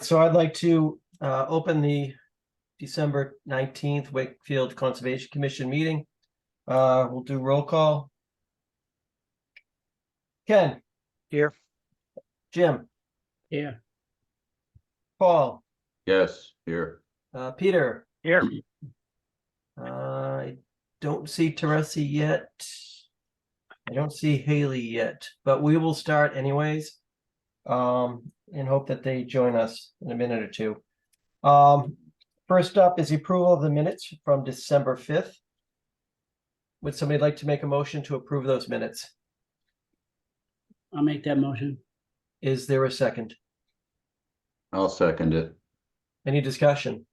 So I'd like to open the December 19th Wakefield Conservation Commission meeting. We'll do roll call. Ken, Here. Jim, Here. Paul, Yes, here. Peter. Here. I don't see Teresa yet. I don't see Haley yet, but we will start anyways. And hope that they join us in a minute or two. First up is the approval of the minutes from December 5th. Would somebody like to make a motion to approve those minutes? I'll make that motion. Is there a second? I'll second it. Any discussion?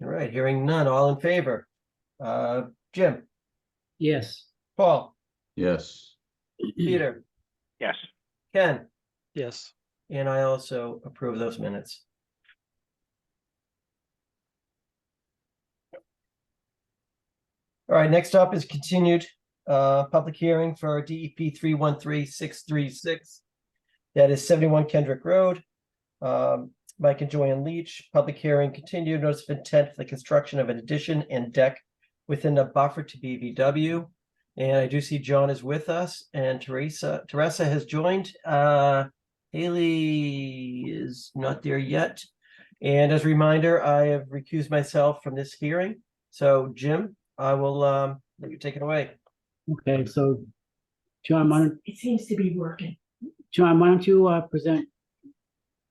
All right, hearing none, all in favor. Jim, Yes. Paul, Yes, Peter, Yes. Ken, Yes. and I also approve those minutes. All right, next up is continued public hearing for DEP 313636. That is 71 Kendrick Road. Mike and Joanne Leach, public hearing continued, notice of intent for the construction of an addition and deck within the buffer to BVW. And I do see John is with us and Teresa has joined. Haley is not there yet. And as a reminder, I have recused myself from this hearing. So Jim, I will let you take it away. Okay, so John, It seems to be working. why don't you present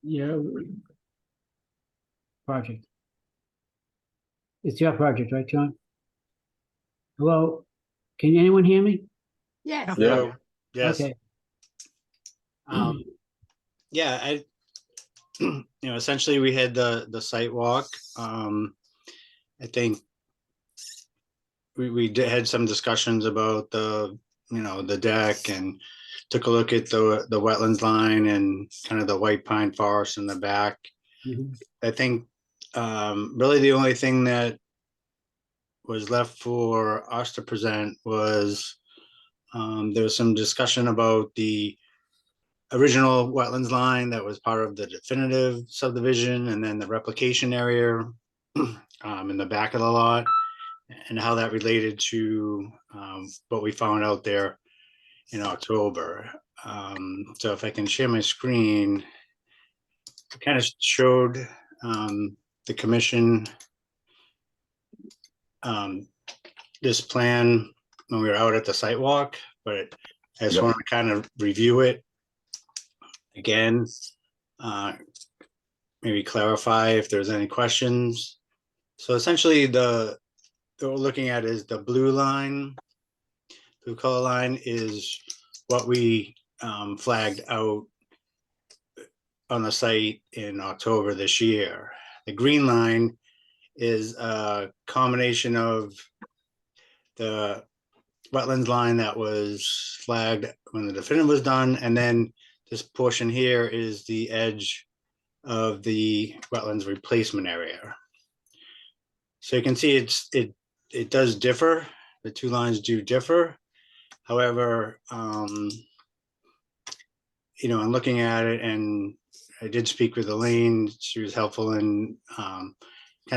your project? It's your project, right, John? Hello, can anyone hear me? Yes. yeah, Yes. Okay. Yeah, essentially we had the site walk. I think we had some discussions about the deck and took a look at the wetlands line and kind of the white pine forest in the back. Mhm. I think really the only thing that was left for us to present was there was some discussion about the original wetlands line that was part of the definitive subdivision, and then the replication area in the back of the lot, and how that related to what we found out there in October. So if I can share my screen, I kind of showed the commission this plan when we were out at the site walk, but I just Yep. want to kind of review it again, maybe clarify if there's any questions. So essentially what we're looking at is the blue line. Blue color line is what we flagged out on the site in October this year. The green line is a combination of the wetlands line that was flagged when the definitive was done, and then this portion here is the edge of the wetlands replacement area. So you can see it does differ. The two lines do differ. However, I'm looking at it, and I did speak with Elaine. She was helpful in kind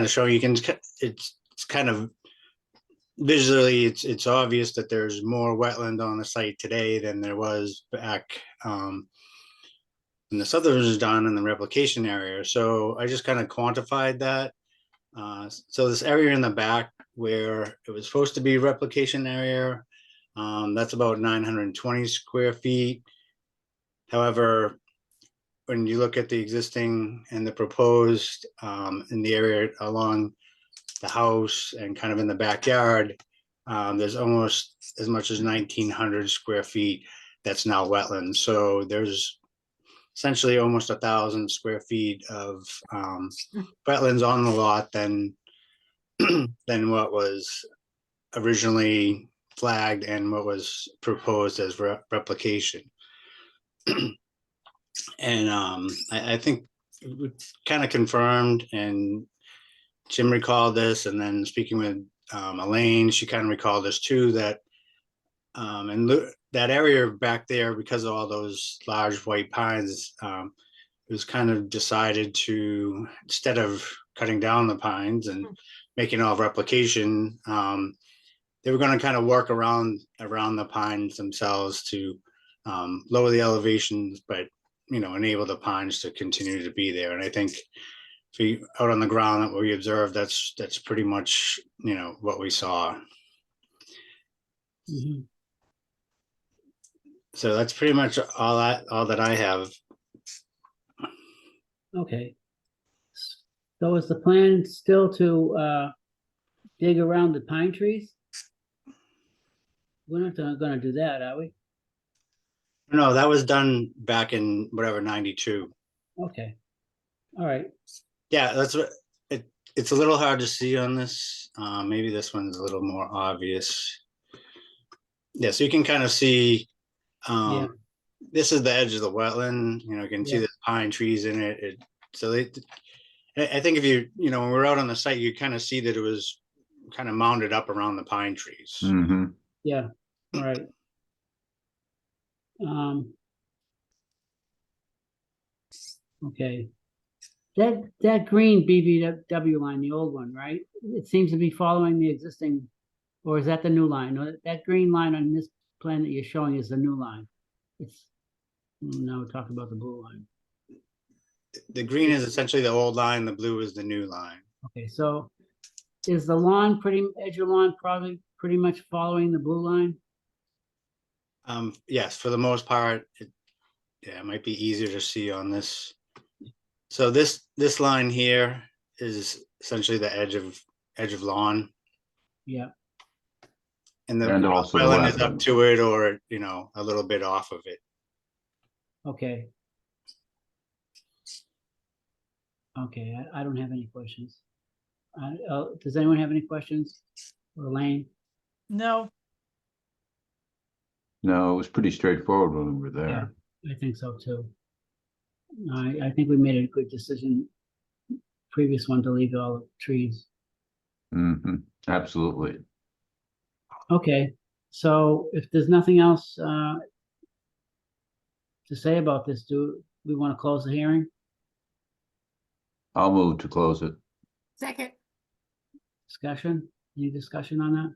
of showing it's kind of visually, it's obvious that there's more wetland on the site today than there was back when the subdivision was done in the replication area. So I just kind of quantified that. So this area in the back where it was supposed to be replication area, that's about 920 square feet. However, when you look at the existing and the proposed in the area along the house and kind of in the backyard, there's almost as much as 1,900 square feet that's now wetland. So there's essentially almost 1,000 square feet of wetlands on the lot than what was originally flagged and what was proposed as replication. And I think we kind of confirmed, and Jim recalled this, and then speaking with Elaine, she kind of recalled this too, that and that area back there, because of all those large white pines, it was kind of decided to, instead of cutting down the pines and making all replication, they were going to kind of work around the pines themselves to lower the elevations, but enable the pines to continue to be there. And I think if we out on the ground that we observed, that's pretty much what we saw. Mhm. So that's pretty much all that I have. Okay. So is the plan still to dig around the pine trees? We're not gonna do that, are we? No, that was done back in whatever, 92. Okay. All right. Yeah, that's what it's a little hard to see on this. Maybe this one's a little more obvious. Yeah, so you can kind of see Yeah. this is the edge of the wetland. You can see Yeah. the pine trees in it. I think if when we're out on the site, you kind of see that it was kind of mounded up around the pine trees. Mm-hmm. Yeah. All right. Okay. That green BVW line, the old one, right? It seems to be following the existing, or is that the new line? No, that green line on this plan that you're showing is the new line. Now we're talking about the blue line. The green is essentially the old line, the blue is the new line. Okay, so is the lawn edge of lawn probably pretty much following the blue line? Yes, for the most part, it might be easier to see on this. So this line here is essentially the edge of lawn, Yeah. and the And also the wetland is up wetland. to it, or a little bit off of it. Okay. Okay, I don't have any questions. Does anyone have any questions? Or Elaine? No, No, it was pretty straightforward when we were Yeah, there. I think so too. I think we made a good decision, previous one, to leave all the trees. Mm-hmm. Absolutely. Okay, so if there's nothing else to say about this, do we want to close the hearing? I'll move to close it. second, Discussion? Any discussion on that?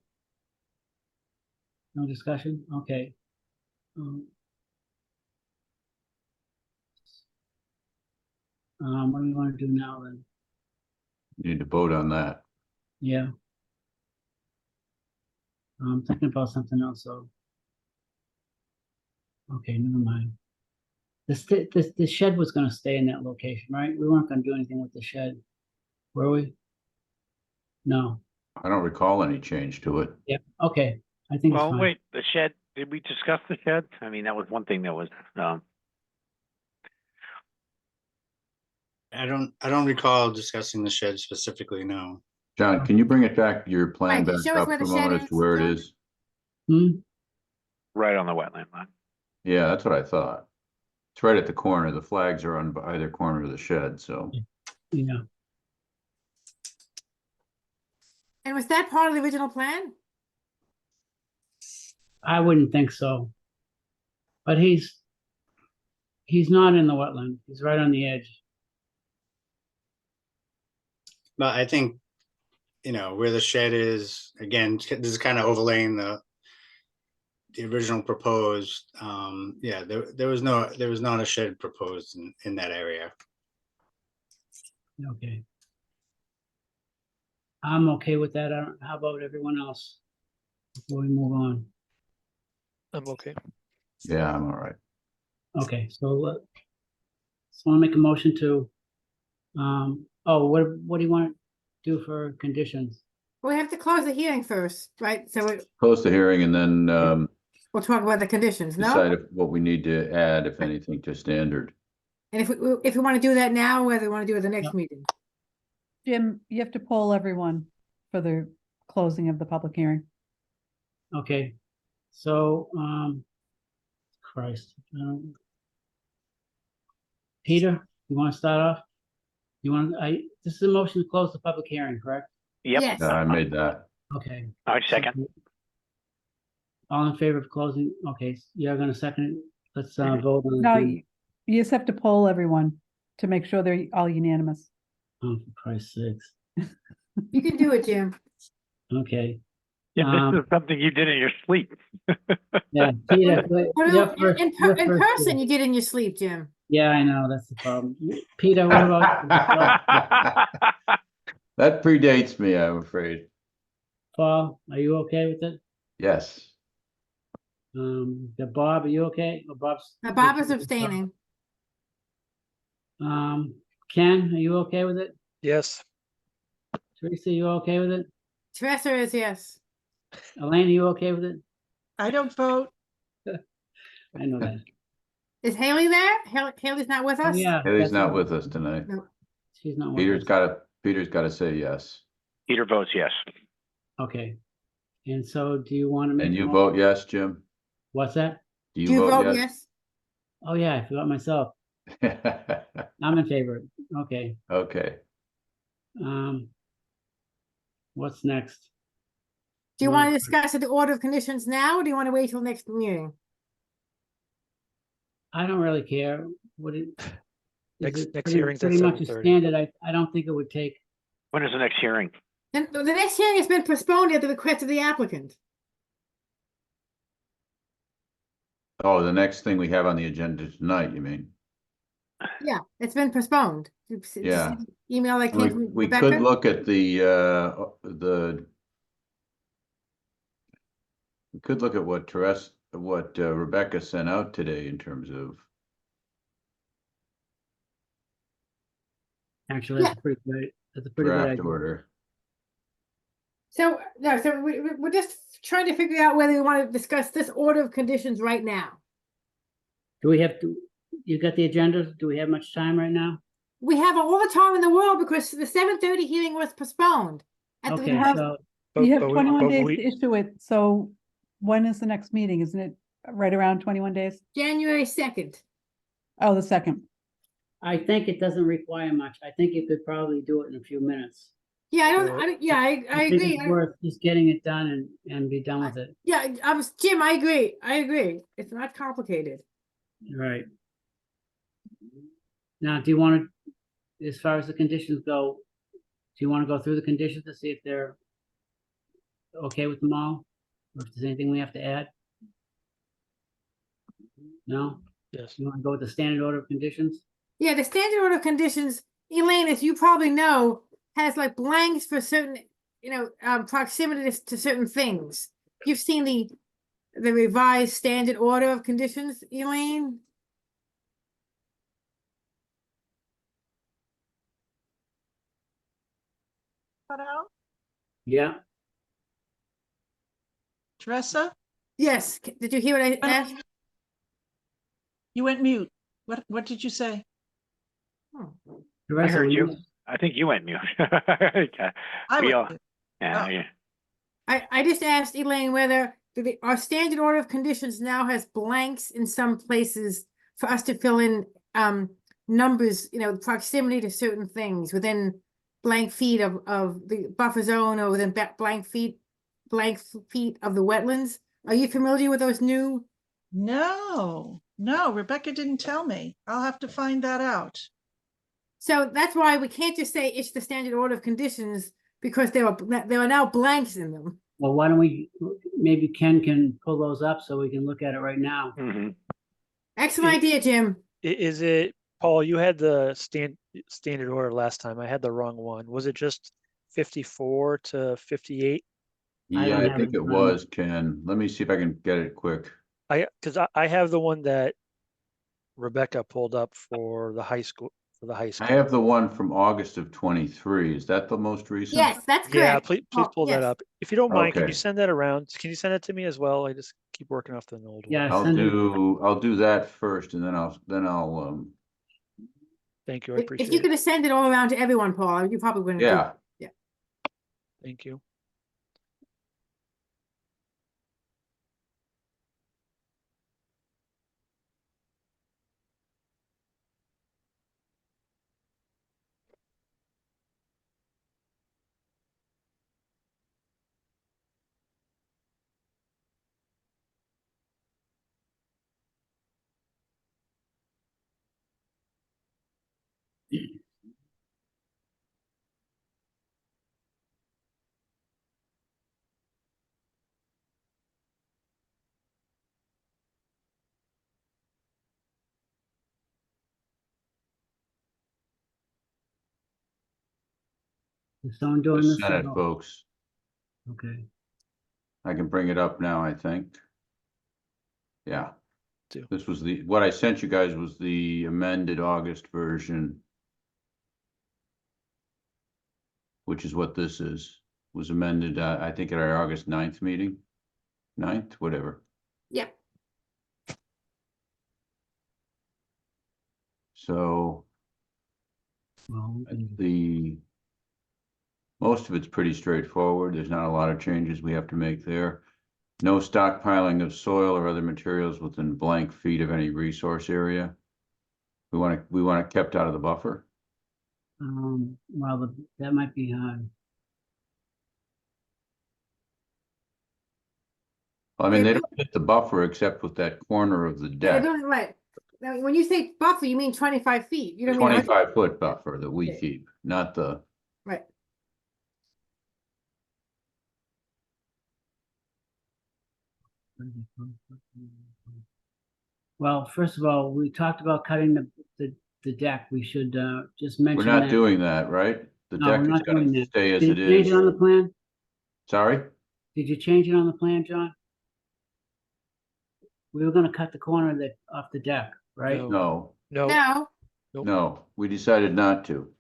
No discussion? Okay. What do you want to do now then? Need to vote on that. Yeah. I'm thinking about something else, so. Okay, never mind. The shed was gonna stay in that location, right? We weren't gonna do anything with the shed, were we? No, I don't recall any change to it. yeah, okay, I think it's Well, fine. wait, the shed, did we discuss the shed? I mean, that was one thing that was, I don't recall discussing the shed specifically, no. John, can you bring it back, your plan Right, can you back show us up where for a the shed moment as to is, where it John? is? Hmm, right on the wetland line. Yeah, that's what I thought. It's right at the corner. The flags are on either corner of the shed, so. yeah, and was that part of the original plan? I wouldn't think so. But he's not in the wetland, he's right on the edge. But I think, where the shed is, again, this is kind of overlaying the original proposed. Yeah, there was not a shed proposed in that area. Okay. I'm okay with that, how about everyone else? Before we move on, I'm okay. Yeah, I'm all right. okay, so I make a motion to, what do you want to do for conditions? We have to close the hearing first, right? So Close the hearing and then we'll talk about the conditions, decide no? what we need to add, if anything, to standard. And if we want to do that now, whether we want to do it at the next Yep. meeting. Jim, you have to poll everyone for the closing of the public hearing. Okay, so, Christ. Peter, you want to start off? This is a motion to close the public hearing, correct? Yep. Yes. Yeah, I made that. Okay. All right, second. all in favor of closing? Okay, you're gonna second it? Let's vote on No, it. you just have to poll everyone to make sure they're all unanimous. Oh, for Christ's sakes. You can do it, Jim. Okay. Yeah, this is something you did in your sleep. Yeah, Peter, What you're about- first. in you're first, person, Peter. you did in your sleep, Jim. Yeah, I know, that's the problem. Peter, what about That predates me, I'm afraid. Paul? Are you okay with it? Yes. Bob, are you okay? Or Bob's. Bob is abstaining. Ken, are you okay with it? Yes. Teresa, you okay with it? Teresa is yes. Elaine, are you okay with it? I don't vote. I know that. Is Haley there? Haley's not with Oh, us? yeah. Haley's that's not right. with us tonight. No. She's not with Peter's us. got to say yes. Peter votes yes. Okay. And so do you want to make? And a you mo- vote yes, Jim? What's that? Do Do you vote vote yes? Oh, yeah, I forgot myself. yes? I'm in favor. Okay. Okay. What's next? Do you Well, want to discuss the order of conditions now, or do you want to wait till next meeting? I don't really care. What it. Next- is it next pretty- hearing's at Pretty much a 7:30. standard. I don't think it would take. When is the next hearing? And the next hearing has been postponed at the request of the applicant. Oh, the next thing we have on the agenda tonight, you mean? Yeah, it's been postponed. Yeah. Email that came from We Rebecca. could look at we could look at what Rebecca sent out today in terms of, Actually, that's a pretty good. That's a pretty good draft idea. order. So, no, so we're just trying to figure out whether we want to discuss this order of conditions right now. Do we have to? You got the agenda? Do we have much time right now? We have all the time in the world because the 7:30 hearing was postponed. At the Okay, request- so You have but 21 days we- to issue it, so when is the next meeting? Isn't it right around 21 days? January 2nd. Oh, the second. I think it doesn't require much. I think you could probably do it in a few minutes. Yeah, Yeah. I think agree. it's worth just getting it done and be done with it. Yeah, Jim, I agree. I agree. It's not complicated. Right. Now, do you want to, as far as the conditions go, do you want to go through the conditions to see if they're okay with them all? Or if there's anything we have to add? No? Yes. You want to go with the standard order of conditions? Yeah, the standard order of conditions, Elaine, as you probably know, has like blanks for certain, proximity to certain things. You've seen the revised standard order of conditions, Elaine? Cut out. Yeah. Teresa, Yes. Did you hear what I asked? you went mute. What did you say? Oh. I Teresa, heard will you. I think you went mute. Okay. I We went all- mute. Yeah, Oh. yeah. I just asked Elaine whether our standard order of conditions now has blanks in some places for us to fill in numbers, proximity to certain things within blank feet of the buffer zone or within blank feet of the wetlands. Are you familiar with those new? No, Rebecca didn't tell me. I'll have to find that out. So that's why we can't just say it's the standard order of conditions because there are now blanks in them. Well, why don't maybe Ken can pull those up so we can look at it right now. Mhm. Excellent idea, Jim. Is it, Paul, you had the standard order last time. I had the wrong one. Was it just 54 to 58? I Yeah, don't I have think it it in front of me. was, Ken. Let me see if I can get it quick. Because I have the one that Rebecca pulled up for the high school, I have the one from August of 23. Is that the most recent? Yes, that's Yeah, correct. please Oh, pull that yes. up. If you don't mind, can Okay. you send that around? Can you send it to me as well? I just keep working off the old one. Yeah, I'll send it. do that first, and then I'll Thank you, I If appreciate you it. could have sent it all around to everyone, Paul, you probably wouldn't. do- yeah. Thank you. Is someone doing The this? Senate No. folks. Okay. I can bring it up now, I think. Yeah. Do. This was what I sent you guys was the amended August version. Which is what this is, was amended, I think at our August 9th meeting. 9th, whatever. Yep. So Well, most of it's pretty straightforward. There's not a lot of changes we have to make there. No stockpiling of soil or other materials within blank feet of any resource area. We want it kept out of the buffer. well, that might be hard. I mean, they don't hit the buffer except with that corner of the Yeah, deck. they're doing it right. Now, when you say buffer, you mean 25 feet. You don't mean 100 25-foot buffer that we Okay. keep, not the, Right. Well, first of all, we talked about cutting the deck. We should just we're mention not that. doing that, right? The No, deck we're is not gonna doing that. stay as Did it you change is. it on the plan? Sorry? Did you change it on the plan, John? We were gonna cut the corner that off the deck, right? No. No, No, Nope. no, we decided not to.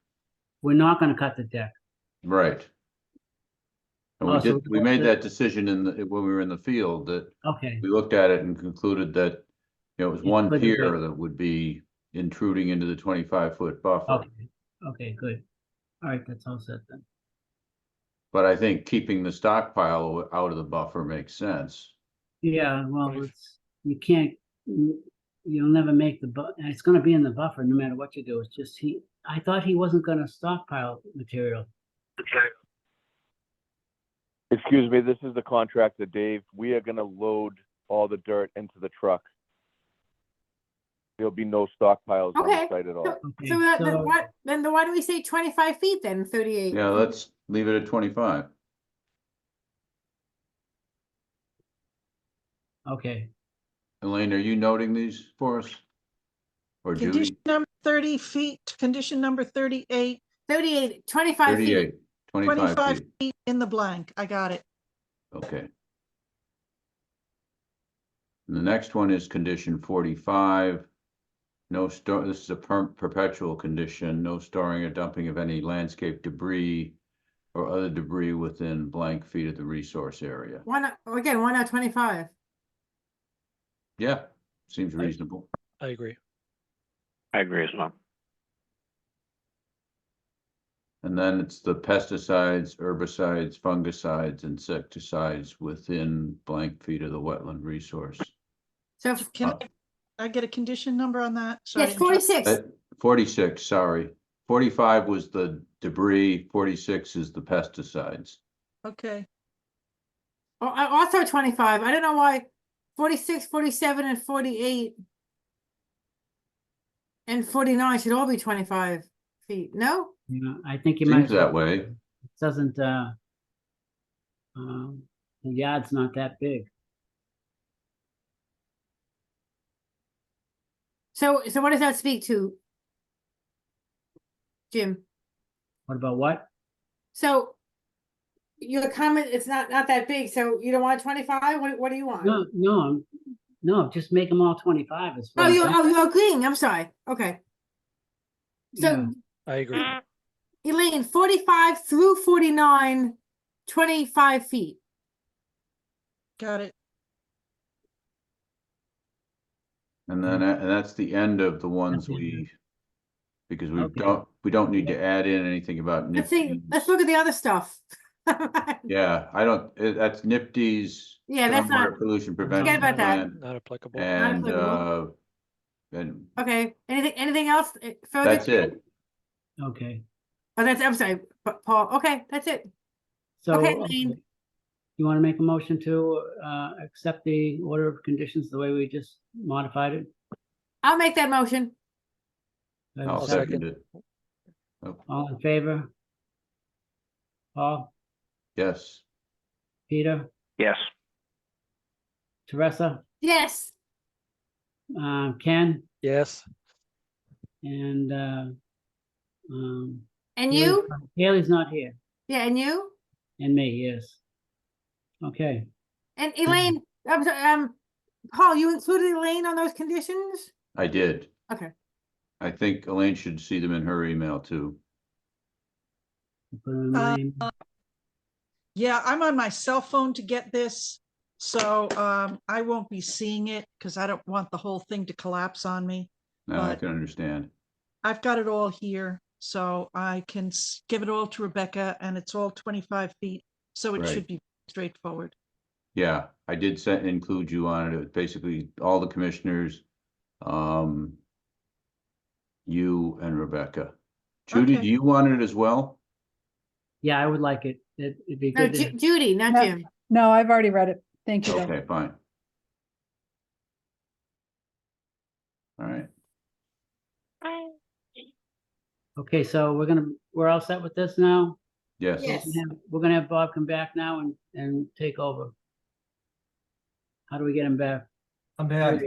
We're not gonna cut the deck. Right. And Oh, so we made that decision when we were in the field, that Okay, we looked at it and concluded that, it was It's one good to pier go. that would be intruding into the 25-foot buffer. okay, okay, good. All right, that's all set then. But I think keeping the stockpile out of the buffer makes sense. Yeah, well, Twenty- you can't, you'll never make it's gonna be in the buffer no matter what you do. It's just I thought he wasn't gonna stockpile material. Excuse me, this is the contractor, Dave. We are gonna load all the dirt into the truck. There'll be no stockpiles on Okay. the site at all. Okay, so then so- why do we say 25 feet then, 38? Yeah, let's leave it at 25. Okay, Elaine, are you noting these for us? Or Condition Judy? number 30 feet, condition number 38, 38, 25 feet. 38, 25 25 feet. feet in the blank. I got it. Okay. And the next one is condition 45. No store, this is a perpetual condition, no storing or dumping of any landscape debris or other debris within blank feet of the resource area. Why not, again, why not 25? Yeah, seems reasonable. I agree. I agree as well. And then it's the pesticides, herbicides, fungicides, insecticides within blank feet of the wetland resource. So, Can I get a condition number on that? Sorry yes, to interrupt. 46. 46, sorry. 45 was the debris, 46 is the pesticides. Okay, Also 25. I don't know why 46, 47, and 48 and 49 should all be 25 feet. No? yeah, I think you might. Seems that way. It doesn't, the yard's not that big. So what does that speak to? Jim? What about what? So your comment, it's not that big, so you don't want 25? What do you want? No, just make them all 25 is Oh, what I'm you're saying. agreeing. I'm sorry. Okay. So Yeah. I agree. Elaine, 45 through 49, 25 feet. got it. And then, and that's the end of the ones That's it, because Okay. we don't need to add in anything about Let's see, NIPD's. let's look at the other stuff. Yeah, that's NIPD's. Yeah, that's not, Stormwater pollution prevention about that. plan. Not applicable. And, applicable. and okay, anything else further? that's it. Okay, Oh, I'm sorry, Paul, okay, that's it. so, Okay, okay. Elaine. You want to make a motion to accept the order of conditions the way we just modified it? I'll make that motion. Do I have a I'll second. second it. All in favor? Paul, Yes, Peter, Yes. Teresa, Yes, Ken, Yes. and and Haley's you? Haley's not here, Yeah, and you? and me, yes. Okay, And Elaine, I'm sorry, Paul, you included Elaine on those conditions? I did. Okay. I think Elaine should see them in her email too. put in Uh, name. Yeah, I'm on my cell phone to get this, so I won't be seeing it because I don't want the whole thing to collapse on me. No, I but- can understand. I've got it all here, so I can give it all to Rebecca, and it's all 25 feet, so it Right. should be straightforward. Yeah, I did include you on it. It was basically all the commissioners, you and Rebecca. Judy, Okay. do you want it as well? Yeah, I would like it. It'd be No, good. to- Judy, not No. Jim. No, I've already read it. Thank you. though. Okay, fine. All right. Okay, so we're all set with this now? Yes. Yes. We're gonna have Bob come back now and take over. How do we get him back? I'm back.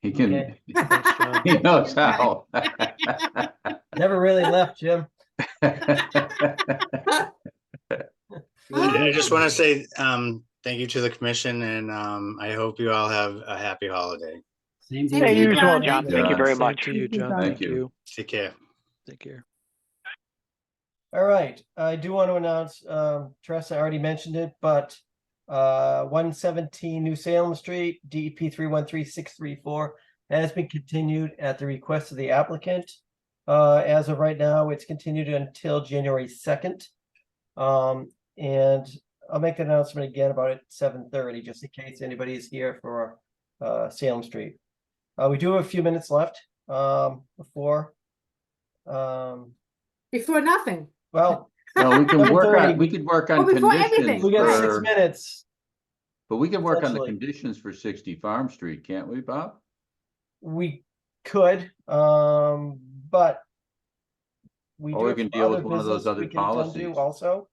He can, Okay. Thanks, John. he knows how. Never really left, Jim. I just want to say thank you to the commission, and I hope you all have a happy holiday. Same Same to to Hey, you, you as well, John. John. Thank you John. very Same much. to you, Thank you, John. John. Thank Thank you. you. Take care. Take care. All right, I do want to announce, Teresa already mentioned it, but 117 New Salem Street, DEP 313634 has been continued at the request of the applicant. As of right now, it's continued until January 2nd. And I'll make an announcement again about it 7:30, just in case anybody is here for Salem Street. We do have a few minutes left before. Before nothing. Well, No, we can work 7:30. on, we could work on Oh, before conditions everything. we got 6 for, minutes. but we can work on the essentially. conditions for 60 Farm Street, can't we, Bob? We could, but we Or do we have can some deal with other one of those business we other can attend to policies. also.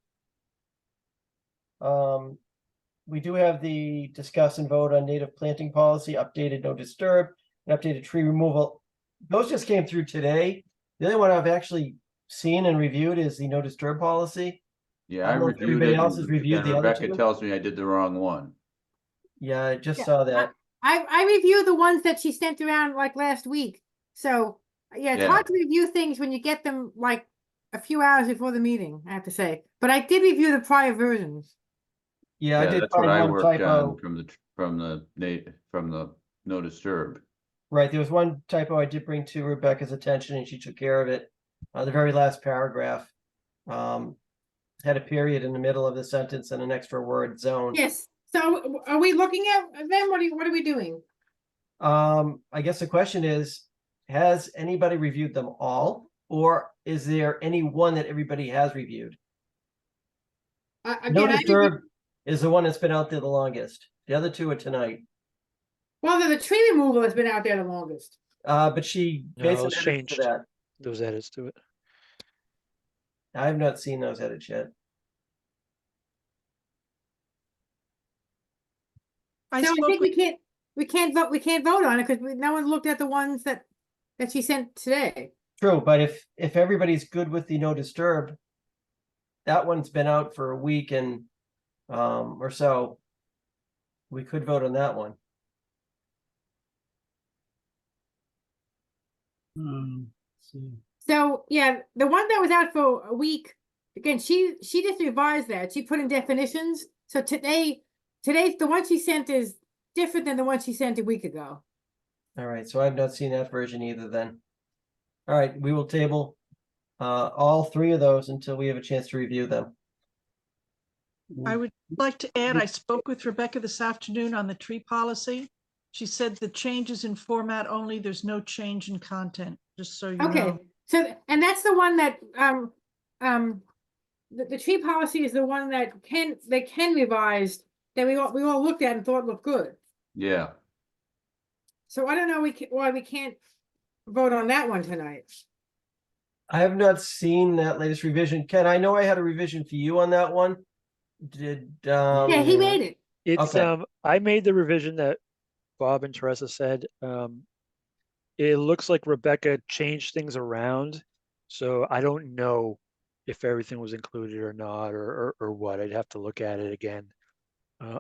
We do have the discuss and vote on native planting policy, updated no disturb, and updated tree removal. Those just came through today. The only one I've actually seen and reviewed is the no disturb policy. Yeah, I I don't know if reviewed everybody it, else has and reviewed and the other Rebecca two. tells me I did the wrong one. Yeah, I just Yeah, saw that. I reviewed the ones that she sent around like last week. So, yeah, it's Yeah. hard to review things when you get them like a few hours before the meeting, I have to say. But I did review the prior versions. Yeah, I Yeah, did that's what find I one worked typo. on from the no disturb. Right, there was one typo I did bring to Rebecca's attention and she took care of it. The very last paragraph had a period in the middle of the sentence and an extra word zone. Yes. So are we looking at them? What are we doing? I guess the question is, has anybody reviewed them all? Or is there any one that everybody has reviewed? No Again, disturb is the one that's been out there the longest. The other two are tonight. well, the tree removal has been out there the longest. But she No, made it some was edits to changed. that. Those edits to it. I have not seen those edits yet. I So I spoke think with, we can't vote on it because no one looked at the ones that she sent today. True, but if everybody's good with the no disturb, that one's been out for a week and or so. We could vote on that one. Let's see. So yeah, the one that was out for a week, again, she just revised that. She put in definitions. So today's the one she sent is different than the one she sent a week ago. All right, so I've not seen that version either then. All right, we will table all three of those until we have a chance to review them. I would like to add, I spoke with Rebecca this afternoon on the tree policy. She said the change is in format only. There's no change in content, just so you Okay, know. so and that's the one that the tree policy is the one that they can revise that we all looked at and thought looked good. Yeah, So I don't know why we can't vote on that one tonight. I have not seen that latest revision. Ken, I know I had a revision for you on that one. Did, Yeah, he made it. It's, Okay. I made the revision that Bob and Teresa said. It looks like Rebecca changed things around, so I don't know if everything was included or not, or what. I'd have to look at it again.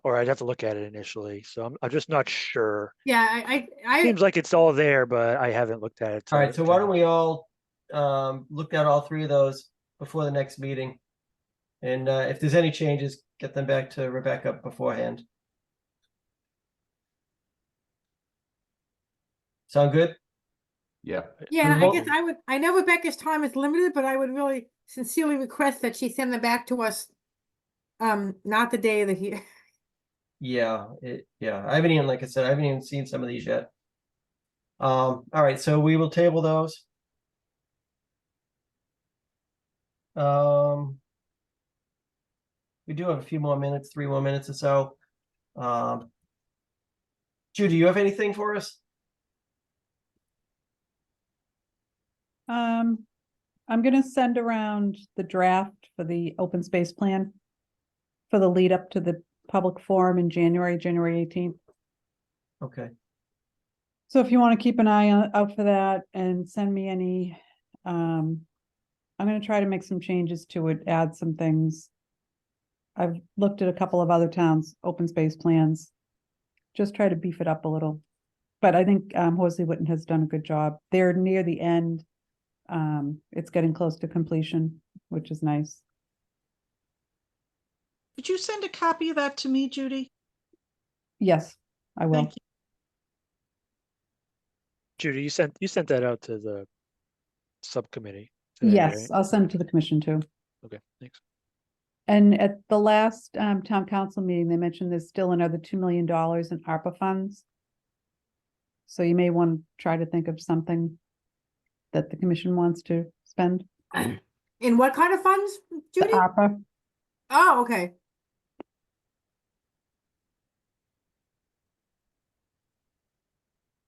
Or I'd have to look at it initially, so I'm just not sure. Yeah, I Seems like it's all there, but I haven't looked at it. All right, so why don't we all look at all three of those before the next meeting? And if there's any changes, get them back to Rebecca beforehand. Sound good? Yeah, Yeah, We I guess won't- I know Rebecca's time is limited, but I would really sincerely request that she send them back to us. Not the day that he, Yeah, I haven't even, like I said, I haven't even seen some of these yet. All right, so we will table those. We do have a few more minutes, 3 more minutes or so. Judy, you have anything for us? I'm gonna send around the draft for the open space plan for the lead up to the public forum in January 18th. Okay, So if you want to keep an eye out for that and send me any, I'm gonna try to make some changes to it, add some things. I've looked at a couple of other towns' open space plans. Just try to beef it up a little. But I think Horsley Witten has done a good job. They're near the end. It's getting close to completion, which is nice. Could you send a copy of that to me, Judy? Yes, I will. Thank you. Judy, you sent that out to the subcommittee today, Yes, right? I'll send it to the commission too. Okay, thanks. And at the last town council meeting, they mentioned there's still another $2 million in ARPA funds. So you may want to try to think of something that the commission wants to spend. in what kind of funds, The Judy? ARPA, Oh, okay.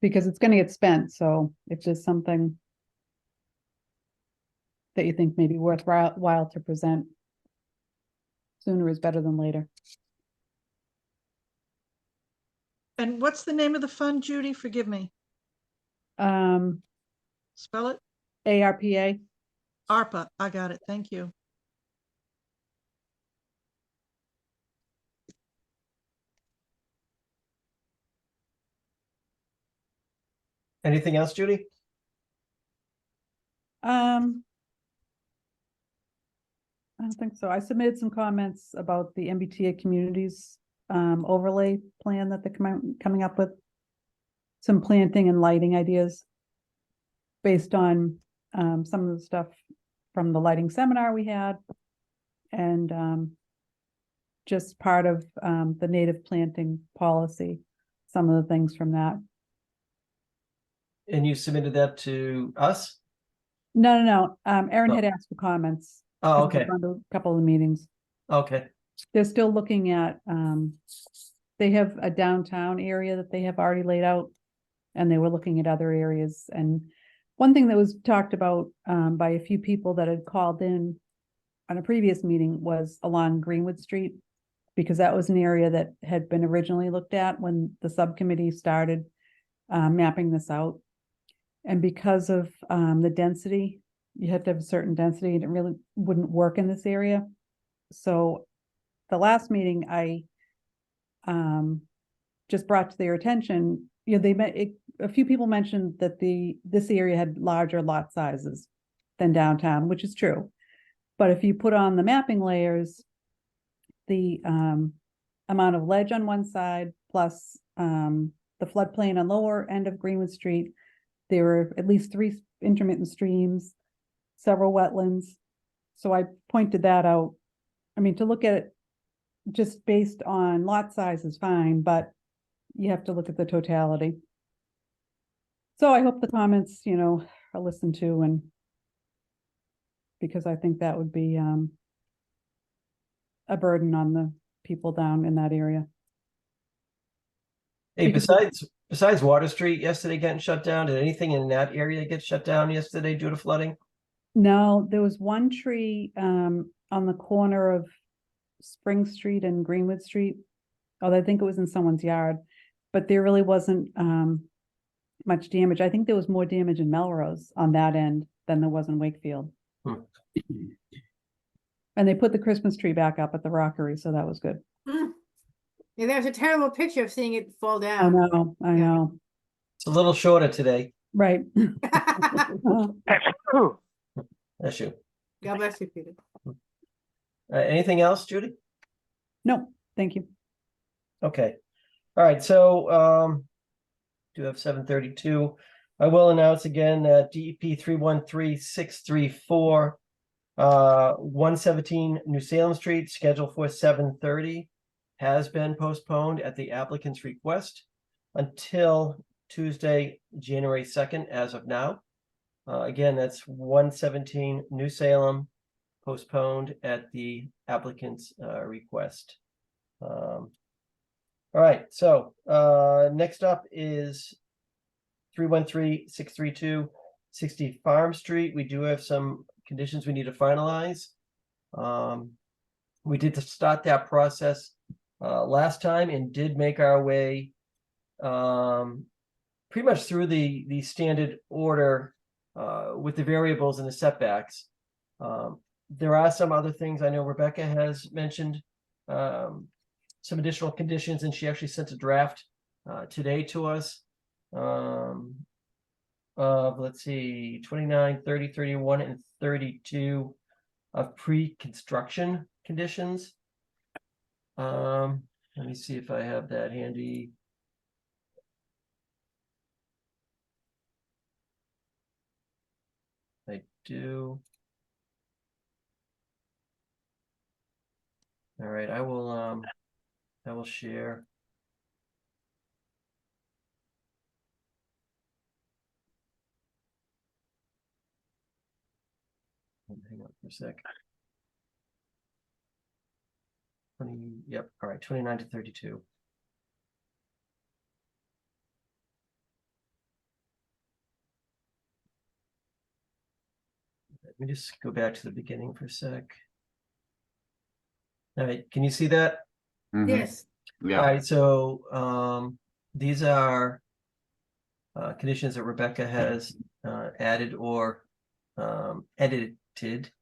because it's gonna get spent, so if there's something that you think may be worthwhile to present, sooner is better than later. And what's the name of the fund, Judy? Forgive me. Um, Spell it. ARPA, ARPA. I got it. Thank you. anything else, Judy? I don't think so. I submitted some comments about the MBTA communities overlay plan that they're coming up with. Some planting and lighting ideas based on some of the stuff from the lighting seminar we had. And just part of the native planting policy, some of the things from that. And you submitted that to us? No. Erin No. had asked for comments. Oh, 'cause we've okay, gone to a couple of the meetings. okay. They're still looking at, they have a downtown area that they have already laid out. And they were looking at other areas. And one thing that was talked about by a few people that had called in on a previous meeting was along Greenwood Street. Because that was an area that had been originally looked at when the subcommittee started mapping this out. And because of the density, you have to have a certain density and it really wouldn't work in this area. So the last meeting I just brought to their attention, you know, a few people mentioned that this area had larger lot sizes than downtown, which is true. But if you put on the mapping layers, the amount of ledge on one side plus the floodplain on lower end of Greenwood Street, there were at least 3 intermittent streams, several wetlands. So I pointed that out. I mean, to look at it just based on lot size is fine, but you have to look at the totality. So I hope the comments, you know, are listened to, and because I think that would be a burden on the people down in that area. Hey, Because- besides Water Street yesterday getting shut down, did anything in that area get shut down yesterday due to flooding? No, there was one tree on the corner of Spring Street and Greenwood Street. Oh, I think it was in someone's yard, but there really wasn't much damage. I think there was more damage in Melrose on that end than there was in Wakefield. Hmm. And they put the Christmas tree back up at the Rockery, so that was good. Mm. Yeah, there's a terrible picture of seeing it fall I down. know, I Yeah. know, It's a little shorter today. right. That's you. God bless you, Peter. Anything else, Judy? No, thank you. Okay. All right, so do have 7:32. I will announce again that DEP 313634 117 New Salem Street, scheduled for 7:30, has been postponed at the applicant's request until Tuesday, January 2nd, as of now. Again, that's 117 New Salem, postponed at the applicant's request. All right, so next up is 313-632 60 Farm Street. We do have some conditions we need to finalize. We did start that process last time and did make our way pretty much through the standard order with the variables and the setbacks. There are some other things I know Rebecca has mentioned, some additional conditions, and she actually sent a draft today to us. Let's see, 29, 30, 31, and 32 of pre-construction conditions. Let me see if I have that handy. I do. All right, I will share. Hang on for a sec. 20, yep, all right, 29 to 32. Let me just go back to the beginning for a sec. All right, can you see that? Mhm. Yes. All Yeah, right, so these are conditions that Rebecca has added or edited.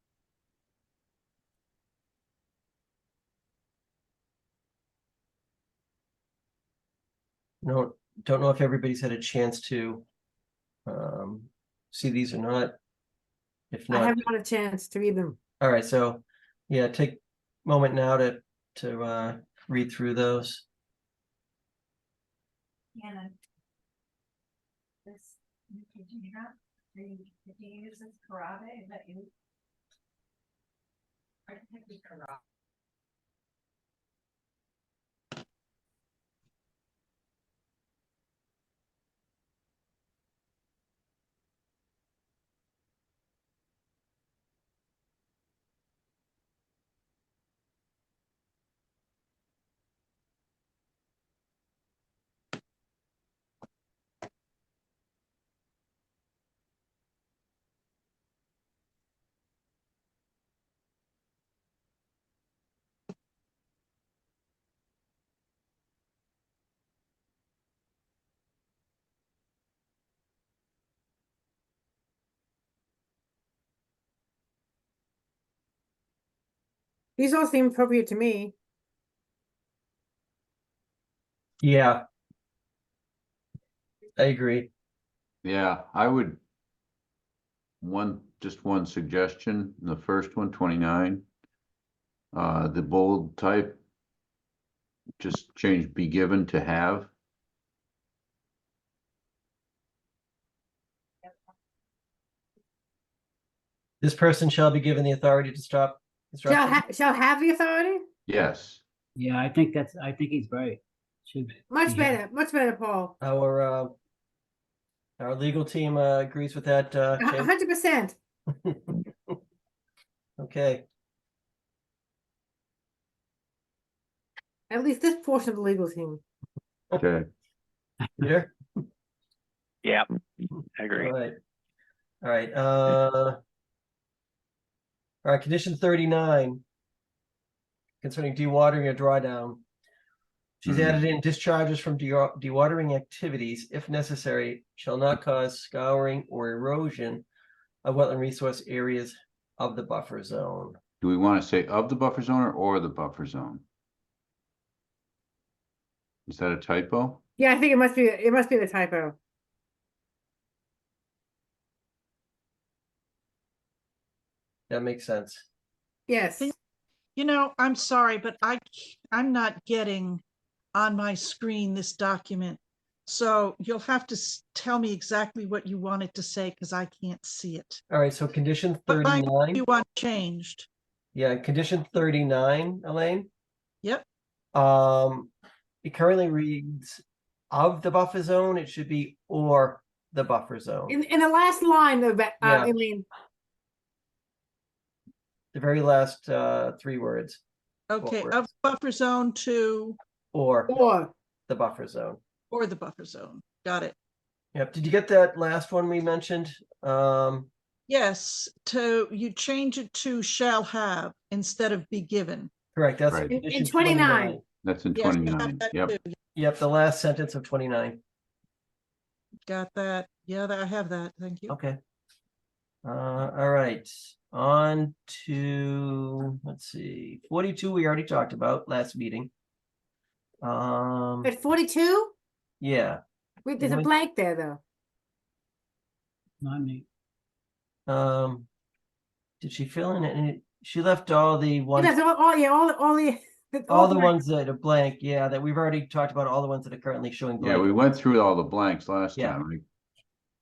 No, don't know if everybody's had a chance to see these or not. If I not, have not a chance to read them. all right, so yeah, take a moment now to read through those. Anna. This new container, did you use this karate? Is that you? I think it's karate. These all seem appropriate to me. Yeah, I agree. yeah, I would. Just one suggestion, the first one, 29. The bold type, just change be given to have. This person shall be given the authority to stop construction. Shall have the authority? Yes, Yeah, I think he's right. Should Much be had. better, Paul. Our legal team agrees with that change. 100%. Okay, At least this portion of the legal team. okay, Peter? Yeah, I All agree. right. All right, All right, condition 39. Concerning dewatering or drawdown. She's Mhm. added in discharges from dewatering activities, if necessary, shall not cause scouring or erosion of wetland resource areas of the buffer zone. Do we want to say of the buffer zone or the buffer zone? Is that a typo? Yeah, I think it must be the typo. That makes sense. Yes. You know, I'm sorry, but I'm not getting on my screen this document. So you'll have to tell me exactly what you want it to say because I can't see it. All right, so condition What language 39. you want changed? Yeah, condition 39, Elaine. Yep, It currently reads of the buffer zone. It should be or the buffer zone. In the last line of that, Yeah. Elaine, The very last three words. okay, words. of buffer zone to, Or or, the buffer zone. or the buffer zone. Got it. Yep. Did you get that last one we mentioned? Yes, you change it to shall have instead of be given. Correct. That's Right. condition in 29. That's in Yes, I have 29. that Yep. too. Yep, the last sentence of 29. Got that. Yeah, I have that. Thank you. Okay. All right. On to, let's see, 42 we already talked about last meeting. At 42? Yeah. Wait, there's a Wait. blank there though. Not me. Did she fill in it? She left all the ones, That's yeah, all the all the ones that are blank. Yeah, that we've already talked about, all the ones that are currently showing Yeah, blank. we went through all the blanks last Yeah. time. Right?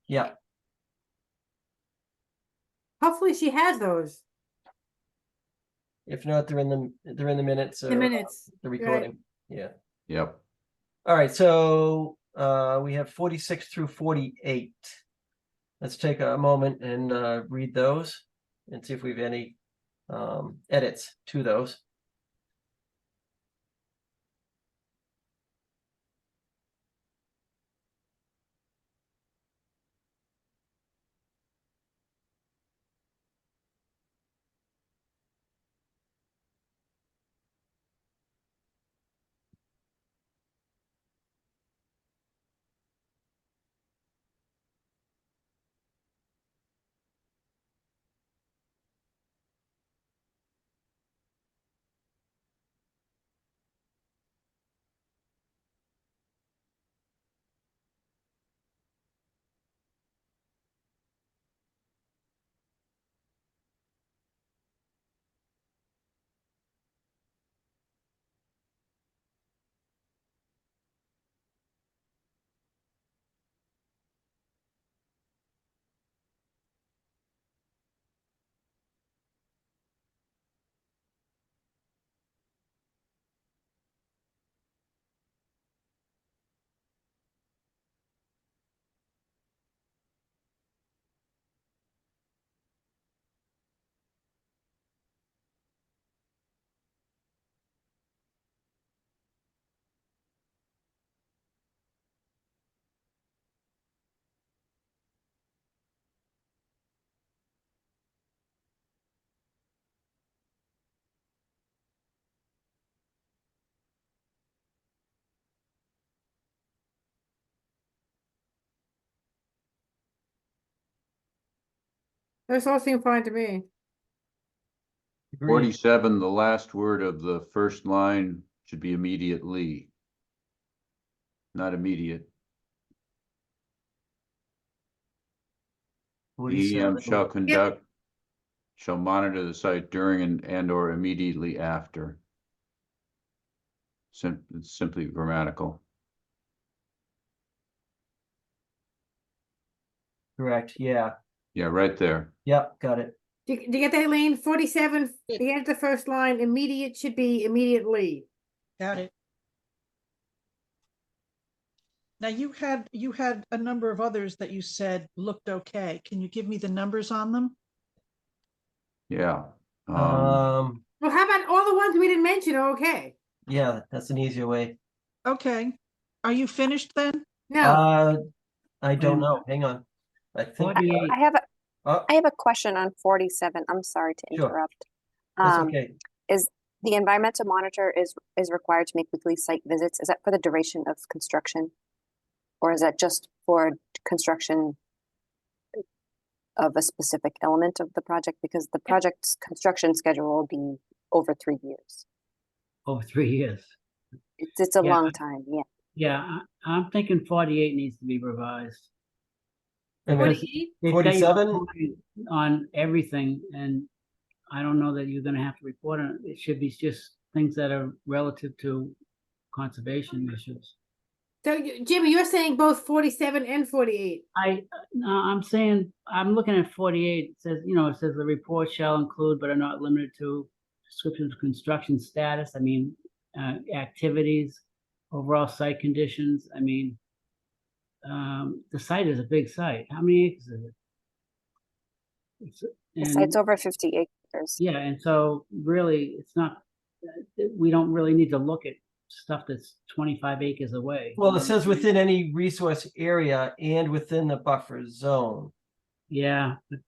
Yeah. Hopefully she has those. If not, they're in the minutes. The minutes. The right. recording. Yeah. Yep. All right, so we have 46 through 48. Let's take a moment and read those and see if we have any edits to those. Those all seem fine to me. Agreed. 47, the last word of the first line should be immediately, not immediate. The 47. EM shall conduct, shall monitor the site during and or immediately after. It's simply grammatical. Correct. Yeah. Yeah, right there. Yep. Got it. Do you get that, Elaine? 47, the end of the first line, immediate should be immediately. Got it. Now you had a number of others that you said looked okay. Can you give me the numbers on them? Yeah. Um, Well, how about all the ones we didn't mention are okay? yeah, that's an easier way. Okay. Are you finished then? No, I don't know. Hang on. I think 48. Uh, I have a question on 47. I'm sorry to Sure. interrupt. that's Um, okay. Is the environmental monitor is required to make weekly site visits? Is that for the duration of construction? Or is that just for construction of a specific element of the project? Because the project's construction schedule will be over 3 years. Over 3 years. It's a Yeah. long time, yeah. Yeah, I'm thinking 48 needs to be revised. Wait a minute. Because 48? they've got you 47? reporting on everything, and I don't know that you're gonna have to report on it. It should be just things that are relative to conservation issues. So Jimmy, you're saying both 47 and 48? No, I'm saying, I'm looking at 48, it says, it says the report shall include but are not limited to descriptions of construction status, activities, overall site conditions, the site is a big site. How many acres is it? The site's over 50 acres. Yeah, and so really, it's not, we don't really need to look at stuff that's 25 acres away. Well, it says within any resource area and within the buffer zone. Yeah. But So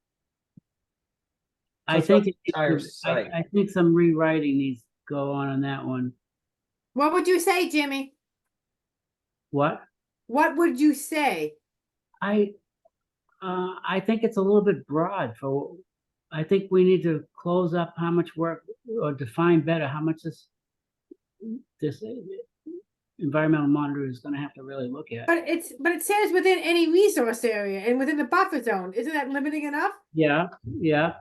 I it's not think, the entire site. I think some rewriting needs to go on that one. What would you say, Jimmy? What? What would you say? I think it's a little bit broad I think we need to close up how much work or define better how much this environmental monitor is gonna have to really look at. But it says within any resource area and within the buffer zone. Isn't that limiting enough? Yeah,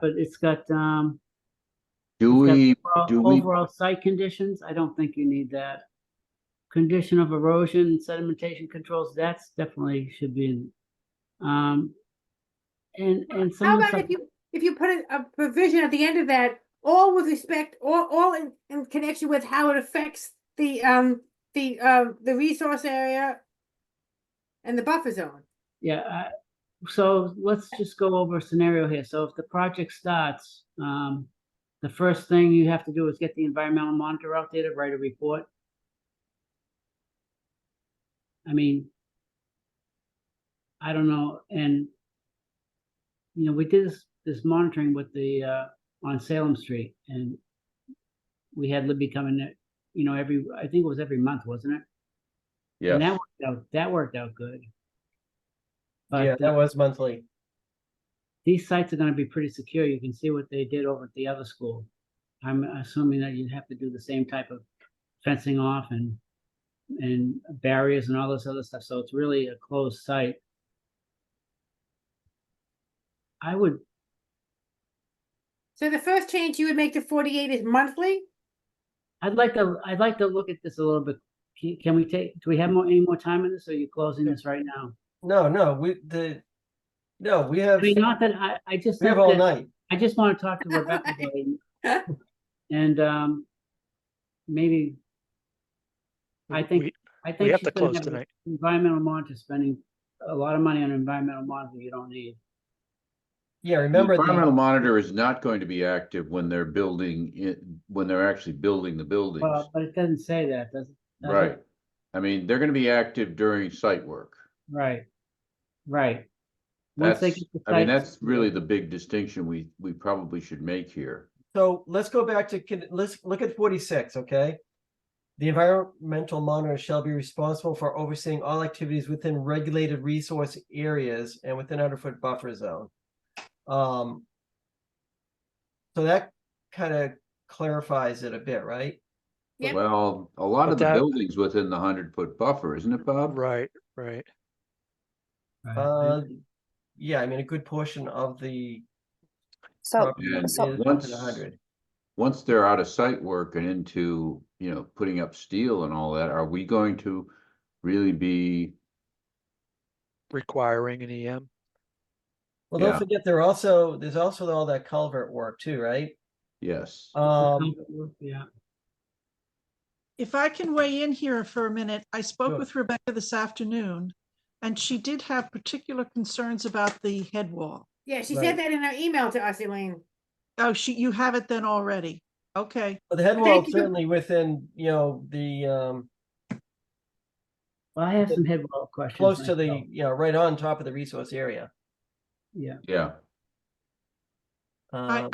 but it's got, Do we, overall site conditions, I don't think you need that. Condition of erosion, sedimentation controls, that's definitely should be in. And some How of the about stuff, if you put a provision at the end of that, all with respect, all in connection with how it affects the resource area and the buffer zone. yeah, so let's just go over a scenario here. So if the project starts, the first thing you have to do is get the environmental monitor out there to write a report. I don't know, and we did this monitoring with the on Salem Street, and we had Libby come in there, I think it was every month, wasn't it? And yes, that worked out good. Yeah, But that was monthly. these sites are gonna be pretty secure. You can see what they did over at the other school. I'm assuming that you'd have to do the same type of fencing off and barriers and all this other stuff, so it's really a closed site. So the first change you would make to 48 is monthly? I'd like to look at this a little bit. Can we do we have any more time in this, or are you closing this right now? No, we have, Not that I just we have think all that night. I just want to talk to Rebecca about it. And maybe I think We have she's to gonna close have an tonight. environmental monitor spending a lot of money on environmental monitor you don't need. Yeah, the remember environmental the, monitor is not going to be active when they're building it, when they're actually building the buildings. Well, but it doesn't say that, does it? Does it? Right. I mean, they're gonna be active during site work. Right. Once That's, they get the I mean, site that's really the big distinction we probably should make here. so let's go back to, let's look at 46, okay? The environmental monitor shall be responsible for overseeing all activities within regulated resource areas and within 100-foot buffer zone. So that kind of clarifies it a bit, right? Yep. Well, a lot But of the that- buildings within the 100-foot buffer, isn't it, Bob? Right. Right. Yeah, I mean, a good portion of the So, property And is so- within once, 100. once they're out of site work and into, putting up steel and all that, are we going to really be, Requiring an EM. Well, don't Yeah. forget, there's also all that culvert work too, right? yes, Yeah. If I can weigh in here for a minute, I spoke Sure. with Rebecca this afternoon, and she did have particular concerns about the head wall. Yeah, she Right. said that in her email to us, Elaine. Oh, you have it then already. Okay. But the head Thank wall you. certainly within, the, Well, I have some head wall questions. close to myself. the, right on top of the resource area. Yeah. yeah. Um,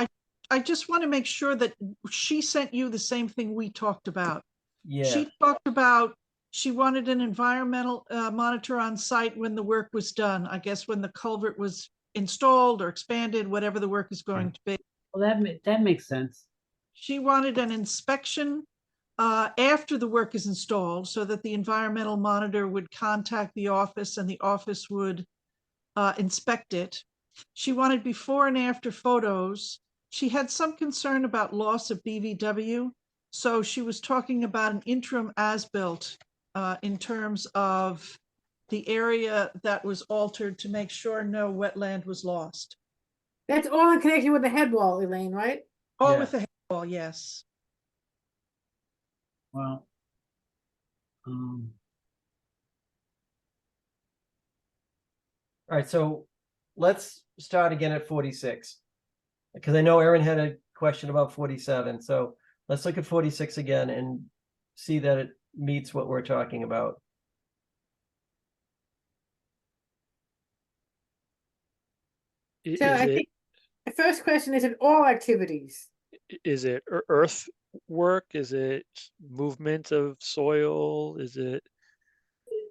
I just want to make sure that she sent you the same thing we talked about. yeah, She talked about, she wanted an environmental monitor on site when the work was done. I guess when the culvert was installed or expanded, whatever the work is going to be. Well, that makes sense. She wanted an inspection after the work is installed so that the environmental monitor would contact the office and the office would inspect it. She wanted before and after photos. She had some concern about loss of BVW. So she was talking about an interim as-built in terms of the area that was altered to make sure no wetland was lost. That's all in connection with the head wall, Elaine, right? All Yeah. with the head wall, yes. Well, all right, so let's start again at 46. Because I know Erin had a question about 47, so let's look at 46 again and see that it meets what we're talking about. So I think the first question is, in all activities? Is it earth work? Is it movement of soil? Is it?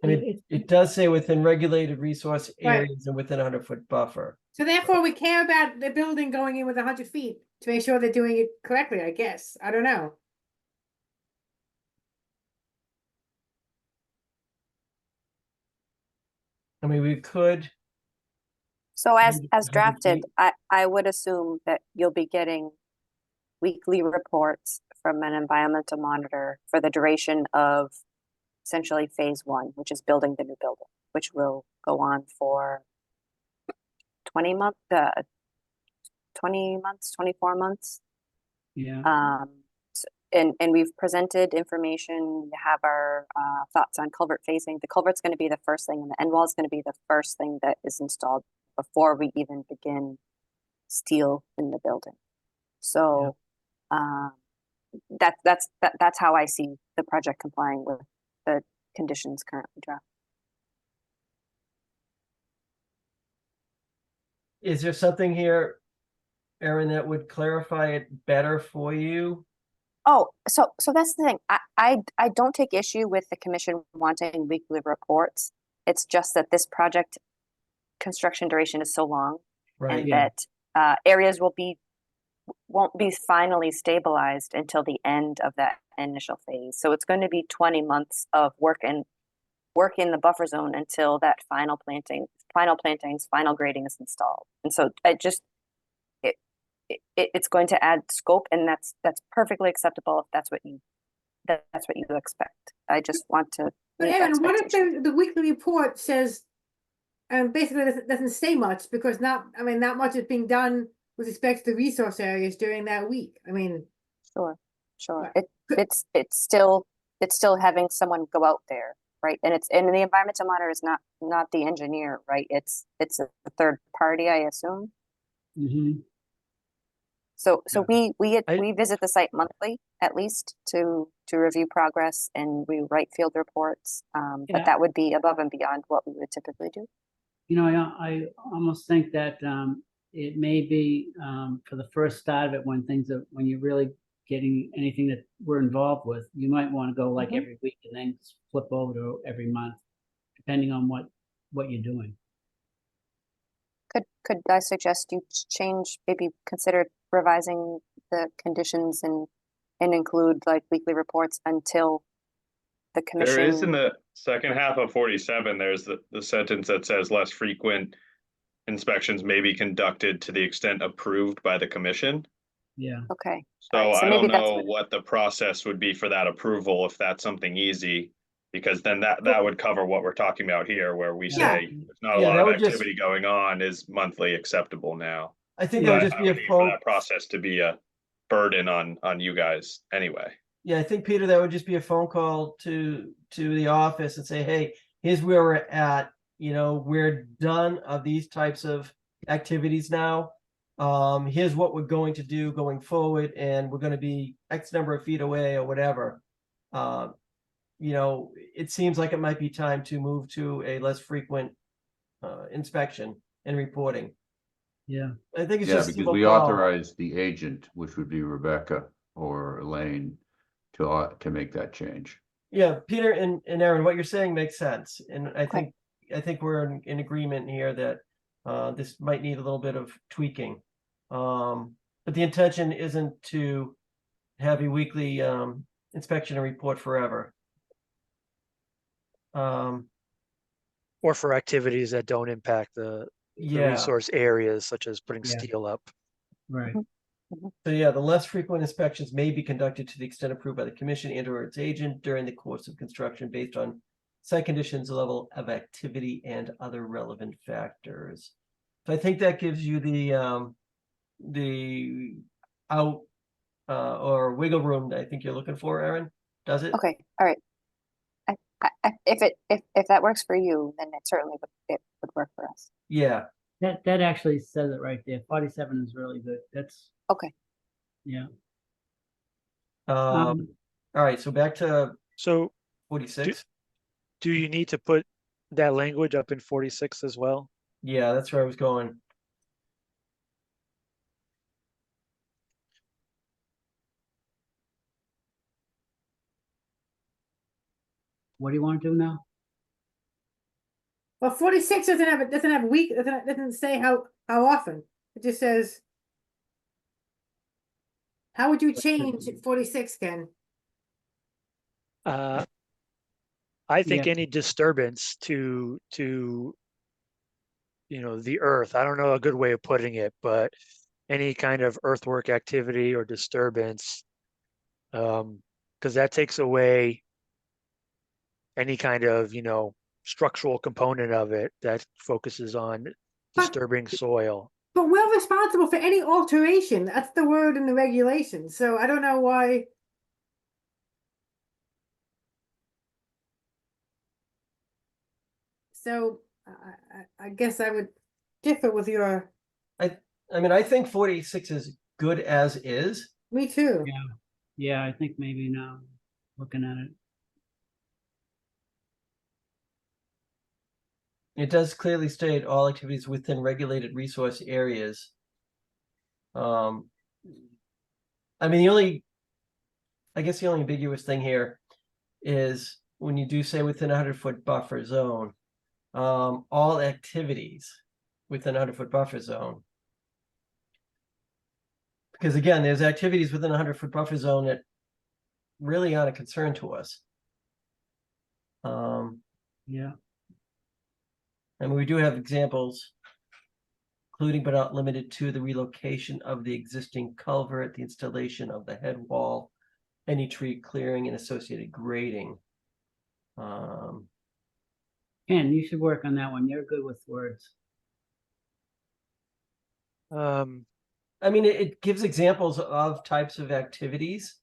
And it does say within regulated resource Right. areas and within a 100-foot buffer. So therefore, we care about the building going in with 100 feet to make sure they're doing it correctly, I guess. I don't know. I mean, we could, So as 100 drafted, feet. I would assume that you'll be getting weekly reports from an environmental monitor for the duration of essentially phase one, which is building the new building, which will go on for 20 months, 24 months. yeah. And we've presented information, have our thoughts on culvert phasing. The culvert's going to be the first thing, and the end wall is going to be the first thing that is installed before we even begin steel in the building. So that's how I see the project complying with the conditions currently drafted. Is there something here, Erin, that would clarify it better for you? Oh, so that's the thing. I don't take issue with the commission wanting weekly reports. It's just that this project construction duration is so long, Right. and Yeah. that areas won't be finally stabilized until the end of that initial phase. So it's going to be 20 months of work in the buffer zone until that final plantings, final grading is installed. And so it's going to add scope, and that's perfectly acceptable if that's what you expect. I just want to But meet Erin, what if expectations. the weekly report says, basically doesn't say much because not much is being done with respect to the resource areas during that week? I mean, Sure. Right. It's still having someone go out there, right? And the environmental monitor is not the engineer, right? It's a third party, I assume. Mm-hmm. So Yeah. we visit the site monthly at least to review progress, and we write field reports. Yeah. But that would be above and beyond what we would typically do. You know, I almost think that it may be for the first start of it when you're really getting anything that we're involved with, you might want to go like Mhm. every week and then flip over to every month, depending on what you're doing. Could I suggest you change, maybe consider revising the conditions and include like weekly reports until the commission? There is in the second half of 47, there's the sentence that says less frequent inspections may be conducted to the extent approved by the commission. Yeah. Okay. So Alright, so I maybe don't that's know what the process would be for that approval, if that's something easy, because then that would cover what we're talking about here, where we Yeah. say there's not a Yeah, lot that of would just- activity going on, is monthly acceptable now. I think Yeah. that would But just I be a would need for phone. that process to be a burden on you guys anyway. Yeah, I think, Peter, that would just be a phone call to the office and say, hey, here's where we're at. You know, we're done of these types of activities now. Here's what we're going to do going forward, and we're going to be X number of feet away or whatever. You know, it seems like it might be time to move to a less frequent inspection and reporting. Yeah, I think it's Yeah, just. because simple we call. authorize the agent, which would be Rebecca or Elaine, to make that change. Yeah, Peter and Aaron, what you're saying makes sense, and Okay. I think we're in agreement here that this might need a little bit of tweaking. But the intention isn't to have a weekly inspection and report forever. Or for activities that don't impact the Yeah, resource areas, such as putting Yeah. steel up. right. so yeah, the less frequent inspections may be conducted to the extent approved by the commission and or its agent during the course of construction based on site conditions, level of activity, and other relevant factors. So I think that gives you the out or wiggle room that I think you're looking for, Aaron. Does it? Okay, all right. If that works for you, then it certainly it would work for us. Yeah. That actually says it right there. 47 is really good. That's, Okay. yeah. All right. So back to So 46. do you need to put that language up in 46 as well? Yeah, that's where I was going. What do you want to do now? Well, 46 doesn't have a week, doesn't say how often. It just says. How would you change 46, Ken? I think Yeah. any disturbance to the earth, I don't know a good way of putting it, but any kind of earthwork activity or disturbance, because that takes away any kind of structural component of it that focuses on disturbing soil. But we're responsible for any alteration. That's the word in the regulations. So I don't know why. So I guess I would differ with your. I mean, I think 46 is good as is. Me too. Yeah. Yeah, I think maybe now looking at it. It does clearly state all activities within regulated resource areas. I mean, I guess the only ambiguous thing here is when you do say within a 100-foot buffer zone, all activities within a 100-foot buffer zone. Because again, there's activities within a 100-foot buffer zone that really aren't a concern to us. Yeah. And we do have examples, including but not limited to the relocation of the existing culvert, the installation of the head wall, any tree clearing and associated grading. Ken, you should work on that one. You're good with words. I mean, it gives examples of types of activities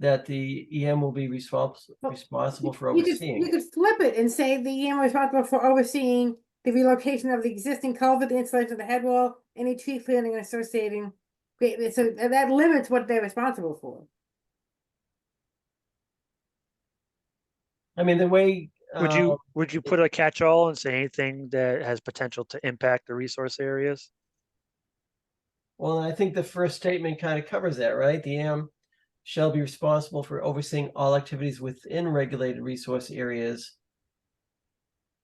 that the EM will be responsible for overseeing. You could flip it and say the EM responsible for overseeing the relocation of the existing culvert, the installation of the head wall, any tree clearing and associating. So that limits what they're responsible for. I mean, the way Would you put a catch-all and say anything that has potential to impact the resource areas? well, I think the first statement kind of covers that, right? The EM shall be responsible for overseeing all activities within regulated resource areas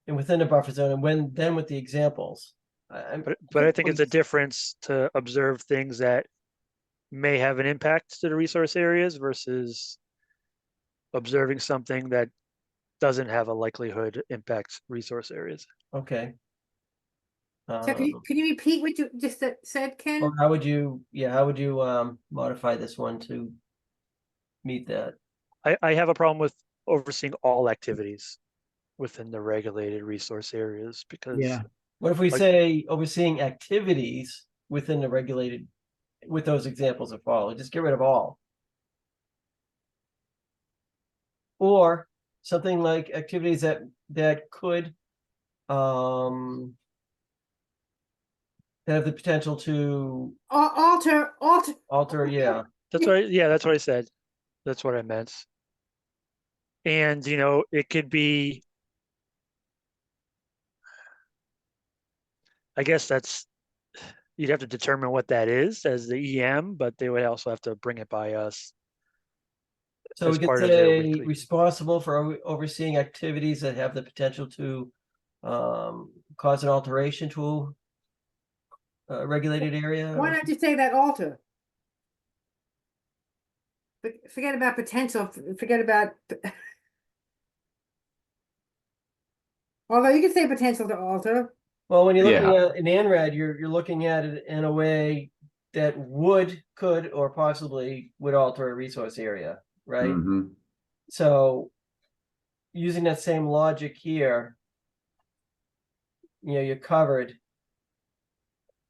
and within a buffer zone, and then with the examples. But I think it's a difference to observe things that may have an impact to the resource areas versus observing something that doesn't have a likelihood impacts resource areas. Okay. So can you repeat what you just said, Ken? Or how would you modify this one to meet that? I have a problem with overseeing all activities within the regulated resource areas because Yeah. What if we say overseeing activities within the regulated, with those examples that follow? Just get rid of all. Or something like activities that could that have the potential to Alter. yeah. that's right. Yeah, that's what I said. That's what I meant. And it could be, I guess you'd have to determine what that is as the EM, but they would also have to bring it by us. So we as could part of their say weekly. responsible for overseeing activities that have the potential to cause an alteration to a regulated area. Why not just say that alter? Forget about potential, forget about. Although you could say potential to alter. Well, when you're looking Yeah. at an ANRAD, you're looking at it in a way that could, or possibly would alter a resource area, right? Mhm. So using that same logic here, you're covered.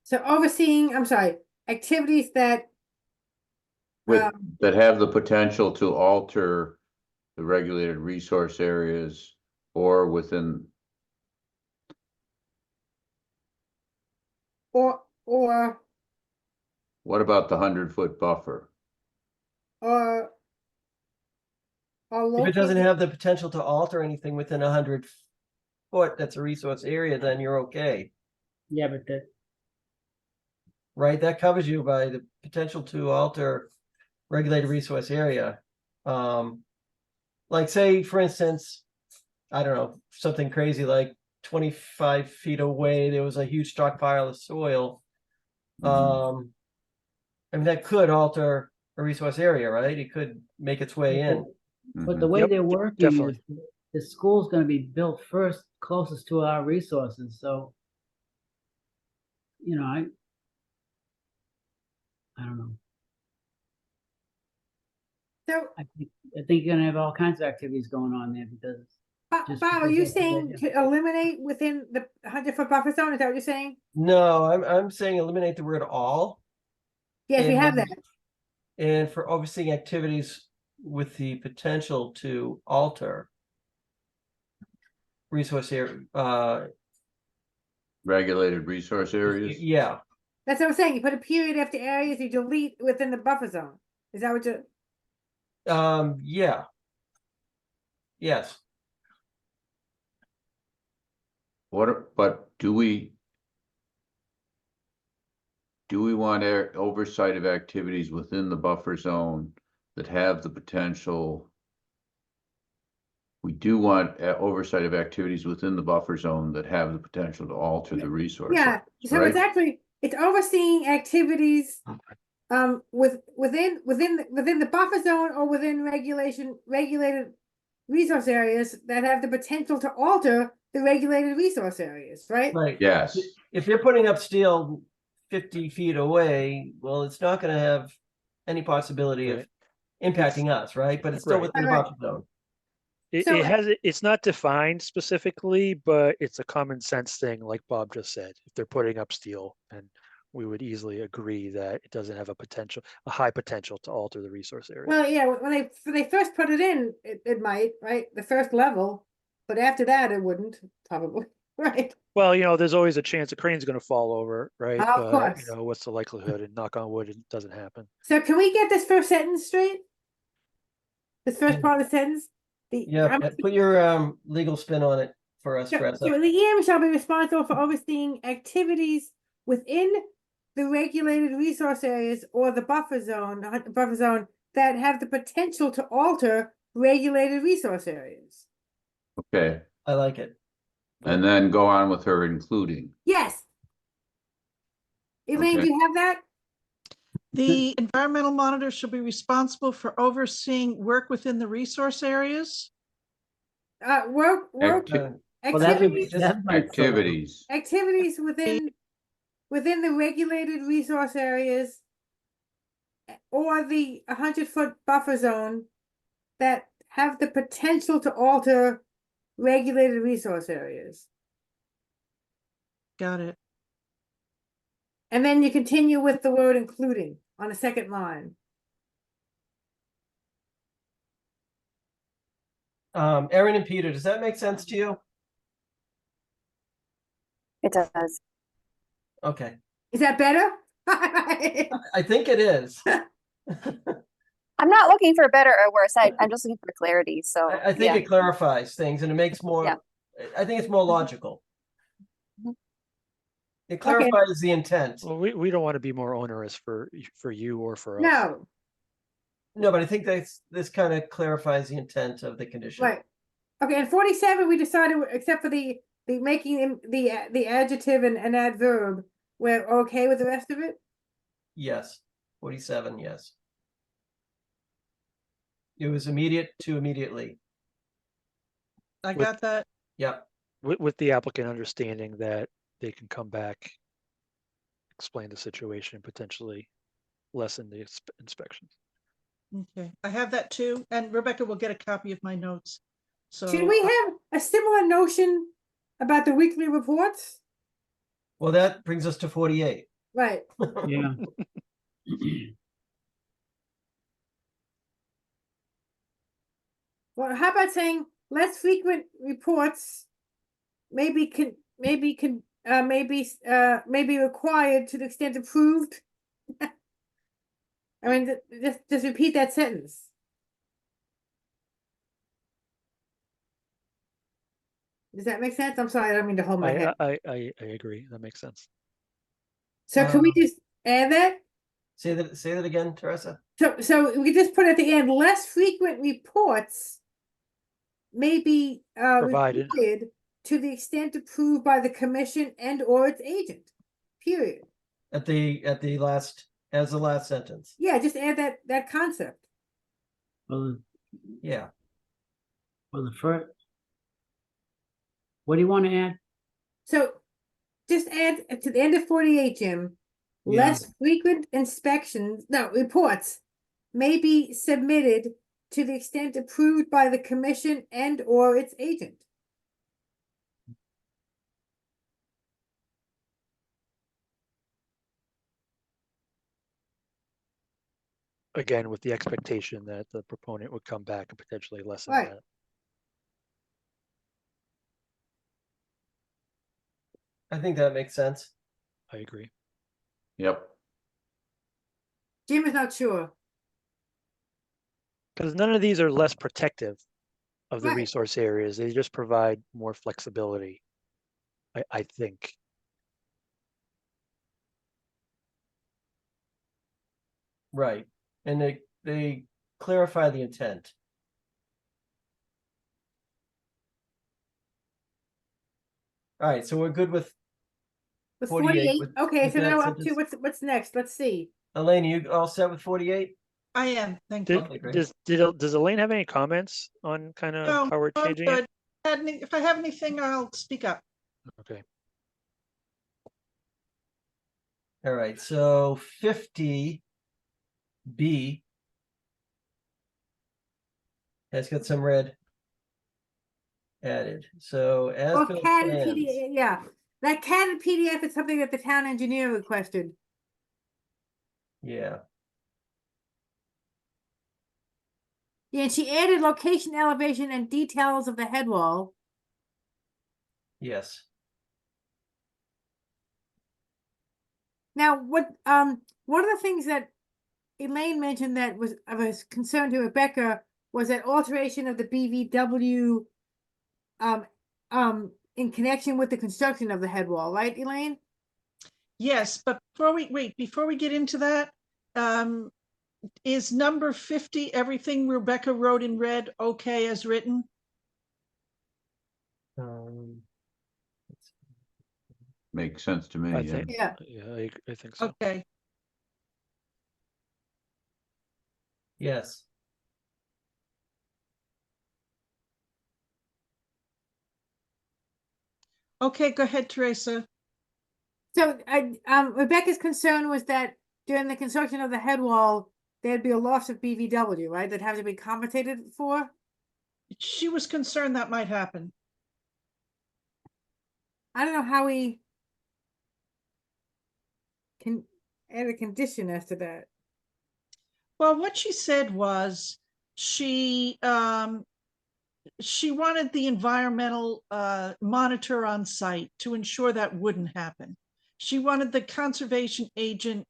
So overseeing, I'm sorry, activities that, With, that have the potential to alter the regulated resource areas or within, or what about the 100-foot buffer? or If it doesn't located, have the potential to alter anything within 100 foot, that's a resource area, then you're okay, Yeah, but right? That covers you by the potential to alter regulated resource area. Like say, for instance, I don't know, something crazy like 25 feet away, there was a huge stockpile of soil. I mean, that could alter a resource area, right? It could make its way in. but the Mhm. way Yep, they're working definitely. is the school's gonna be built first, closest to our resources, so. I don't know. so I think you're gonna have all kinds of activities going on there because. just Bob, are because you that's what they saying do. to eliminate within the 100-foot buffer zone? Is that what you're saying? No, I'm saying eliminate the word all. Yes, we have And- that. And for overseeing activities with the potential to alter resource area, Regulated resource areas? yeah, That's what I'm saying. You put a period after areas you delete within the buffer zone. Is that what you? yeah. Yes, But do we want oversight of activities within the buffer zone that have the potential? We do want oversight of activities within the buffer zone that have the potential to alter the resource. Yeah, so right? it's actually, it's overseeing activities within the buffer zone or within regulated resource areas that have the potential to alter the regulated resource areas, right? right. Yes. If you're putting up steel 50 feet away, well, it's not going to have any possibility of Right. impacting us, right? But it's still Right. within the Right. buffer zone. So- It's not defined specifically, but it's a common sense thing, like Bob just said. If they're putting up steel, and we would easily agree that it doesn't have a high potential to alter the resource area. Well, yeah, when they first put it in, it might, right? The first level, but after that, it wouldn't probably, right? Well, there's always a chance a crane's going to fall over, right? Of But course. what's the likelihood? And knock on wood, it doesn't happen. So can we get this first sentence straight? This first part of the sentence? Yeah, put your legal spin on it for us, So Teresa. the EM shall be responsible for overseeing activities within the regulated resource areas or the buffer zone that have the potential to alter regulated resource areas. Okay, I like it. and then go on with her including. Yes. Elaine, Okay. do you have that? The environmental monitor shall be responsible for overseeing work within the resource areas. Work, Well, activities, Activities. activities within the regulated resource areas or the 100-foot buffer zone that have the potential to alter regulated resource areas. Got it. And then you continue with the word including on the second line. Erin and Peter, does that make sense to you? It does. Okay, Is that better? I think it is. I'm not looking for better or worse. I'm just looking for clarity. So I think it clarifies things and it makes more, Yeah. I think it's more logical. Mhm. It clarifies the intent. Well, we don't want to be more onerous for you or for us. No, No, but I think this kind of clarifies the intent of the condition. right. Okay, and 47, we decided, except for the making the adjective and adverb, we're okay with the rest of it? Yes, 47, yes. It was immediate to immediately. I got that. Yep. With the applicant understanding that they can come back, explain the situation, potentially lessen the inspections. Okay, I have that too, and Rebecca will get a copy of my notes. So Should we have a similar notion about the weekly reports? Well, that brings us to 48. Right. Yeah. Well, how about saying less frequent reports maybe be required to the extent approved? I mean, just repeat that sentence. Does that make sense? I'm sorry, I don't mean to hold my head. I agree. That makes sense. So can we just add that? Say that again, Teresa. So we just put at the end, less frequent reports may be Provided. required to the extent approved by the commission and or its agent. Period. At the last, as the last sentence. Yeah, just add that concept. Well, Yeah. well, the first. What do you want to add? So just add to the end of 48, Jim. Yeah. Less frequent reports may be submitted to the extent approved by the commission and or its agent. Again, with the expectation that the proponent would come back and potentially lessen Right. that. I think that makes sense. I agree. Yep. Jim is not sure. Because none of these are less protective of the Right. resource areas. They just provide more flexibility, I think. Right. And they clarify the intent. All right, so we're good with With 48 48. Okay, with so that now up to sentence. what's next? Let's see. Elaine, you all set with 48? I am, thank you. Okay, great. Does Elaine have any comments on kind of No, how we're I'm changing it? good. If I have anything, I'll speak up. Okay. All right, so 50B has got some red added. So as Oh, built CAD and plans. PDF, yeah. That CAD and PDF is something that the town engineer requested. Yeah, Yeah, and she added location, elevation, and details of the head wall. yes. Now, one of the things that Elaine mentioned that was of a concern to Rebecca was that alteration of the BVW in connection with the construction of the head wall, right, Elaine? Yes, but before we get into that, is number 50, everything Rebecca wrote in red, okay as written? Makes sense to me. I Yeah. think, Yeah. yeah, I think so. Okay, Yes. okay, go ahead, Teresa. So, Rebecca's concern was that during the construction of the head wall, there'd be a loss of BVW, right? That'd have to be compensated for? She was concerned that might happen. I don't know how we can add a condition as to that. Well, what she said was she wanted the environmental monitor on site to ensure that wouldn't happen. She wanted the conservation agent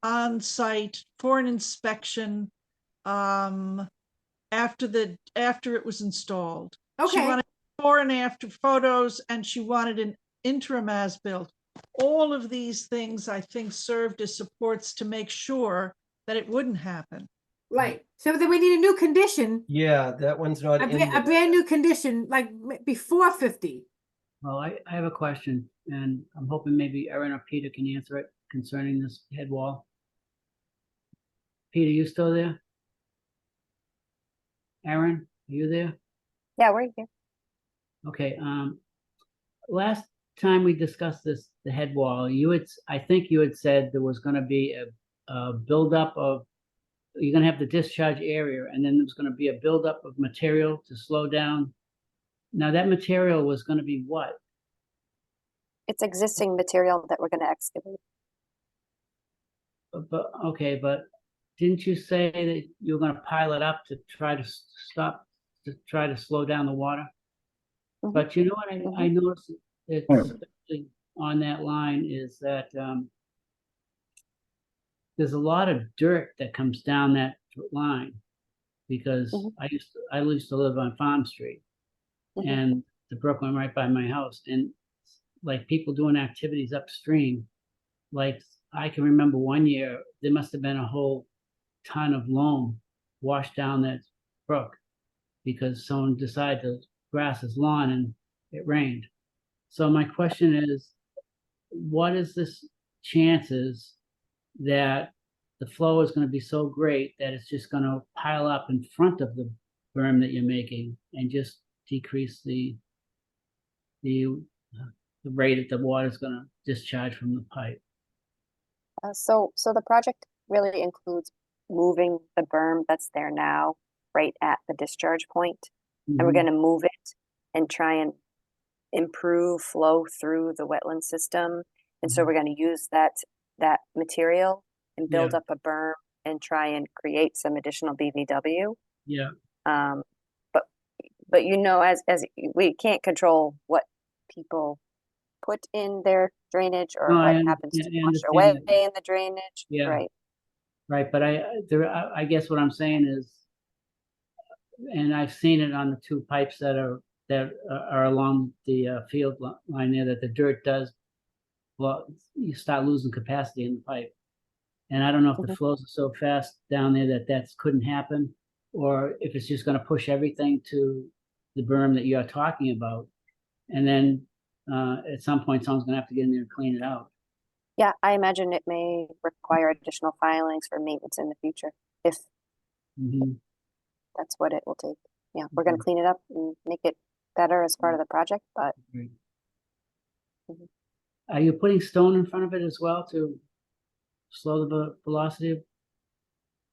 on site for an inspection after it was installed. She Okay. wanted before and after photos, and she wanted an interim as-built. all of these things, I think, served as supports to make sure that it wouldn't happen. Right, so then we need a new condition, Yeah, that one's not in a there. brand new condition, like before 50. Well, I have a question, and I'm hoping maybe Erin or Peter can answer it concerning this head wall. Peter, you still there? Erin, are you there? Yeah, we're here. Okay, last time we discussed this, the head wall, I think you had said there was gonna be a buildup of, you're gonna have the discharge area, and then there's gonna be a buildup of material to slow down. Now, that material was gonna be what? It's existing material that we're going to excavate. But, okay, but didn't you say that you were gonna pile it up to try to try to slow down the water? Mhm. But you know what I noticed, it's especially on that line is that, there's a lot of dirt that comes down that line. Because Mhm. I used to live on Farm Street. Mhm. And the brook went right by my house, and like people doing activities upstream. Like I can remember one year, there must have been a whole ton of loam washed down that brook because someone decided to grass his lawn and it rained. So my question is, what is this chances that the flow is going to be so great that it's just going to pile up in front of the berm that you're making and just decrease the rate that the water is going to discharge from the pipe? So the project really includes moving the berm that's there now right at the discharge point. And we're Mhm. going to move it and try and improve flow through the wetland system. And so Mhm. we're going to use that material and build Yeah. up a berm and try and create some additional BVW. Yeah, Um, but you know, as we can't control what people put in their drainage or no, what happens to I wash away understand that. in the drainage. Yeah. Right. Right, but I guess what I'm saying is, and I've seen it on the two pipes that are along the field line there, that the dirt does, well, you start losing capacity in the pipe. And I don't know if the Mhm. flows are so fast down there that couldn't happen, or if it's just gonna push everything to the berm that you're talking about. And then, at some point, someone's gonna have to get in there and clean it out. Yeah, I imagine it may require additional filings for maintenance in the future if Mhm. that's what it will take. Yeah, we're going to Okay. clean it up and make it better as part of the project, but Great. Mhm. Are you putting stone in front of it as well to slow the velocity?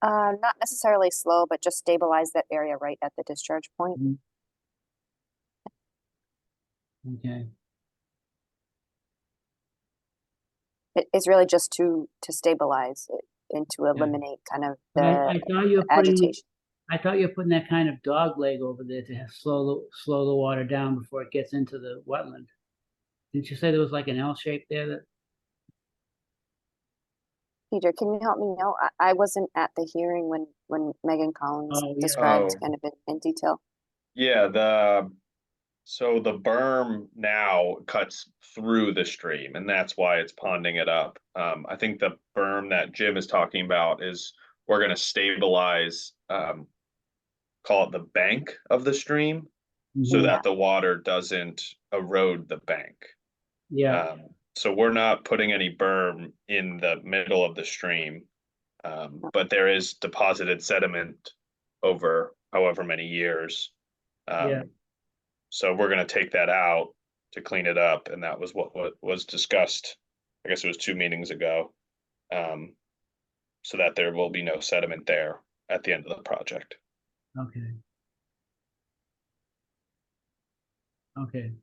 not necessarily slow, but just stabilize that area right at the discharge point. Mhm. Okay, It's really just to stabilize it and to eliminate kind of but the I thought you were agitation. I thought you were putting that kind of dog leg over there to slow the water down before it gets into the wetland. Didn't you say there was like an L shape there that? Peter, can you help me out? I wasn't at the hearing when Megan Collins Oh, yeah. described Oh. kind of in detail. Yeah, so the berm now cuts through the stream, and that's why it's ponding it up. I think the berm that Jim is talking about is we're gonna stabilize, call it the bank of the stream, so Mhm. that the water doesn't erode the bank. Yeah, So we're not putting any berm in the middle of the stream. But there is deposited sediment over however many years. yeah, So we're gonna take that out to clean it up, and that was what was discussed. I guess it was 2 meetings ago. Um, so that there will be no sediment there at the end of the project. okay. Okay.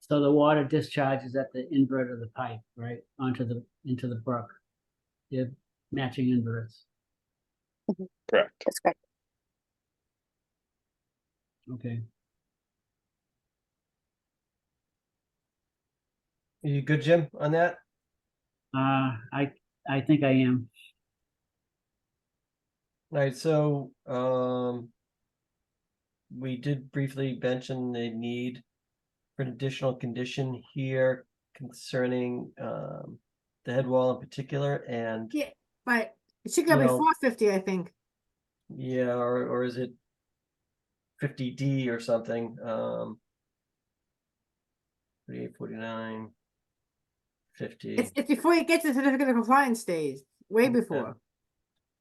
So the water discharges at the invert of the pipe, right, into the brook. They're matching inverts. Correct. That's correct. Okay. Are you good, Jim, on that? I think I am. All right, so, we did briefly mention the need for an additional condition here. concerning, the head wall in particular, and, Yeah, right. It should go You know- before 50, I think. yeah, or is it 50D or something, 48, 49, 50. It's before you get to the certificate of compliance stage, way Okay. before.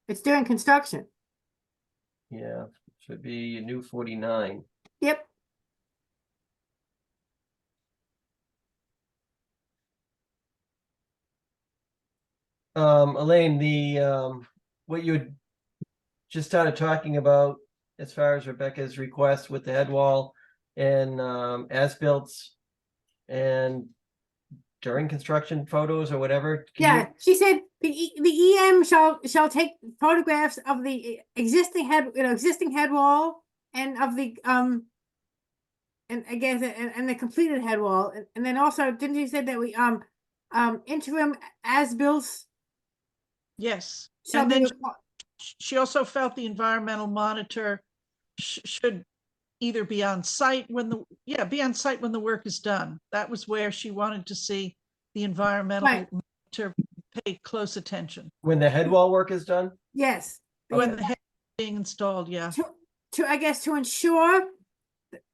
It's during construction. Yeah, should be a new 49. Yep. Elaine, what you had just started talking about as far as Rebecca's request with the head wall and, as-built and during construction photos or whatever. can you- Yeah, she said the EM shall take photographs of the existing head wall and of the and I guess and the completed head wall, and then also didn't you say that we interim as-bills Yes. shall And be then requ- she also felt the environmental monitor should either be on site when be on site when the work is done. That was where she wanted to see the environmental Right. monitor pay close attention. When the head wall work is done? yes When Okay. the head is being installed, yeah. to I guess to ensure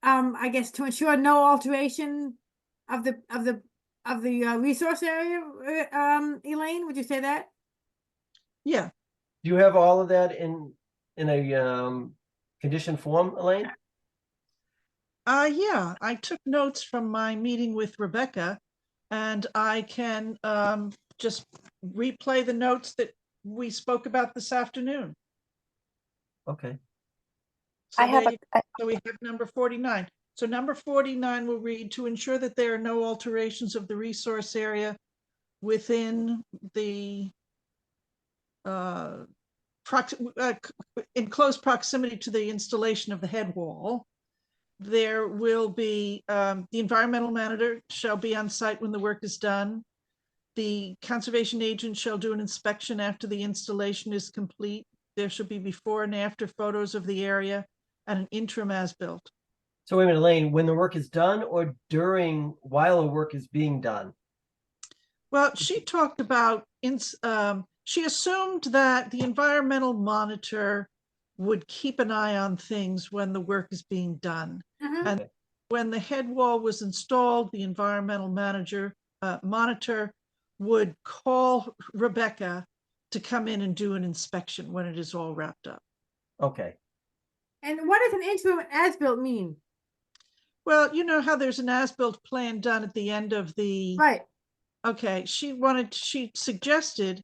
no alteration of the resource area. Elaine, would you say that? Yeah. Do you have all of that in a condition form, Elaine? Yeah, I took notes from my meeting with Rebecca, and I can just replay the notes that we spoke about this afternoon. Okay. So I have there a, you- so we have number 49. So number 49 will read, to ensure that there are no alterations of the resource area within the in close proximity to the installation of the head wall. There will be, the environmental manager shall be on site when the work is done. The conservation agent shall do an inspection after the installation is complete. There should be before and after photos of the area and an interim as-built. So wait a minute, Elaine, when the work is done or while the work is being done? Well, she talked about, she assumed that the environmental monitor would keep an eye on things when the work is being done. Mhm. And when the head wall was installed, the environmental monitor would call Rebecca to come in and do an inspection when it is all wrapped up. Okay. And what does an interim as-built mean? Well, you know how there's an as-built plan done at the end of the, Right. okay, she suggested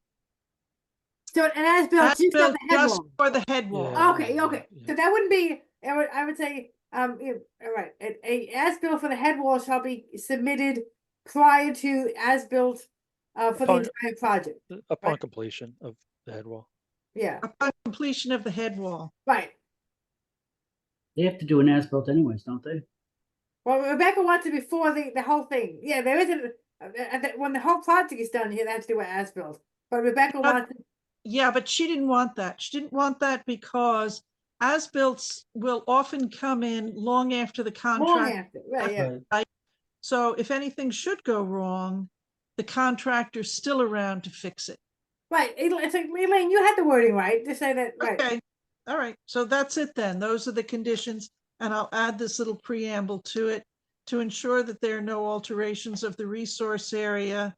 So an as-built just of as-built the head just wall. for the head wall. Yeah. Okay. So that wouldn't be. I would say. All right. A as-built for the head wall shall be submitted prior to as-built for the Upon- entire project. Upon Right. completion of the head wall. Yeah. Upon completion of the head wall. Right. They have to do an as-built anyways, don't they? Well, Rebecca wants it before the whole thing. Yeah, there isn't. When the whole project is done, they have to do an as-built. But Rebecca wants. Yeah, but she didn't want that. She didn't want that because as-built will often come in long after the Long contract. after. Right. Yeah. Right. So if anything should go wrong, the contractor's still around to fix it. Right. It's like Elaine, you had the wording right. Just say that. Right. Okay, all right. So that's it then. Those are the conditions. And I'll add this little preamble to it to ensure that there are no alterations of the resource area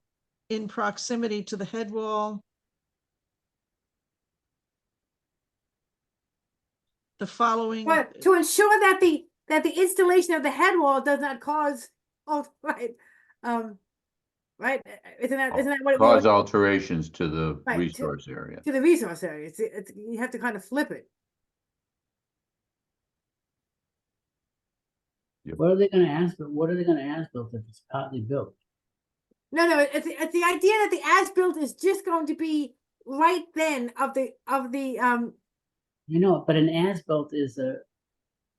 in proximity to the head wall. The following. But to ensure that the installation of the head wall does not cause. Oh, right. Right. Isn't that what it Cause was? alterations to the Right, resource area. To the resource area. It's you have to kind of flip it. What are they gonna ask, but what are they gonna ask built if it's partly built? No, it's the idea that the as-built is just going to be right then of the You know, but an as-built is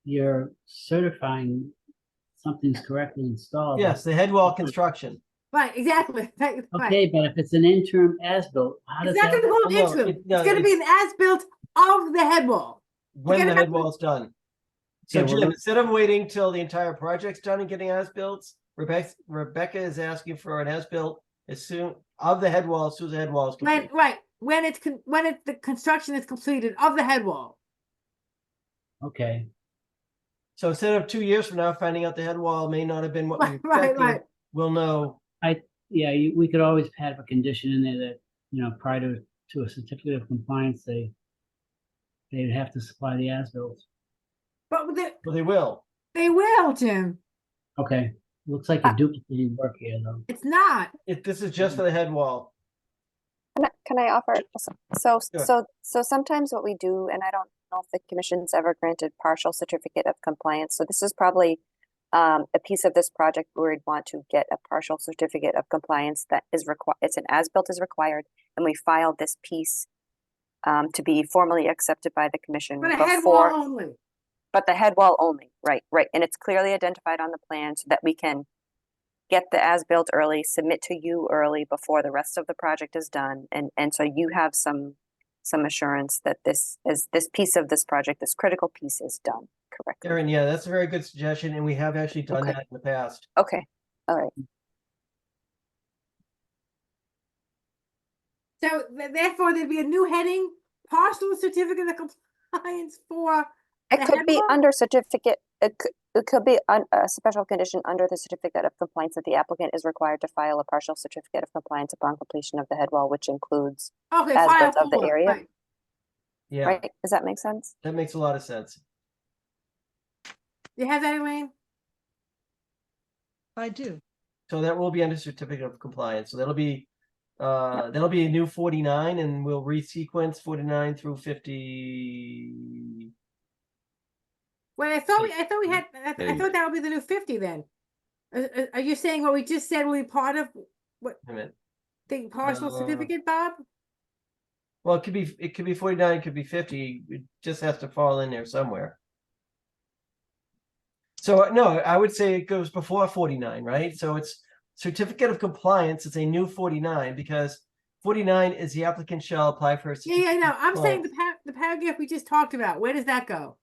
you're certifying something's correctly installed. Yes, the head wall construction. right, exactly. Right. Okay, but if it's an interim as-built, how does It's not that? gonna go No, interim. no, It's gonna be an as-built of the head wall. When gotta the have head wall is done. So Okay, well, Jim, instead of waiting till the entire project's done and getting as-built, Rebecca is asking for an as-built as soon of the head wall, as soon as the head wall is When, complete. right, when the construction is completed of the head wall. Okay, So instead of 2 years from now, finding out the head wall may not have been what we Right, were right, expecting, right. we'll know. yeah, we could always have a condition in there that, you know, prior to a certificate of compliance, they'd have to supply the as-bills. But Well, they will. they will, Jim. Okay, looks like you're duplicating work here, though. It's not. This is just for the head wall. Can I offer? So, Sure. so sometimes what we do, and I don't know if the commission's ever granted partial certificate of compliance. So this is probably a piece of this project where we'd want to get a partial certificate of compliance that is required. It's an as-built is required, and we filed this piece to be formally accepted by the commission But a head wall before. only. But the head wall only, right, and it's clearly identified on the plan so that we can get the as-built early, submit to you early before the rest of the project is done, and so you have some assurance that this piece of this project, this critical piece, is done correctly. Erin, yeah, that's a very good suggestion, and we have actually done Okay. that in the past. Okay, all right. So therefore, there'd be a new heading, partial certificate of compliance for It the could head be wall? under certificate. It could be a special condition under the certificate of compliance that the applicant is required to file a partial certificate of compliance upon completion of the head wall, which includes Okay, as-built file of the for, area. right. Yeah, Right? Does that make sense? that makes a lot of sense. You have that, Elaine? I do. So that will be under certificate of compliance. So that'll be a new 49, and we'll resequence 49 through 50. Well, I thought we had, I Hey. thought that would be the new 50 then. Are you saying what we just said will be part of what Wait a minute. the partial Uh, certificate, Bob? Well, it could be 49, it could be 50. It just has to fall in there somewhere. So no, I would say it goes before 49, right? So it's certificate of compliance. It's a new 49 because 49 is the applicant shall apply for a Yeah, no, I'm saying compliance. the paragraph we just talked about, where does that go?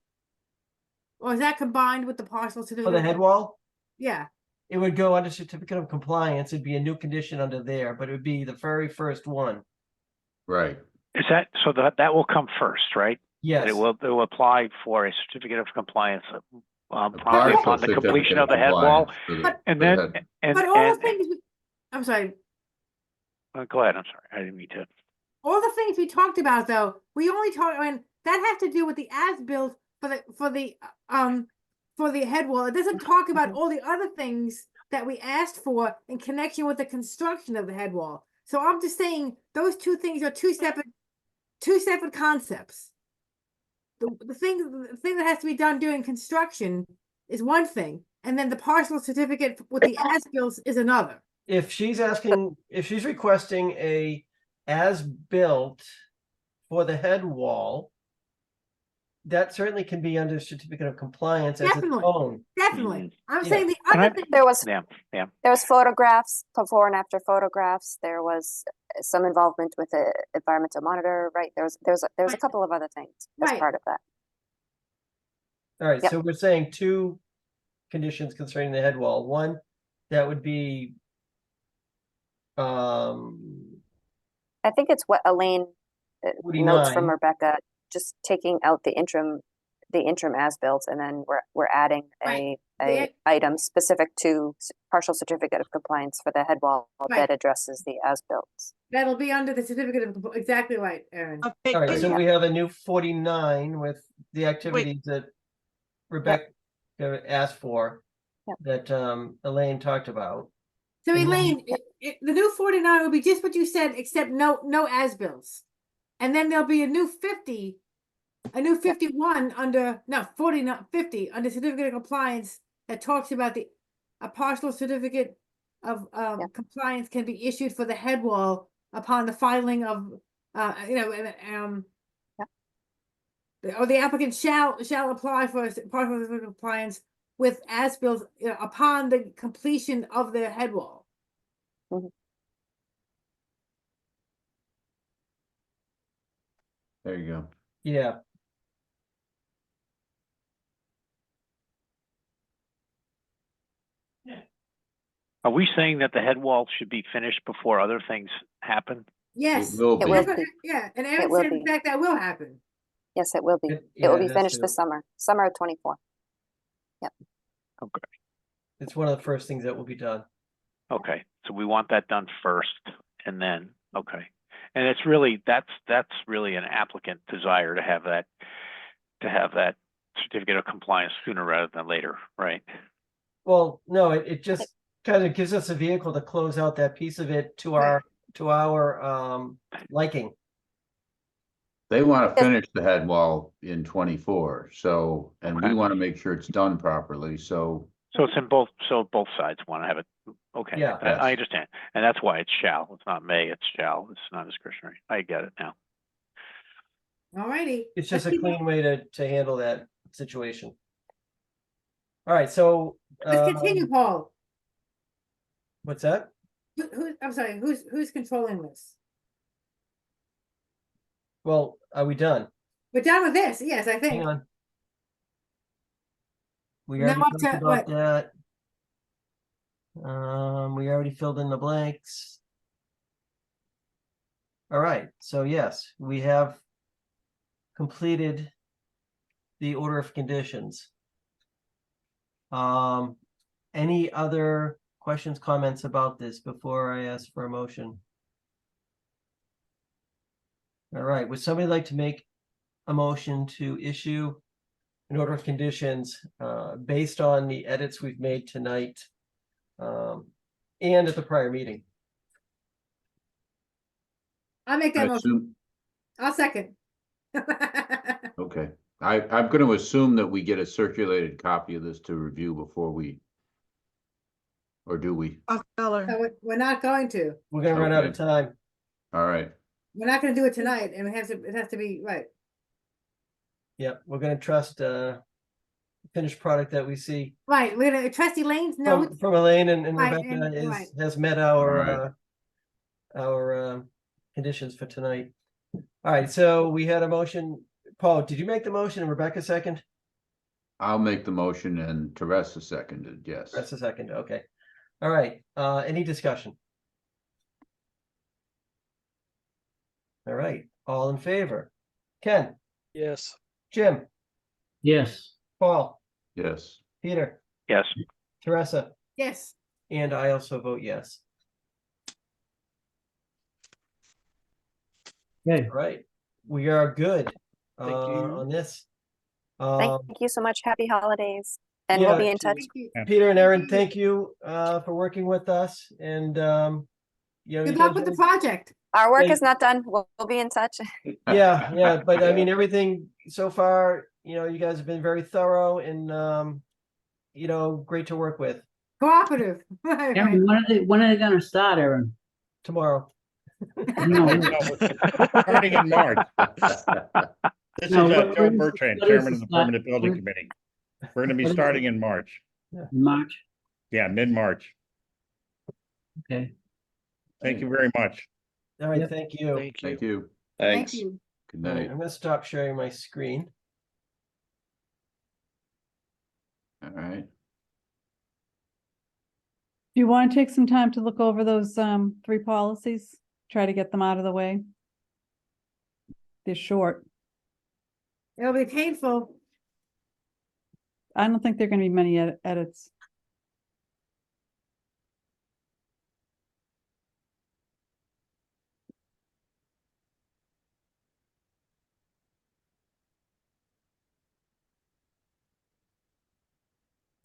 Or is that combined with the partial For certificate? the head wall, Yeah, it would go under certificate of compliance. It'd be a new condition under there, but it would be the very first one. Right. Is that, so that will come first, right? Yes. It will apply for a certificate of compliance A probably partial upon the certificate completion of the head compliance wall. for the- But- And for the then, head- but all the things, I'm sorry, go ahead, I'm sorry, I didn't mean to. all the things we talked about though, we only talked, I mean, that has to do with the as-built for the head wall. It doesn't talk about all the other things that we asked for in connection with the construction of the head wall. So I'm just saying those two things are two separate concepts. The thing that has to be done during construction is one thing, and then the partial certificate with the as-built is another. If she's requesting a as-built for the head wall, that certainly can be under certificate of compliance as its Definitely. own. Definitely. I'm Yeah. saying the And other thing. There was Yeah. there was photographs, before and after photographs. There was some involvement with the environmental monitor, right? There was a Right. couple of other things as Right. part of that. All right, Yep. so we're saying two conditions concerning the head wall. One, that would be I think it's what Elaine notes from 49. Rebecca, just taking out the interim as-built, and then we're adding Right. a item specific to partial certificate of compliance for the head wall Right. that addresses the as-built. That'll be under the certificate of exactly right, Aaron. Okay, All right, can so you- we have a new 49 with the activities that Rebecca asked for, Yep. that Elaine talked about. So And then- Elaine, the new 49 will be just what you said, except no as-bills. And then there'll be a new 51 under, no, 49, 50 under certificate of compliance that talks about a partial certificate of compliance can be issued for the head wall upon the filing of, or the applicant shall apply for a partial certificate of compliance with as-bills upon the completion of their head wall. There you go. Yeah. Are we saying that the head wall should be finished before other things happen? Yes. will It be. will That's what- be. Yeah, and Aaron will said in be. fact that will happen. Yes, it will be. It- It will yeah, be it has finished this to. summer of 24. Okay, It's one of the first things that will be done. okay, so we want that done first and then, okay. And it's really, that's really an applicant desire to have that certificate of compliance sooner rather than later, right? Well, no, it just kind of gives us a vehicle to close out that piece of it to our liking. They want to Yes. finish the head wall in 24, so, and we Okay. want to make sure it's done properly, so. So it's in both sides want to have it, okay, Yeah. I Yes. understand. And that's why it's shall, it's not may, it's shall, it's not discretionary. I get it now. All righty. It's just a clean way to handle that situation. All right, so Let's continue, Paul. what's that? I'm sorry, who's controlling this? Well, are we done? We're done with this, yes, I think. Hang on. We Now already up talked to about what? that. We already filled in the blanks. All right, so yes, we have completed the order of conditions. Any other questions, comments about this before I ask for a motion? All right, would somebody like to make a motion to issue an order of conditions based on the edits we've made tonight and at the prior meeting? I'll make I that motion. assume, I'll second. okay, I'm going to assume that we get a circulated copy of this to review before we, or do we? Of color. No, we're not going to. We're gonna run out of Okay. time. All right, We're not gonna do it tonight, and it has to be right. Yep, we're gonna trust finished product that we see Right, we're gonna trust Elaine's notes. from Elaine and Right, Rebecca and- right. has met Alright. our conditions for tonight. All right, so we had a motion. Paul, did you make the motion and Rebecca second? I'll make the motion and Teresa seconded, yes. That's a second, okay. All right, any discussion? All right, all in favor? Ken, Yes. Jim, Yes. Paul, Yes, Peter, Yes, Teresa, Yes, and I also vote yes. Okay. All right, we are good Thank you. on this. Thank you so much. Happy holidays. And we'll yeah, be in touch. thank you. Peter and Aaron, thank you for working with us and you know, Good you luck guys with the really- project. Our work Yeah. is not done. We'll be in touch. yeah, but I mean, everything so far, you know, you guys have been very thorough and you know, great to work with. Cooperative. Right, right. Aaron, when are they gonna start, Aaron? Tomorrow. No, Starting in March. This is No, Joe Bertrand, what is Chairman the of the start- Permanent Building what- Committee. We're gonna be what is starting it? in March. March, Yeah, mid-March. okay. Thank you very much. All right, Yep. thank you. Thank you. thank you, Thank Thanks. you. good All right, night, I'm gonna stop sharing my screen. all right. Do you want to take some time to look over those 3 policies? Try to get them out of the way? They're short. It'll be painful. I don't think there are gonna be many edits.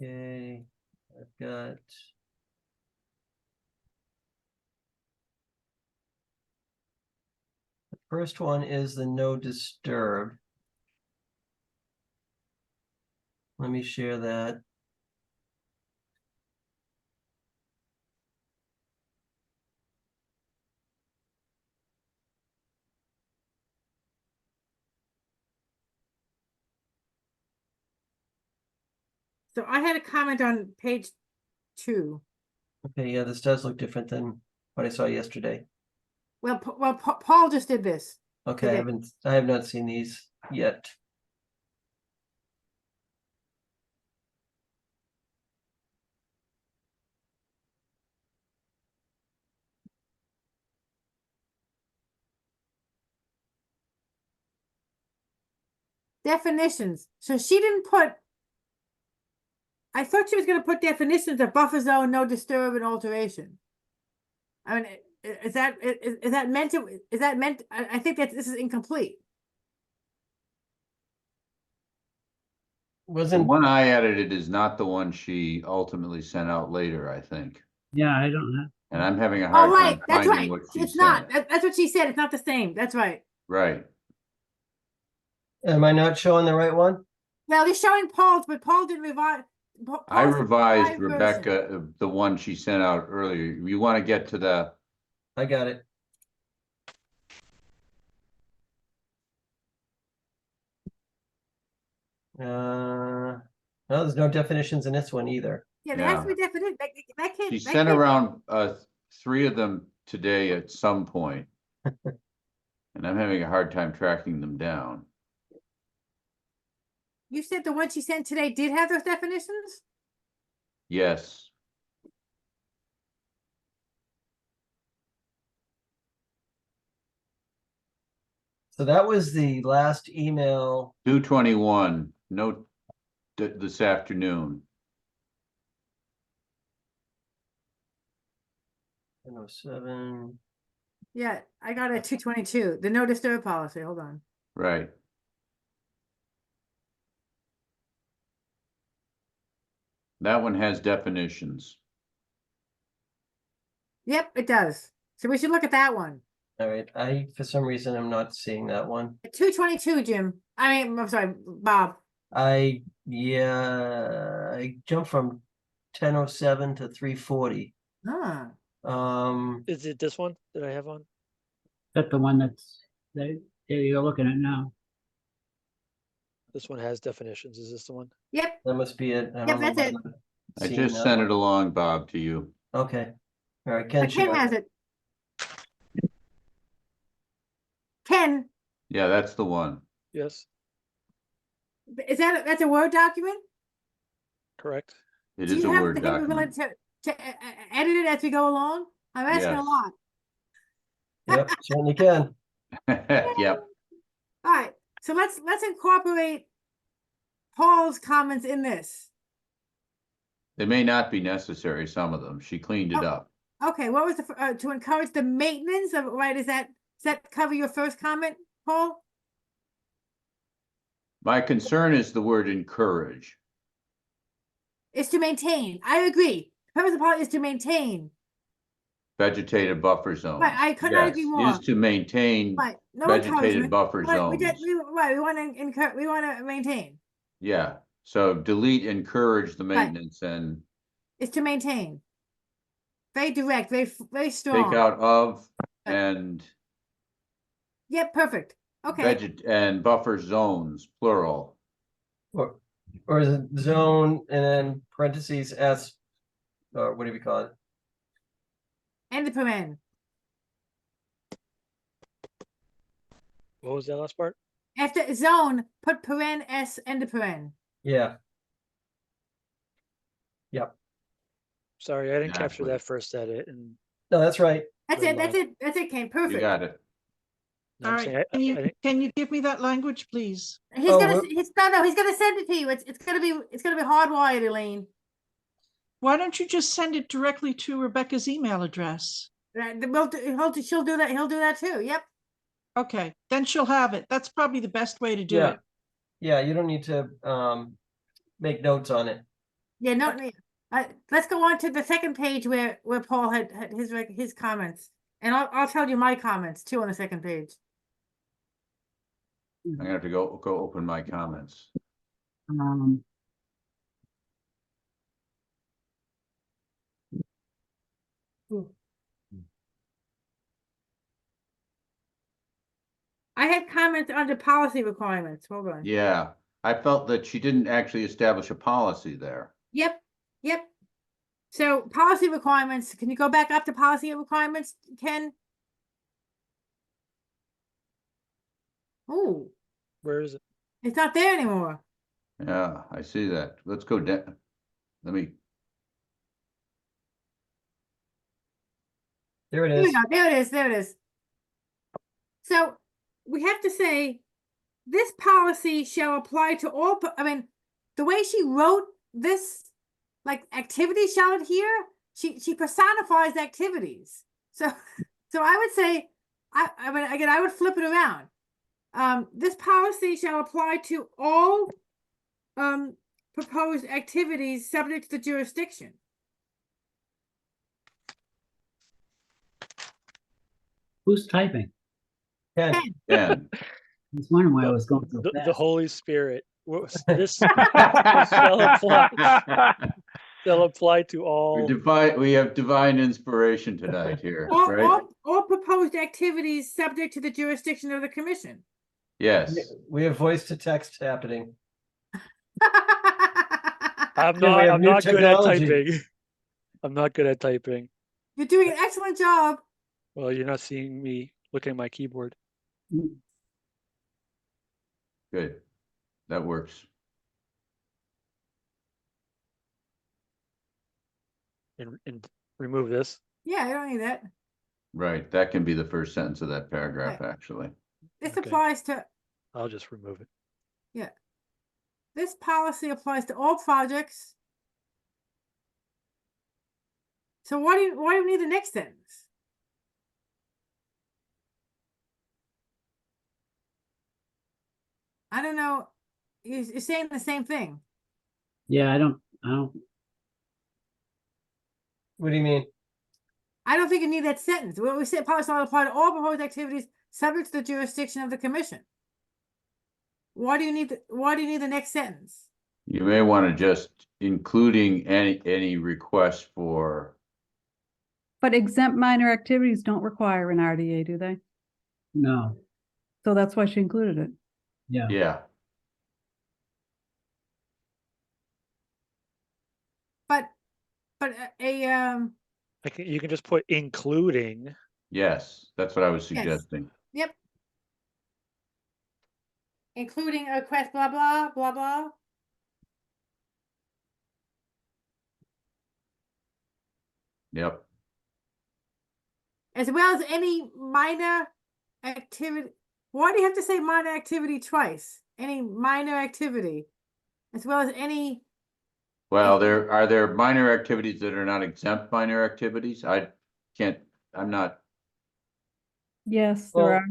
Okay, I've got. The first one is the no disturb. Let me share that. So I had a comment on page 2. Okay, yeah, this does look different than what I saw yesterday. Well, Paul just did this. Okay, Today. I have not seen these yet. definitions. So she didn't put. I thought she was gonna put definitions of buffer zone, no disturb and alteration. I mean, is that meant to, is that meant, I think that this is incomplete. The Wasn't, one I edited is not the one she ultimately sent out later, I think. Yeah, I don't know. And I'm having a Oh, hard right, time that's finding right. what she It's not, sent. that's what she said. It's not the same. That's right. Right. am I not showing the right one? Now they're showing Paul's, but Paul didn't revise. I Paul's the revised revised version. Rebecca, the one she sent out earlier. You want to get to the, I got it. No, there's no definitions in this one either. Yeah, there has to Yeah. be definition. That can't. she that sent can't- around 3 of them today at some point. And I'm having a hard time tracking them down. You said the one she sent today did have those definitions? Yes. So that was the last email. 221, no, this afternoon. 107. Yeah, I got it at 222. The no disturb policy. Hold on. Right. That one has definitions. Yep, it does. So we should look at that one. All right, I, for some reason, I'm not seeing that one. 222, Jim. I mean, I'm sorry, Bob. I jumped from 10:07 to 3:40. Ah, Is it this one that I have on? That's the one that you're looking at now. This one has definitions. Is this the one? yep, That must be it. I Yep, don't know that's why it. I'm not I seeing just that sent one. it along, Bob, to you. Okay. All right, Ken, Ken has it. Ken, Yeah, that's the one. Yes, that's a Word document? correct. It Do is you a have Word the capability document. to edit it as we go along? I'm asking a Yes. lot. Yep, certainly can. Yep. All right, so let's incorporate Paul's comments in this. They may not be necessary, some of them. She cleaned it Oh. up. Okay, what was the to encourage the maintenance of, right? Does that cover your first comment, Paul? My concern is the word encourage. Is to maintain. I agree. The purpose of Paul is to maintain. Vegetative buffer zones. Right, I could not agree Yes. more. Is to maintain Right, no vegetated encouragement. buffer Right, we zones. want to encourage. We want to maintain. Yeah, so delete encourage the Right. maintenance and Is to maintain. Very direct, very strong. take out of Right. and Yep, perfect. Okay. and buffer zones, plural. Or is it zone and then parentheses S, or what do we call it? And the paren. What was that last part? After zone, put paren S and the paren. Yeah. Yep. Sorry, I didn't capture Exactly. that first edit. And No, that's right. That's Red it. That's line. it. That's it, Kane. You Perfect. got it. no, All I'm right, saying I didn't- can you give me that language, please? He's Oh, gonna. we're- He's no. He's gonna send it to you. It's gonna be hardwired, Elaine. Why don't you just send it directly to Rebecca's email address? She'll do that. He'll do that too. Yep. Okay, then she'll have it. That's probably the best way to do Yeah. it. Yeah, you don't need to make notes on it. Yeah. No. Let's go on to the second page where Paul had his comments, and I'll tell you my comments too on the second page. I'm gonna have to go open my comments. I had comments under policy requirements. Hold on. Yeah, I felt that she didn't actually establish a policy there. Yep. Yep. So policy requirements. Can you go back up to policy requirements, Ken? Oh, Where is it? it's not there anymore. Yeah, I see that. Let's go down. Let me, There it There we is. go. There it is. There it is. So we have to say this policy shall apply to all, I mean, the way she wrote this, like activity shall adhere, she personifies activities. So I would say, I mean, again, I would flip it around. This policy shall apply to all proposed activities subject to the jurisdiction. Who's typing? Ken, Yeah. I was wondering why I was going so The fast. Holy Spirit. This shall apply to all. We have divine inspiration tonight here, All, right? all proposed activities subject to the jurisdiction of the commission. Yes. we have voice to text happening. I'm Yeah, we have I'm new not good at technology. typing. I'm not good at typing. You're doing an excellent job. Well, you're not seeing me looking at my keyboard. Good. That works. And remove this. Yeah, I don't need that. Right. That can be the first sentence of that paragraph, actually. This Okay. applies to, I'll just remove it. yeah. This policy applies to all projects. So why do you need the next sentence? I don't know. You're saying the same thing. Yeah, I don't. What do you mean? I don't think you need that sentence. What we said, policy shall apply to all proposed activities subject to the jurisdiction of the commission. Why do you need the next sentence? You may want to just including any request for, But exempt minor activities don't require an RDA, do they? No. So that's why she included it. Yeah. yeah. But You can just put including. Yes, that's what I was Yes. suggesting. Yep. Including a request, blah, blah, blah, blah. Yep. As well as any minor activity. Why do you have to say minor activity twice? Any minor activity, as well as any. Well, are there minor activities that are not exempt minor activities? I'm not, Yes, there Well, are.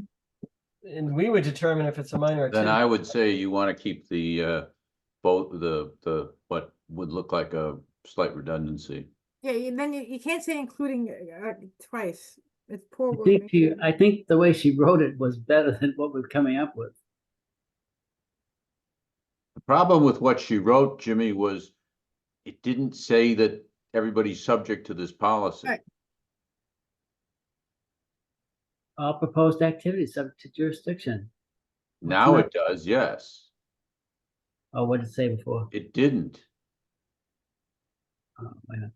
and we would determine if it's a minor then activity. I would say you want to keep the, both the, what would look like a slight redundancy. Yeah, then you can't say including twice. It's poor I think the way she wrote it was better than what we're coming up with. The problem with what she wrote, Jimmy, was it didn't say that everybody's subject to this policy. Right. All proposed activities subject to jurisdiction. Now it does, yes. Oh, what did it say before? It didn't. Oh, wait a minute.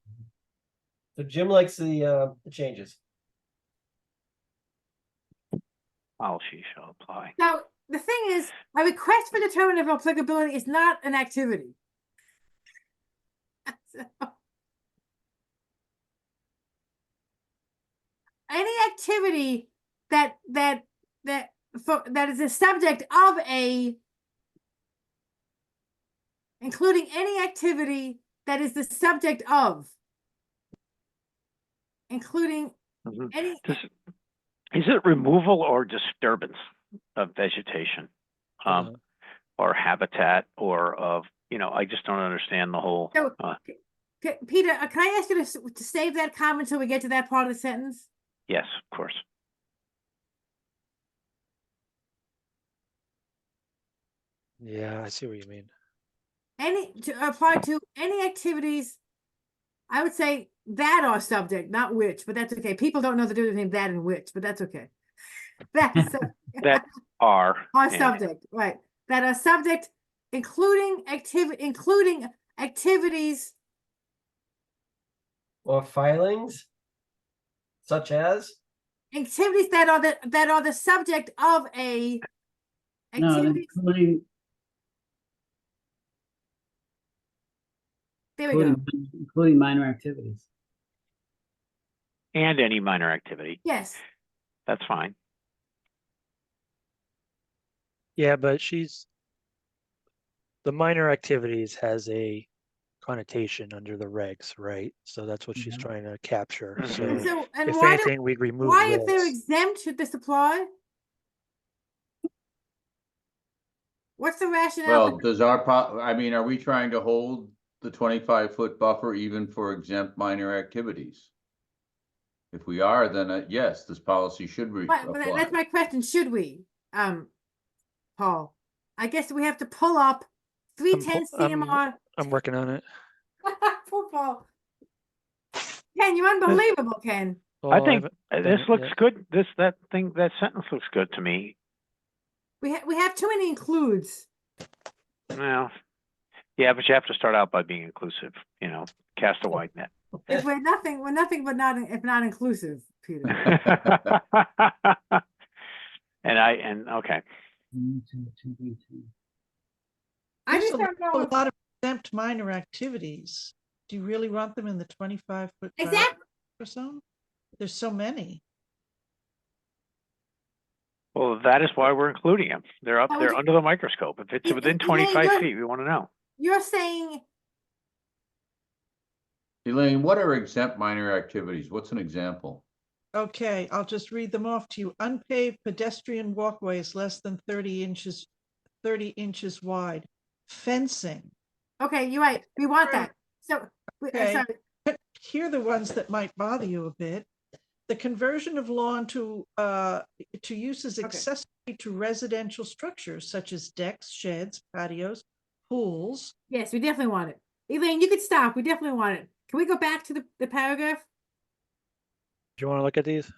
So Jim likes the changes. Policy shall apply. Now, the thing is, a request for determinative applicability is not an activity. Any activity that is a subject of including any activity that is the subject of, including Mhm. any. Is it removal or disturbance of vegetation? Or habitat or of, I just don't understand the whole. So, Peter, can I ask you to save that comment until we get to that part of the sentence? Yes, of course. Yeah, I see what you mean. To apply to any activities, I would say that are subject, not which, but that's okay. People don't know the difference between that and which, but that's okay. That's That are. are yeah. subject, right? That are subject, including activities. Or filings, such as? Activities that are the subject of a. No, Activities. There we go. Including minor activities. And any minor activity. Yes. That's fine. Yeah, but the minor activities has a connotation under the regs, right? So that's what she's Mhm. trying to capture. Mhm. So And so, and if why do, anything, we'd remove why if they're this. exempt, should this apply? What's the rationale? Well, does I mean, are we trying to hold the 25-foot buffer even for exempt minor activities? If we are, then yes, this policy should But apply. that's my question, should we, Paul? I guess we have to pull up 310 CMR. I'm working on it. Poor Paul. Ken, you're unbelievable, Ken. Oh, I think haven't done this it looks yet. good. That sentence looks good to me. We have too many includes. Well, yeah, but you have to start out by being inclusive, cast a wide net. If we're nothing but if not inclusive, Peter. Okay. I There's just a don't know. a lot of exempt minor activities. Do you really want them in the 25-foot Exactly. zone? There's so many. Well, that is why we're including them. They're up Oh, there under the microscope. If it's within 25 feet, we want to know. You're saying Elaine, what are exempt minor activities? What's an example? Okay, I'll just read them off to you. Unpaved pedestrian walkways less than 30 inches wide. Fencing. okay, you're right. We want that. So Okay. sorry. Here are the ones that might bother you a bit. The conversion of lawn to uses accessory to residential structures such as decks, sheds, patios, pools. Yes, we definitely want it. Elaine, you could stop. We definitely want it. Can we go back to the paragraph? Do you want to look at these?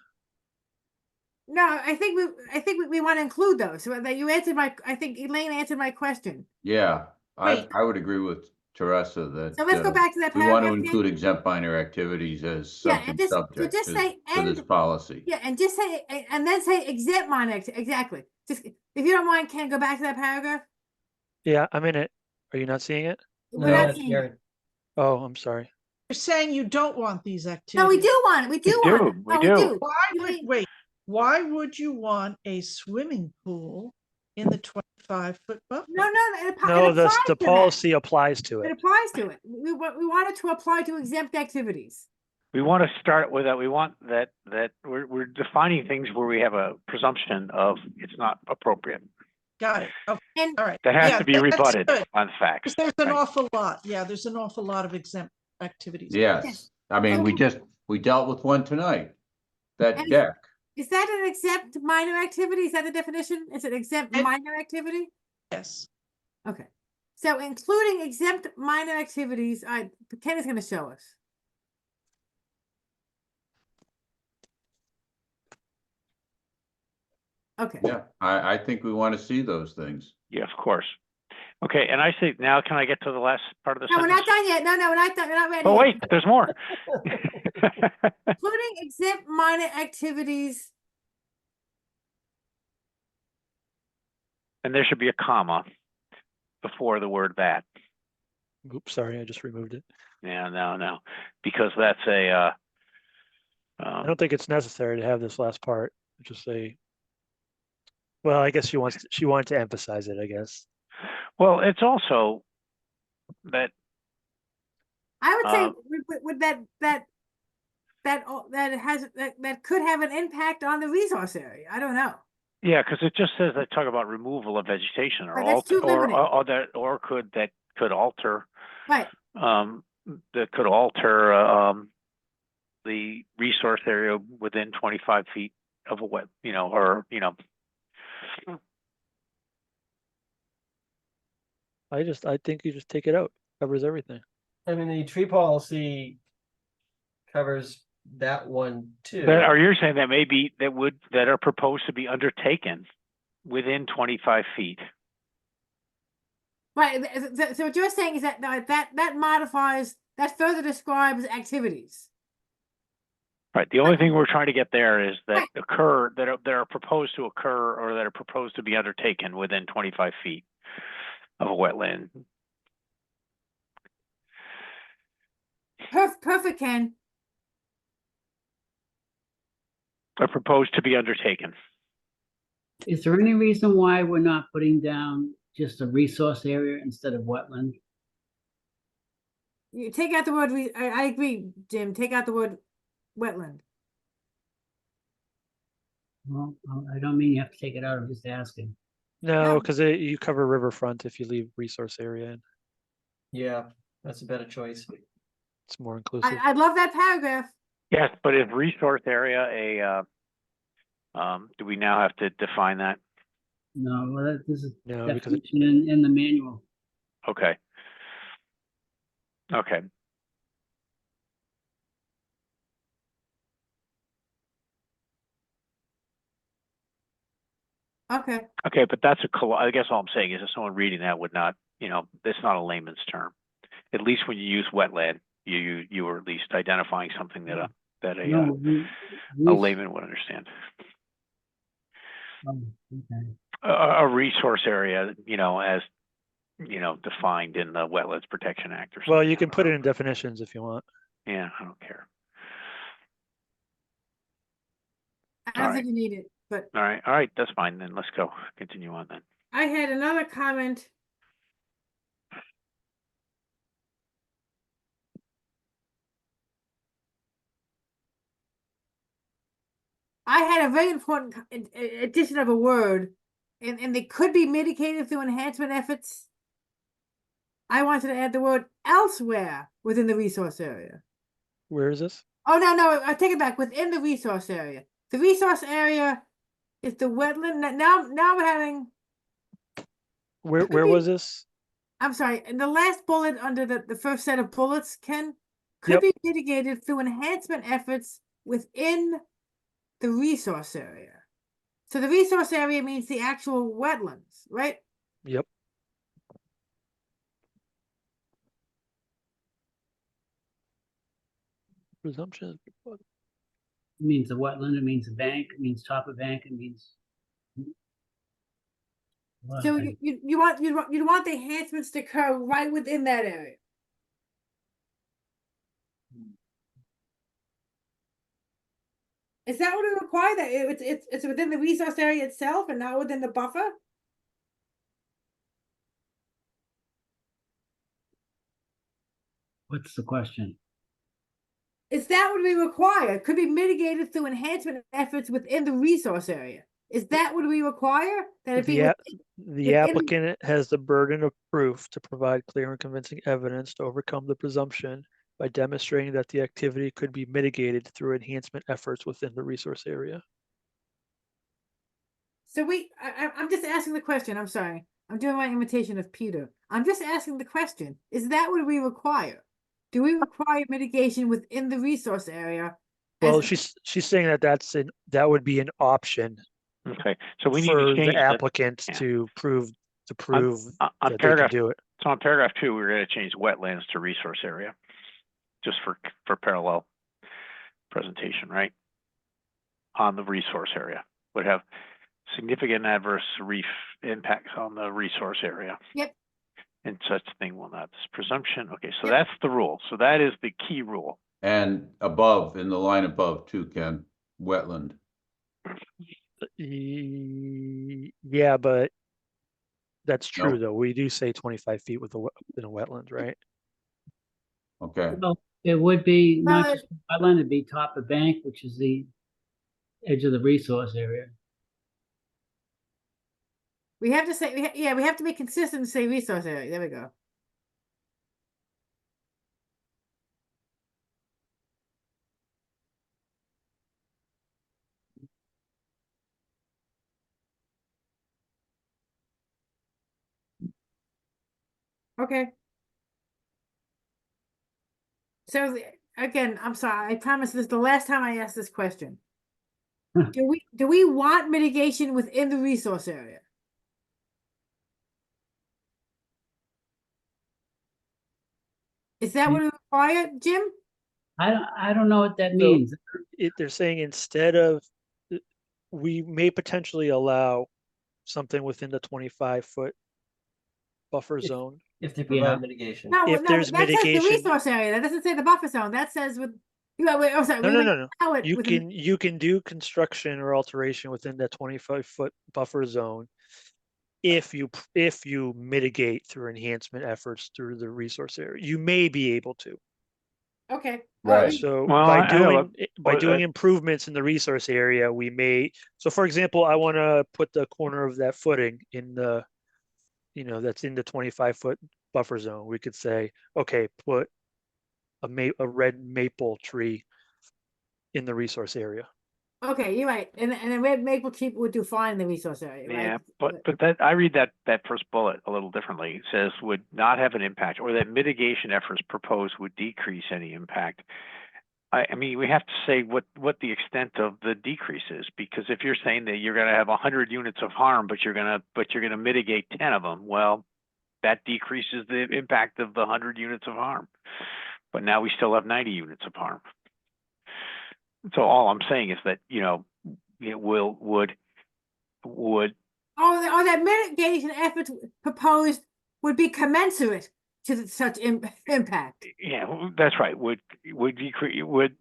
No, I think we want to include those. So that you answered I think Elaine answered my question. Yeah, Wait. I would agree with Teresa that So let's go back to that we want to paragraph again. include exempt minor activities as Yeah, something and just subject say to this policy. Yeah, and just say and then say exempt minor exactly. Just if you don't mind, Ken, go back to that paragraph. Yeah, I'm in it. Are you not seeing it? We're not seeing it. Oh, I'm sorry. You're saying you don't want these activities. No, we do want it. We do want it. We Oh, do. Why would you want a swimming pool in the 25-foot buffer? No, it No, applies the to that. policy applies to It it. applies to it. We want it to apply to exempt activities. We want to start with that. We want that we're defining things where we have a presumption of it's not appropriate. Got it. Okay. And All right. That has to be that's rebutted good. on facts. There's an Right. awful lot. Yeah, there's an awful lot of exempt activities. Yes, I mean, we dealt with one tonight, that And deck. Is that an exempt minor activity? Is that the definition? Is it exempt minor activity? Yes. Okay. So including exempt minor activities, Ken is going to show us. Okay. Yeah, I think we want to see those things. Yeah, of course. Okay, and I say now, can I get to the last part of the No, we're sentence? not done yet. No, we're not done. We're not ready. Oh, yet. wait, there's more. Including exempt minor activities. And there should be a comma before the word that. Oops, sorry, I just removed it. Yeah, no, because that's a. I don't think it's necessary to have this last part. Just say. Well, I guess she wanted to emphasize it, I guess. Well, it's also that. I would say with that could have an impact on the resource area. I don't know. Yeah, because it just says that talk about removal of vegetation or Right, that's too limiting. that could alter. Right. That could alter the resource area within 25 feet of a wet, I think you just take it out. Covers everything. I mean, the tree policy covers that one too. Are you saying that maybe that are proposed to be undertaken within 25 feet? Right. So what you're saying is that modifies, that further describes activities. Right. The only thing we're trying to get there is that that are proposed to occur or that are proposed to be undertaken within 25 feet of a wetland. Perfect, Ken. Are proposed to be undertaken. Is there any reason why we're not putting down just a resource area instead of wetland? You take out the word, I agree, Jim, take out the word wetland. Well, I don't mean you have to take it out, I'm just asking. No, No. because you cover riverfront if you leave resource area in. Yeah, that's a better choice. It's more inclusive. I love that paragraph. Yes, but is resource area do we now have to define that? No, well, this is No, because it, definition in the manual. Okay. Okay. Okay, Okay, but that's I guess all I'm saying is if someone reading that would not, it's not a layman's term. At least when you use wetland, you are at least identifying something that No, a layman would understand. oh, okay. A resource area, as defined in the Wetlands Protection Act or something. well, you can put it in definitions if you want. Yeah, I don't care. I don't think you need it, but All right, that's fine then. Let's go. Continue on then. I had another comment. I had a very important addition of a word, and they could be mitigated through enhancement efforts. I wanted to add the word elsewhere within the resource area. Where is this? Oh, no, I take it back. Within the resource area. The resource area is the wetland. Now we're having, Where was this? I'm sorry, in the last bullet under the first set of bullets, Ken, could Yep. be mitigated through enhancement efforts within the resource area. So the resource area means the actual wetlands, right? Yep. Presumption. It means a wetland, it means a bank, it means top of bank, it means. a lot of So things. you want the enhancements to occur right within that area. Is that what it requires? That it's within the resource area itself and not within the buffer? What's the question? Is that what we require? Could be mitigated through enhancement efforts within the resource area. Is that what we require? That it be The within- applicant has the burden of proof to provide clear and convincing evidence to overcome the presumption by demonstrating that the activity could be mitigated through enhancement efforts within the resource area. So I'm just asking the question. I'm sorry. I'm doing my imitation of Peter. I'm just asking the question. Is that what we require? Do we require mitigation within the resource area? Well, she's saying that would be an option Okay, so we need for to change the the applicant yeah. to prove on that they can paragraph. do it. So on paragraph 2, we're going to change wetlands to resource area, just for parallel presentation, right? On the resource area would have significant adverse reef impacts on the resource area. Yep. And such thing will not. This presumption. Okay, so Yep. that's the rule. So that is the key rule. And above, in the line above too, Ken, wetland. Yeah, but that's true No. though. We do say 25 feet within a wetland, right? Okay, Well, it would be not Well, just wetland, it'd be top of bank, which is the edge of the resource area. We have to say, we have to be consistent and say resource area. There we go. Okay. So again, I'm sorry. I promise this is the last time I ask this question. Do we want mitigation within the resource area? Is that what it required, Jim? I don't know what that So- means. They're saying instead of, we may potentially allow something within the 25-foot buffer If- zone. If they provide mitigation. No, If there's that says the mitigation- resource area. That doesn't say the buffer zone. That says with Yeah, wait, I'm sorry. No, we no, would no, no. allow it You within- can do construction or alteration within that 25-foot buffer zone if you mitigate through enhancement efforts through the resource area. You may be able to. Okay. Right. So Well, by I know, doing improvements in the resource area, we may, so for example, I want to put the corner of that footing in the, that's in the 25-foot buffer zone. We could say, okay, put a red maple tree in the resource area. Okay, you're right. And the red maple tree would do fine in the resource area, right? Yeah, but that, I read that first bullet a little differently. It says would not have an impact, or that mitigation efforts proposed would decrease any impact. I mean, we have to say what the extent of the decrease is, because if you're saying that you're gonna have 100 units of harm, but you're gonna mitigate 10 of them, well, that decreases the impact of the 100 units of harm. But now we still have 90 units of harm. So all I'm saying is that, it would Oh, that mitigation efforts proposed would be commensurate to such impact. yeah, that's right, would decrease, would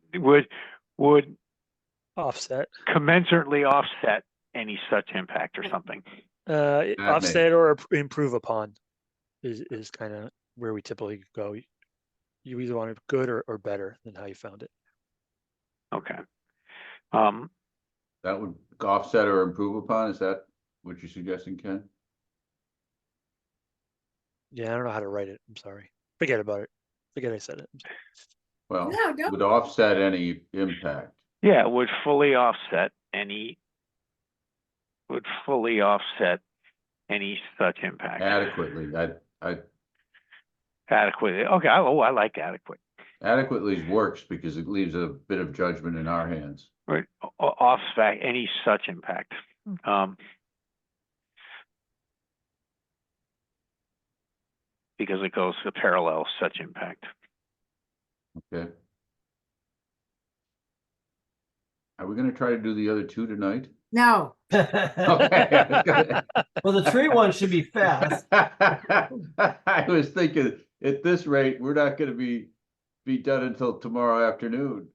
Offset. commensurately offset any such impact or something. Offset or improve upon is kind of where we typically go. You either want it good or better than how you found it. Okay. That would offset or improve upon, is that what you're suggesting, Ken? Yeah, I don't know how to write it. I'm sorry. Forget about it. Forget I said it. Well, No, don't. would offset any impact. Yeah, would fully offset any such impact. Adequately, I Adequately. Okay. I like adequate. adequately works because it leaves a bit of judgment in our hands. Right. Offset any such impact. Because it goes to parallel such impact. Okay. Are we gonna try to do the other two tonight? No. Okay. Well, the tree one should be fast. I was thinking, at this rate, we're not gonna be done until tomorrow afternoon.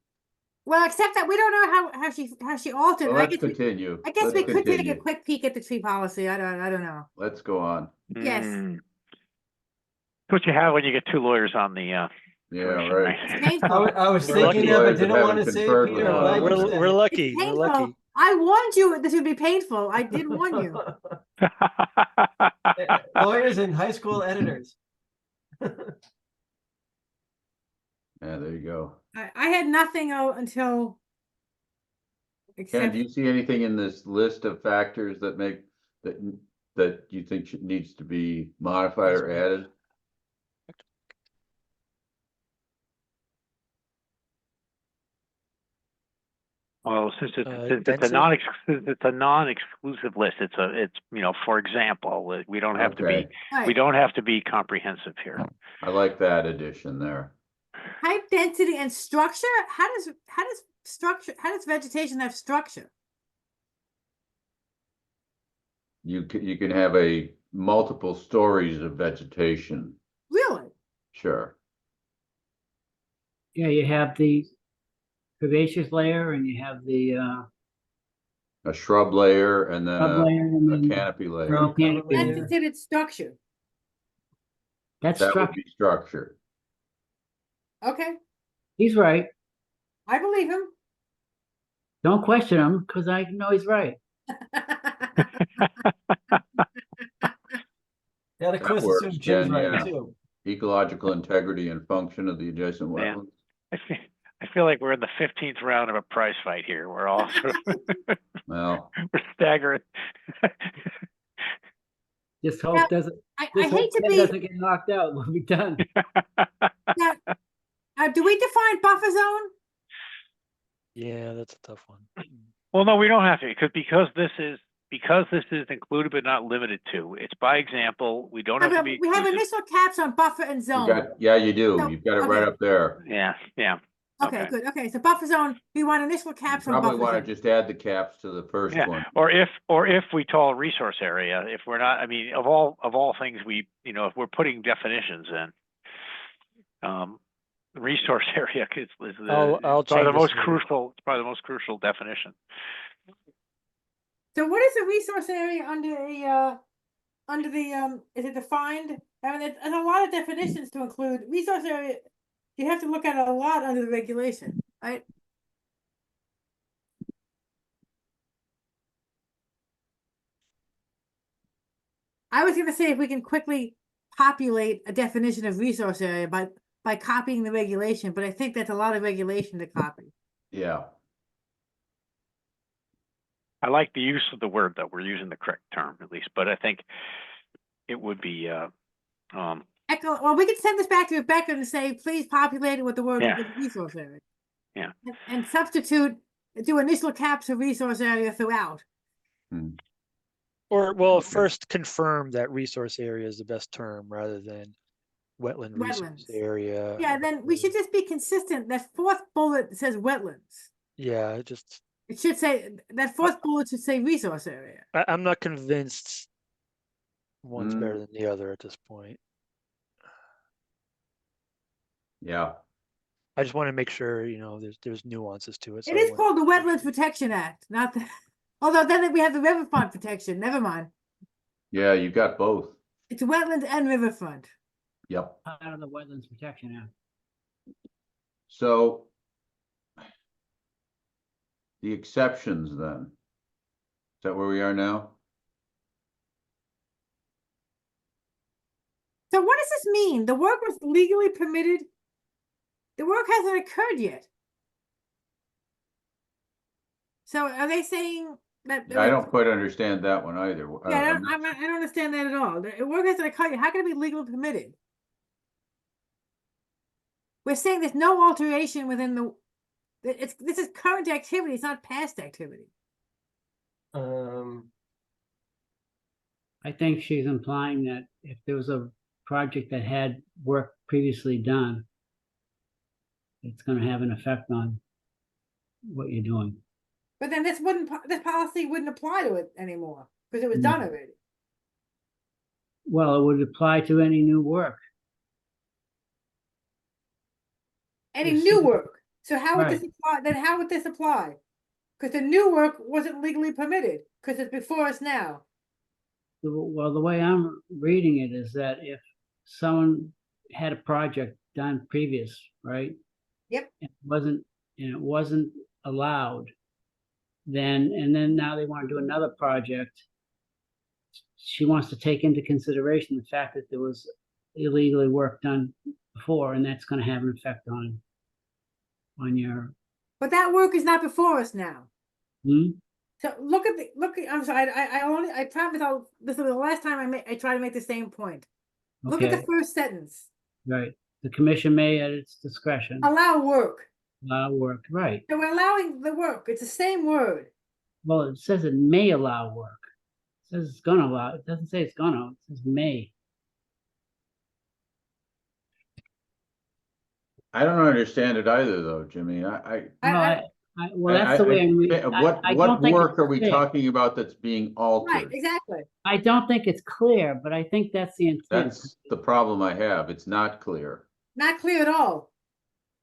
Well, except that we don't know how she altered. Well, it. let's continue. I guess Let's we could take a continue. quick peek at the tree policy. I don't know. Let's go on. Yes. That's what you have when you get two lawyers on the Yeah, commission, right. It's I painful. was We're thinking lucky. that, but Lawyers that didn't want haven't to say it, conferred with Peter. one Glad you another. said We're it. lucky. It's We're painful. lucky. I warned you this would be painful. I did warn you. Lawyers and high school editors. Yeah, there you go. I had nothing until. Ken, Except do you see anything in this list of factors that make that you think needs to be modified or added? Well, since it's density? a non-exclusive list, it's for example, we don't have to be Right. we don't have to be comprehensive here. I like that addition there. height, density, and structure. How does vegetation have structure? You can have a multiple stories of vegetation. Really? Sure. Yeah, you have the herbaceous layer and you have the A shrub layer and then shrub layer and a then canopy layer. row canopy. That's considered structure. That's That would structure. be structure. Okay, He's right. I believe him. Don't question him because I know he's right. Yeah, of That course, works, assume Jim's Ken, right yeah. too. Ecological integrity and function of the adjacent Yeah. wetlands. I feel like we're in the 15th round of a prize fight here. We're all sort of Well, we're staggering. Just Now, hope doesn't. I Just hate hope to Ken be. doesn't get knocked out. We'll be done. Now, do we define buffer zone? Yeah, that's a tough one. Well, no, we don't have to because this is included but not limited to. It's by example. We don't have to be. We have exclusive. initial caps on buffer and you zone. got, yeah, you do. So, You've got it right okay. up there. Yeah. Okay, good. Okay, so buffer zone, we want initial You caps on probably buffer want zone. to just add the caps to the first Yeah, one. or if we call resource area, if we're not, I mean, of all things, if we're putting definitions in, The resource area is the, I'll it's probably the change most this later. crucial, it's probably the most crucial definition. So what is a resource area under the, is it defined? I mean, there's a lot of definitions to include resource area. You have to look at it a lot under the regulation, right? I was gonna say if we can quickly populate a definition of resource area by copying the regulation, but I think that's a lot of regulation to copy. Yeah, I like the use of the word, though. We're using the correct term at least, but I think it would be, Echo, well, we could send this back to Rebecca and say, please populate it with the word Yeah. with resource area. Yeah. And substitute, do initial caps of resource area throughout. Or, well, first confirm that resource area is the best term rather than wetland resource Wetlands. area. Yeah, then we should just be consistent. That fourth bullet says wetlands. Yeah, just, It should say, that fourth bullet should say resource area. I'm not convinced one's Mm. better than the other at this point. yeah. I just want to make sure, there's nuances to it. so It I is wanna called the make Wetlands sure. Protection Act, not the, although then we have the riverfront protection, never mind. Yeah, you got both. It's wetlands and riverfront. Yep. Out of the Wetlands Protection Act. So the exceptions then. Is that where we are now? So what does this mean? The work was legally permitted? The work hasn't occurred yet. So are they saying that? I don't quite understand that one either. Yeah, I don't understand that at all. The work hasn't occurred yet. How can it be legally permitted? We're saying there's no alteration within the, this is current activity, it's not past activity. I think she's implying that if there was a project that had work previously done, it's gonna have an effect on what you're doing. But then this policy wouldn't apply to it anymore, because it was done already. Well, it would apply to any new work. Any Yes. new work. So how would this Right. apply, then how would this apply? Because the new work wasn't legally permitted, because it's before us now. Well, the way I'm reading it is that if someone had a project done previous, right? Yep. It wasn't allowed, then now they want to do another project. She wants to take into consideration the fact that there was illegally work done before, and that's going to have an effect on your. But that work is not before us now. Hmm? So I'm sorry, I promise this will be the last time I try to make the same point. Look at the Okay, first sentence. right. The commission may, at its discretion, Allow work. allow work. Right. So we're allowing the work. It's the same word. Well, it says it may allow work. It says it's gonna allow. It doesn't say it's gonna. It says may. I don't understand it either, though, Jimmy. Well, that's the way I'm reading. What don't think work it's are we clear. talking about that's being Right, altered? exactly. I don't think it's clear, but I think that's the intent. That's the problem I have. It's not clear. Not clear at all.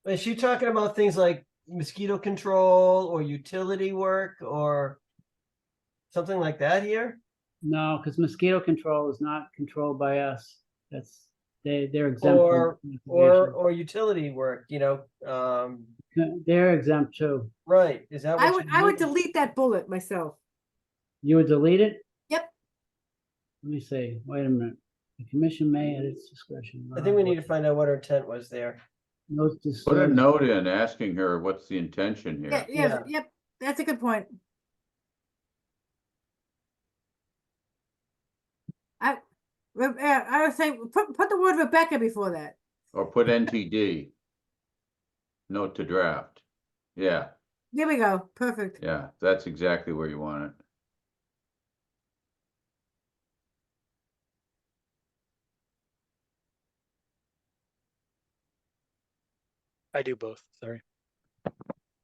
Is she talking about things like mosquito control or utility work or something like that here? No, because mosquito control is not controlled by us. They're exempt from Or utility work, they're exempt too. right? Is that what I would you mean? delete that bullet myself. You would delete it? Yep. Let me see. Wait a minute. The commission may at its discretion. I think we need to find out what her intent was there. Put a note in asking her what's the intention Yeah, here. yep. That's a good point. I was saying, put the word Rebecca before that. Or put NTD. Note to draft. Yeah, There we go. Perfect. yeah, that's exactly where you want it. I do both, sorry.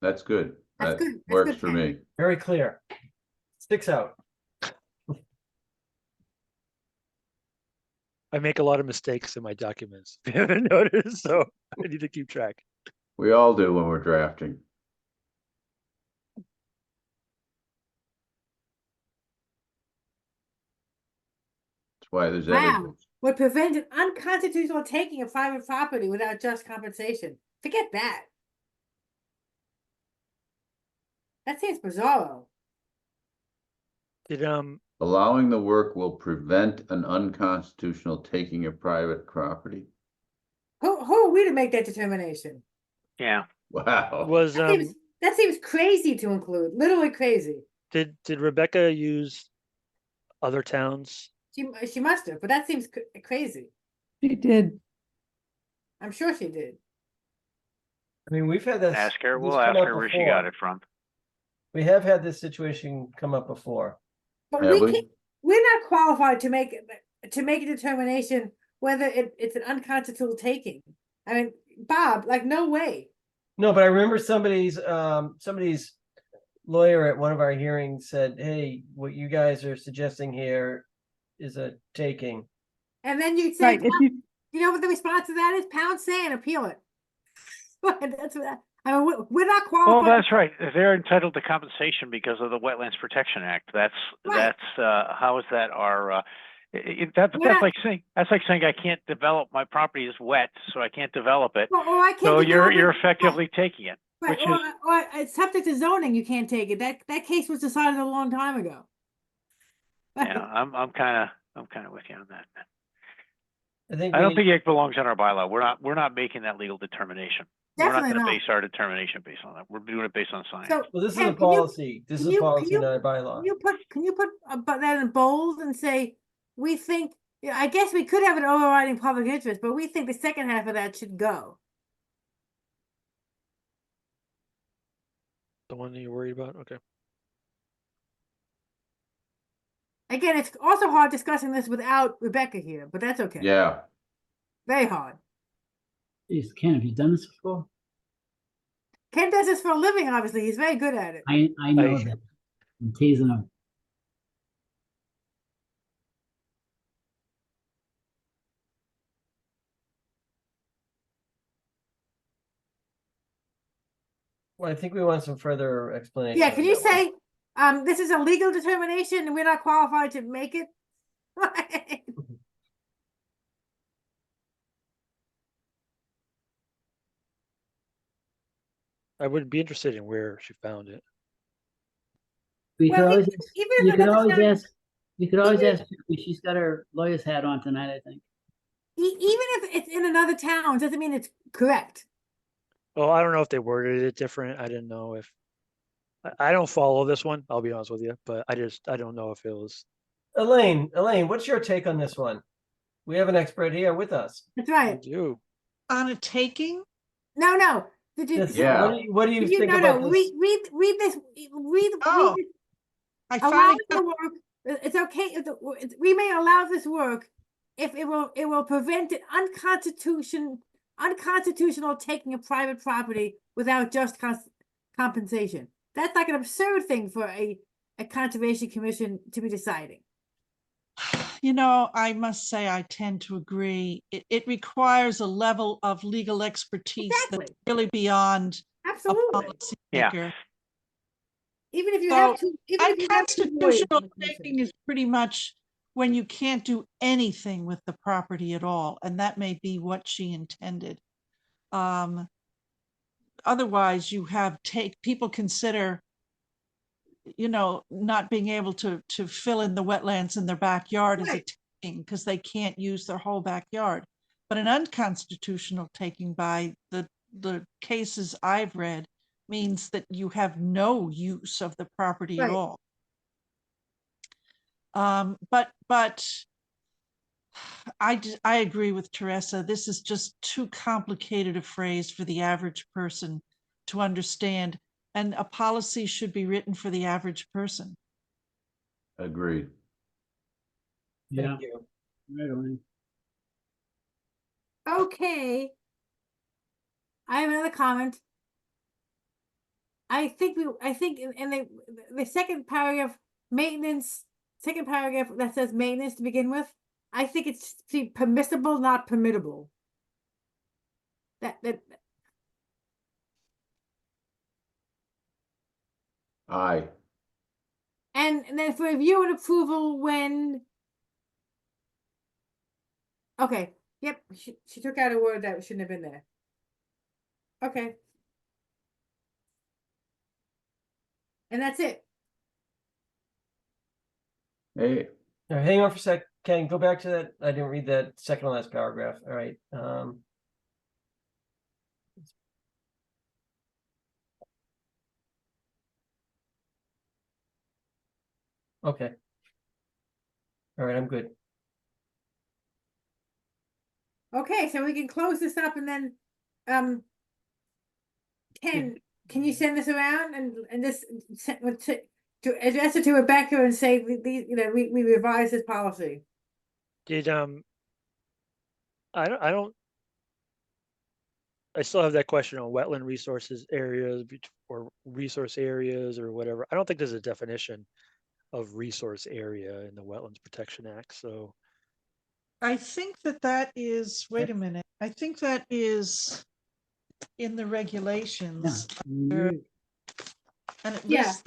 That's good. That's That good. That's works good, for Ken. me. Very clear. Sticks out. I make a lot of mistakes in my documents. If you haven't noticed, so I need to keep track. We all do when we're drafting. That's why there's Wow, editors. would prevent an unconstitutional taking of private property without just compensation. Forget that. That seems bizarro. Did Allowing the work will prevent an unconstitutional taking of private property. Who are we to make that determination? Yeah. Wow. was That seems crazy to include, literally crazy. did Rebecca use other towns? She must have, but that seems crazy. She did. I'm sure she did. I mean, we've had this. Ask her, this we'll come ask up her where she got before. it from. We have had this situation come up before. But Yeah, we're not qualified to make a determination whether it's an unconstitutional taking. I mean, Bob, like, no way. No, but I remember somebody's lawyer at one of our hearings said, hey, what you guys are suggesting here is a taking. And then you'd say, Right, if you, you know what the response to that is? Pound sand, appeal it. That's what I mean, we're not qualified. Well, that's right. They're entitled to compensation because of the Wetlands Protection Act. That's how is that our that's like saying I can't develop my property is wet, so I can't develop it. Or I can't So develop you're it. effectively taking it, Right, which or, is or it's subject to zoning, you can't take it. That case was decided a long time ago. yeah. I'm kind of with you on that. I don't think it belongs in our bylaw. We're not making that legal determination. Definitely we're not going not. to base our determination based on that. We're doing it based on science. So, Well, this is Ken, a policy. This is a policy, can not a bylaw. Can you put that in bold and say, we think, I guess we could have an overriding public interest, but we think the second half of that should go. The one that you're worried about? Okay. Again, it's also hard discussing this without Rebecca here, but that's okay. Yeah. Very hard. Jeez, Ken, have you done this before? Ken does this for a living, obviously. He's very good at it. I know that. I'm teasing him. Well, I think we want some further explanation. Yeah, can on you that one. say, this is a legal determination and we're not qualified to make it? I would be interested in where she found it. We could Well, always, even if you could another always town- ask, you could always even ask, she's got her lawyer's hat on tonight, I think. even if it's in another town, doesn't mean it's correct. Well, I don't know if they worded it different. I didn't know if I don't follow this one, I'll be honest with you, but I don't know if it was. Elaine, what's your take on this one? We have an expert here with us. That's right. You. On a taking? No. Did you, Yes, Yeah. What do you think about this? Read this. Oh, I Allow finally the work. It's okay. We may allow this work if it will prevent an unconstitutional taking of private property without just compensation. That's like an absurd thing for a conservation commission to be deciding. You know, I must say I tend to agree. It requires a level of legal expertise that's Exactly. really beyond a Absolutely. policymaker. Even if you So, have to, even if you have two lawyers unconstitutional on the commission. taking is pretty much when you can't do anything with the property at all, and that may be what she intended. Otherwise, you have people consider, you know, not being able to fill in the wetlands in their backyard as a taking because they can't use their whole backyard. But an unconstitutional taking by the cases I've read means that you have no use of the property at all. But I agree with Teresa. This is just too complicated a phrase for the average person to understand, and a policy should be written for the average person. Agreed. Yeah. Thank you. Right on. Okay. I have another comment. I think in the second paragraph, second paragraph that says maintenance to begin with, I think it's permissible, not permittable. That Aye. and then for review and approval when. Okay, yep, she took out a word that shouldn't have been there. Okay. And that's it. Hey, Now, hang on for a sec, Ken, go back to that. I didn't read that second to last paragraph. All right. Okay. All right, I'm good. Okay, so we can close this up and then, can you send this around and this to address it to Rebecca and say we revised this policy. Did I still have that question on wetland resources areas or resource areas or whatever. I don't think there's a definition of resource area in the Wetlands Protection Act. So I think that is, wait a minute, I think that is in the regulations. And it Yeah. lists,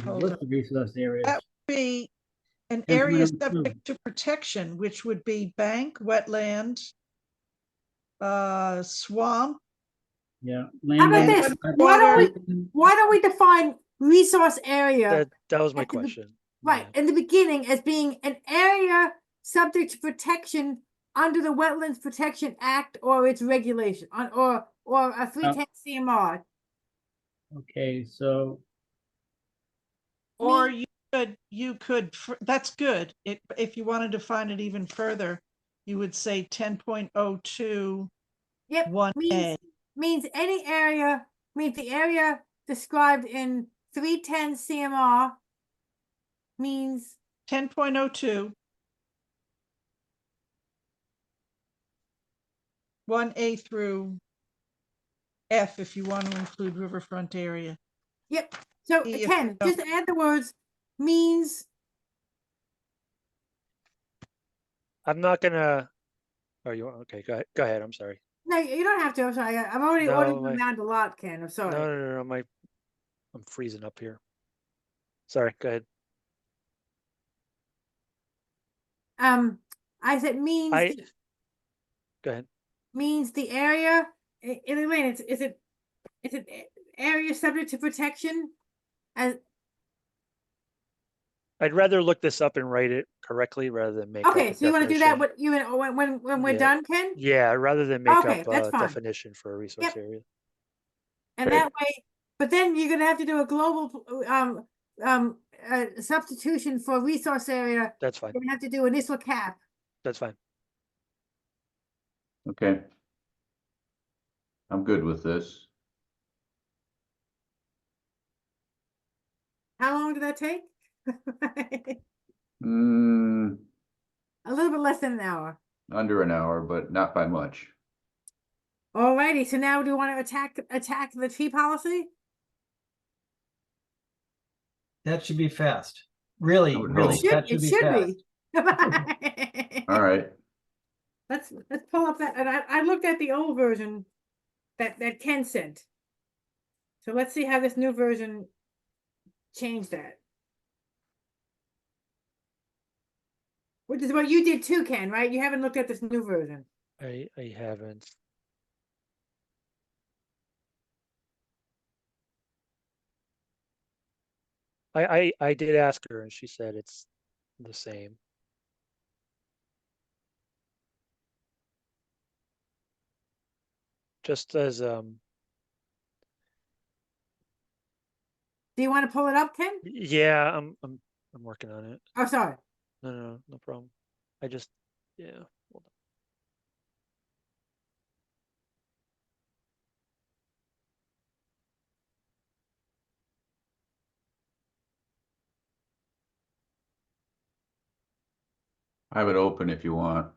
Hold List of resource areas. that would be an And area plan approved. subject to protection, which would be bank, wetland, swamp. Yeah. How about Land this? use, Why don't we define resource area that was my at the be- question. right in the beginning as being an area subject to protection under the Wetlands Protection Act or its regulation or a 310 CMR. Okay, so Or you could, that's good. If you want to define it even further, you would say 10.02. Yep, 1A. means any area, means the area described in 310 CMR means 10.02. 1A through F if you want to include riverfront area. yep. So If you Ken, don't- just add the words means. I'm not gonna. Oh, you okay? Go ahead. I'm sorry. No, you don't have to. I'm sorry. I'm already No, ordering my- around a lot, Ken. I'm No, sorry. no, no. I'm freezing up here. Sorry. Go ahead. I said means Go ahead. means the area. Elaine, is it area subject to protection? As I'd rather look this up and write it correctly rather than make okay, up a so you want to do that? definition. When we're Yeah. done, Ken? Yeah, rather than make Okay, up that's a fine. definition for a resource Yep. area. And Okay. that way, but then you're gonna have to do a global substitution for resource area. That's fine. You're gonna have to do initial cap. That's fine. okay. I'm good with this. How long did that take? Mm, A little bit less than an hour. under an hour, but not by much. Alrighty, so now do you want to attack the tree policy? That should be fast. Really, I would really, hope. that should It be should fast. be. All right. Let's pull up that, and I looked at the old version that Ken sent. So let's see how this new version changed that. Which is what you did too, Ken, right? You haven't looked at this new version. I haven't. I did ask her and she said it's the same. Just as Do you want to pull it up, Ken? yeah, I'm working on it. Oh, sorry. No problem. I just yeah. Hold on. I have it open if you want.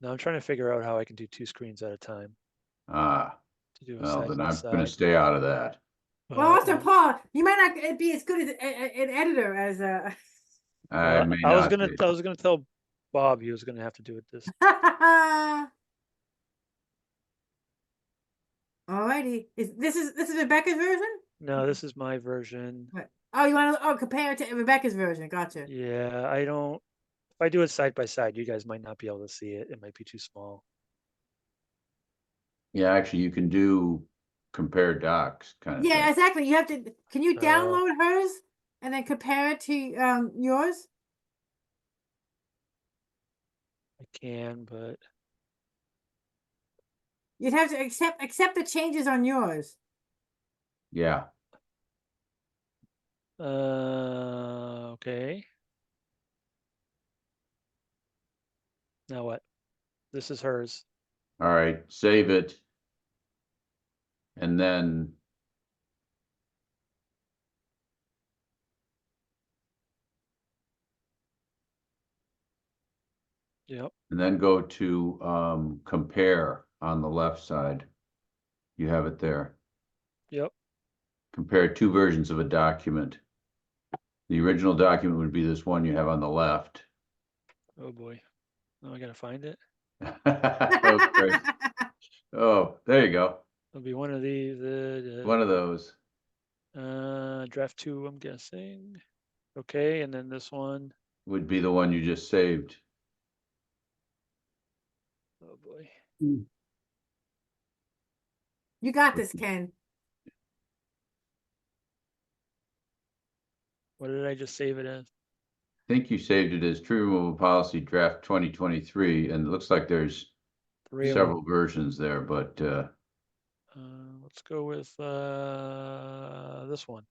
Now I'm trying to figure out how I can do 2 screens at a time Ah, to do a well, side then by I'm gonna side. stay out of that. Well, also, Paul, you might not be as good as an editor as I may I was not gonna, be. I was gonna tell Bob he was gonna have to do it this. Alrighty, this is Rebecca's version? No, this is my version. What? Oh, you want to compare it to Rebecca's version? Gotcha. Yeah, I don't, if I do it side by side, you guys might not be able to see it. It might be too small. Yeah, actually, you can do compare docs kind of Yeah, thing. exactly. You have to. Can you Oh. download hers and then compare it to yours? I can, but You'd have to accept the changes on yours. Yeah, okay. Now what? This is hers. all right, save it. And then Yep. go to compare on the left side. You have it there. Yep. Compare two versions of a document. The original document would be this one you have on the left. Oh boy. Now I gotta find it. Oh, great. Oh, there you go. It'll be one of these. One of those. Draft 2, I'm guessing. Okay, and then this one. Would be the one you just saved. Oh boy. You got this, Ken. What did I just save it as? I think you saved it as tree removal policy draft 2023, and it looks like there's 3 of several them. versions there, but Let's go with this one.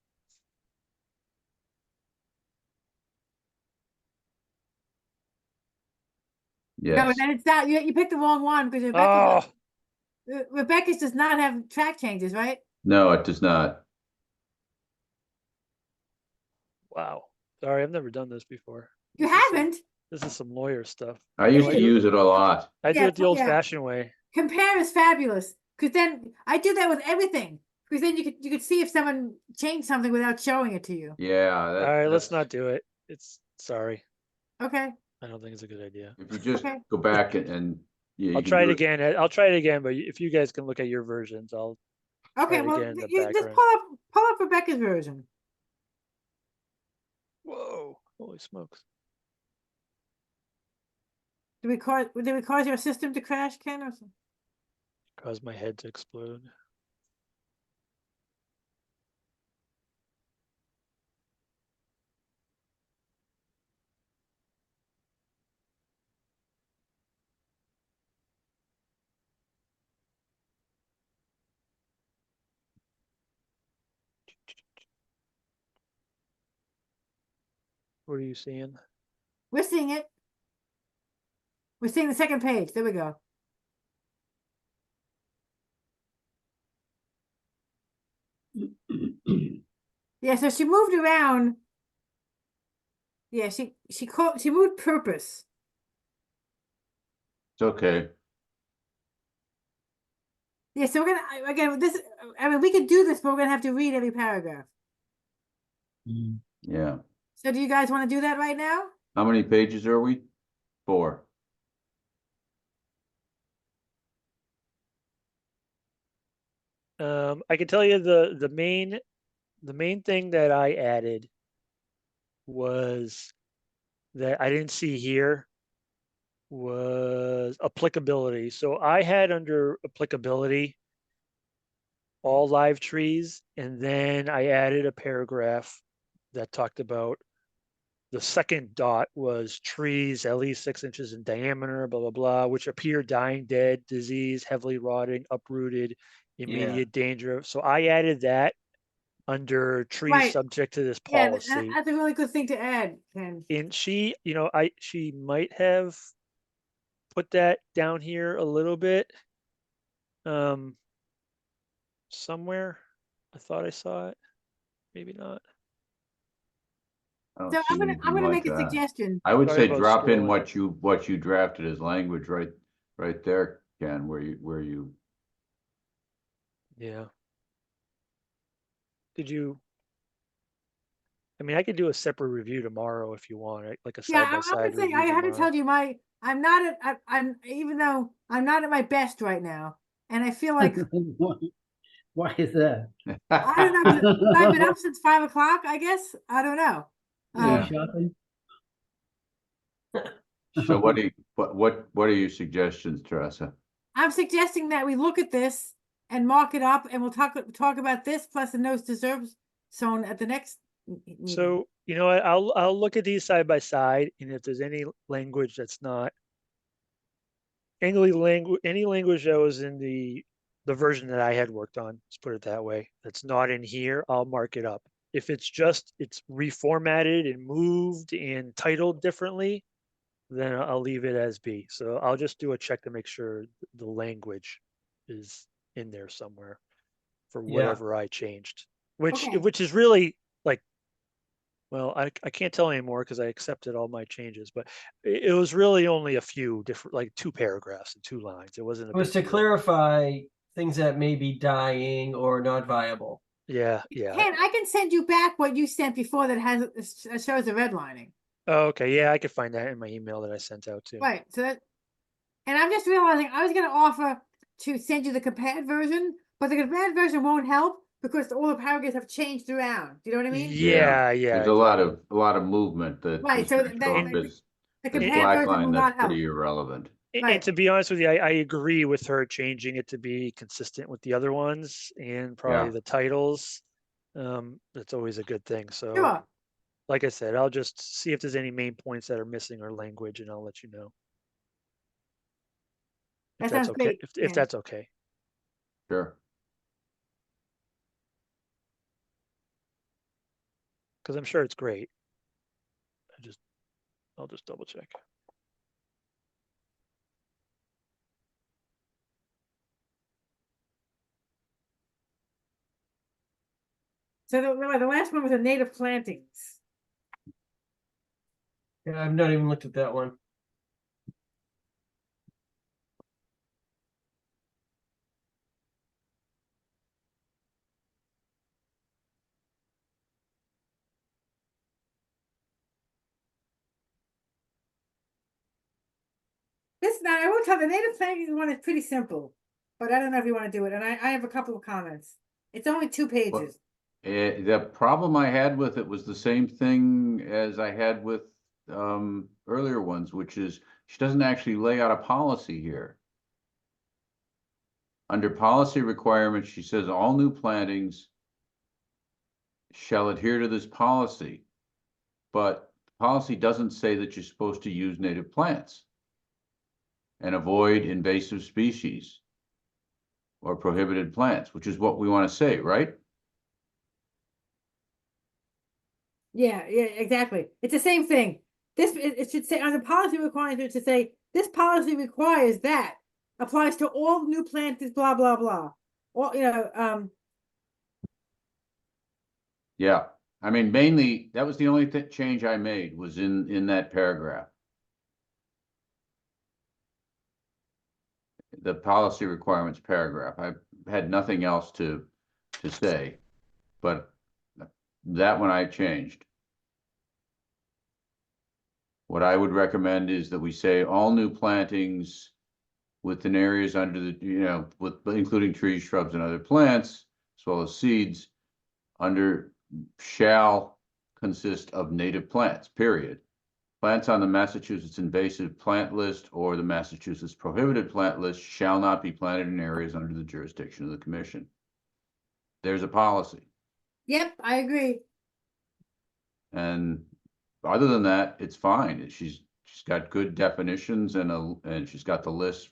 No, yes. then it's not. You picked the wrong one because Rebecca's does not have track changes, right? No, it does not. Wow. Sorry, I've never done this before. You This is some- haven't. This is some lawyer stuff. I used to use it a lot. I do Yeah, it the old yeah. fashioned way. Compare is fabulous because then I do that with everything because then you could see if someone changed something without showing it to you. Yeah. All right, let's not do it. It's sorry. Okay. I don't think it's a good idea. If you just Okay. go back and yeah, you I'll can try it do again. I'll try it again, but if you guys can look at your versions, I'll Okay. try it Well, again in the you just background. pull up Rebecca's version. Whoa! Holy smokes! Did we cause your system to crash, Ken, or something? Caused my head to explode. What are you seeing? We're seeing it. We're seeing the second page. There we go. Yeah, so she moved around. Yeah, she moved purpose. It's okay. Yeah, so we're gonna again I mean we could do this, but we're gonna have to read every paragraph. Yeah. So do you guys want to do that right now? How many pages are we? 4. I can tell you the main thing that I added was that I didn't see here was applicability. So I had under applicability all live trees, and then I added a paragraph that talked about the second dot was trees at least 6 inches in diameter, blah, blah, blah, which appear dying, dead, disease, heavily rotting, uprooted, immediate danger. So I added that under trees Right. subject to this Yeah, policy. that's a really good thing to add, Ken. And she, she might have put that down here a little bit. Somewhere. I thought I saw it. Maybe not. I don't So see I'm gonna anything like make a that. suggestion. I would Sorry say about drop in scrolling. what you drafted as language right there, Ken, where you Yeah. Did you? I mean, I could do a separate review tomorrow if you want, right? Like a Yeah, side by I'm side gonna say, review I haven't tomorrow. told you I'm not at, I'm, even though I'm not at my best right now. And I feel like, Why is that? I don't know, 'cause I've been up since 5 o'clock, I guess. I don't know. Yeah. Um, Shopping? So what are your suggestions, Teresa? I'm suggesting that we look at this and mark it up, and we'll talk about this plus the notes deserves zone at the next meeting. So, you know what, I'll look at these side by side, and if there's any language that's not any language that was in the version that I had worked on, let's put it that way, that's not in here, I'll mark it up. If it's just it's reformatted and moved and titled differently, then I'll leave it as be. So I'll just do a check to make sure the language is in there somewhere for Yeah. whatever I changed, which Okay. is really like, well, I can't tell anymore because I accepted all my changes, but it was really only a few different, like 2 paragraphs and 2 lines. It wasn't a It was big to deal. clarify things that may be dying or not viable. Yeah. Ken, I can send you back what you sent before that shows the redlining. Oh, okay. Yeah, I could find that in my email that I sent out too. Right. So that, and I'm just realizing I was going to offer to send you the compared version, but the compared version won't help because all the paragraphs have changed around. Do you know what I mean? Yeah. There's a lot of movement that Right, was so gonna show up as the as compared black version will line, not that's help. pretty irrelevant. And to be honest with you, I agree with her changing it to be consistent with the other ones and probably Yeah. the titles. That's always a good thing. So, Sure. like I said, I'll just see if there's any main points that are missing or language, and I'll let you know. If That that's sounds okay. great. If Yeah. that's okay. Sure. Because I'm sure it's great. I'll just double check. So the last one was the native plantings. Yeah, I've not even looked at that one. This now I will tell the native plantings one is pretty simple, but I don't know if you want to do it. And I have a couple of comments. It's only 2 pages. The problem I had with it was the same thing as I had with earlier ones, which is she doesn't actually lay out a policy here. Under policy requirements, she says all new plantings shall adhere to this policy, but policy doesn't say that you're supposed to use native plants and avoid invasive species or prohibited plants, which is what we want to say, right? Yeah, exactly. It's the same thing. It should say on the policy requirements, it should say this policy requires that applies to all new plantings, blah blah blah. Or Yeah, I mean, mainly that was the only change I made was in that paragraph. The policy requirements paragraph. I had nothing else to say, but that one I changed. What I would recommend is that we say all new plantings within areas under the, with including trees, shrubs, and other plants, as well as seeds, shall consist of native plants, period. Plants on the Massachusetts invasive plant list or the Massachusetts prohibited plant list shall not be planted in areas under the jurisdiction of the commission. There's a policy. Yep, I agree. And other than that, it's fine. She's got good definitions and she's got the list,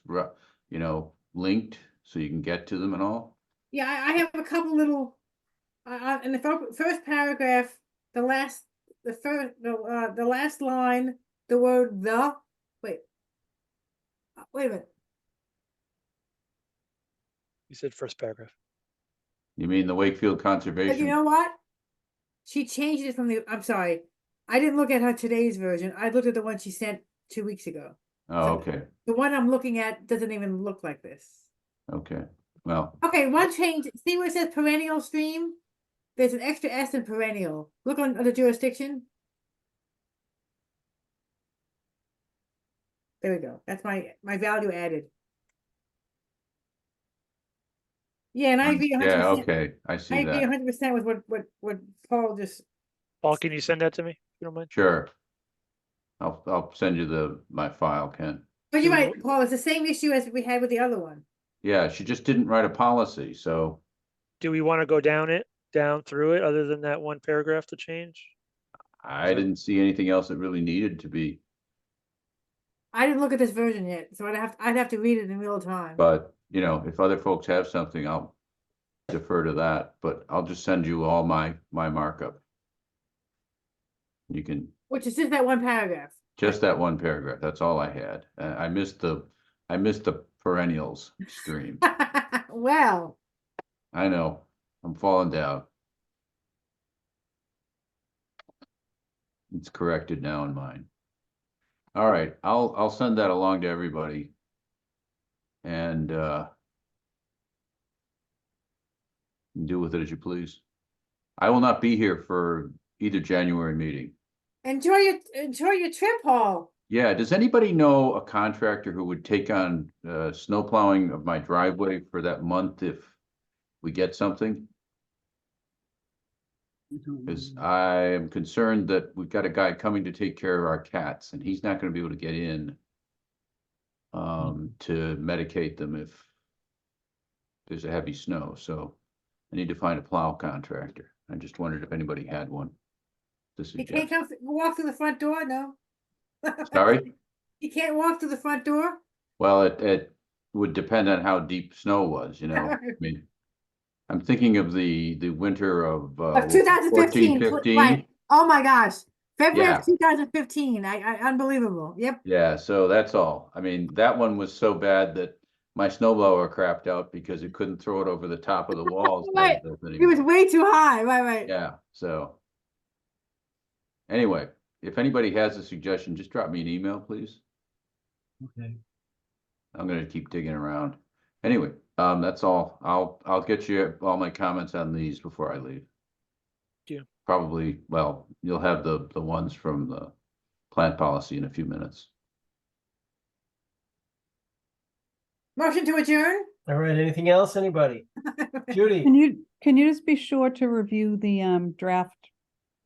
linked so you can get to them and all. Yeah, I have a couple little in the first paragraph, the last line, the word the. Wait a minute. You said first paragraph. You mean the Wakefield But Conservation? you know what? She changed it from the. I'm sorry, I didn't look at her today's version. I looked at the one she sent 2 weeks ago. Oh, So okay. the one I'm looking at doesn't even look like this. Okay. Well, Okay, one change. See where it says perennial stream? there's an extra S in perennial. Look on the jurisdiction. There we go. That's my value added. Yeah, and I agree 100%. Yeah, okay, I I see agree that. 100% with what Paul just. Paul, can you send that to me, if you don't mind? Sure. I'll send you my file, Ken. But you're So- right, Paul. It's the same issue as we had with the other one. Yeah, she just didn't write a policy, so Do we want to go down through it, other than that one paragraph to change? I Sure. didn't see anything else that really needed to be. I didn't look at this version yet, so I'd have to read it in real time. But, you know, if other folks have something, I'll defer to that, but I'll just send you all my markup. You can, Which is just that one paragraph. just that one paragraph, that's all I had. I missed the perennials stream. Well, I know, I'm falling down. It's corrected now in mine. All right, I'll send that along to everybody. And do with it as you please. I will not be here for either January meeting. enjoy your trip, Paul. Yeah, does anybody know a contractor who would take on snow plowing of my driveway for that month if we get something? Because I am concerned that we've got a guy coming to take care of our cats and he's not gonna be able to get in to medicate them if there's a heavy snow, so I need to find a plow contractor. I just wondered if anybody had one to You can't suggest. walk through the front door, no? Sorry? You can't walk through the front door? Well, it would depend on how deep snow was, you know, I mean, I'm thinking of the winter of Of 2015, 15. right. Oh my gosh. February Yeah. of 2015. I unbelievable. Yep. Yeah, so that's all. I mean, that one was so bad that my snowblower crapped out because it couldn't throw it over the top of the walls. that I Right. built It was anymore. way too high. Right. Yeah, so. Anyway, if anybody has a suggestion, just drop me an email, please. Okay. I'm gonna keep digging around. Anyway, that's all. I'll get you all my comments on these before I leave. Yeah. Probably, well, you'll have the ones from the plant policy in a few minutes. Motion to adjourn? All right, anything else, anybody? Judy? Can you just be sure to review the draft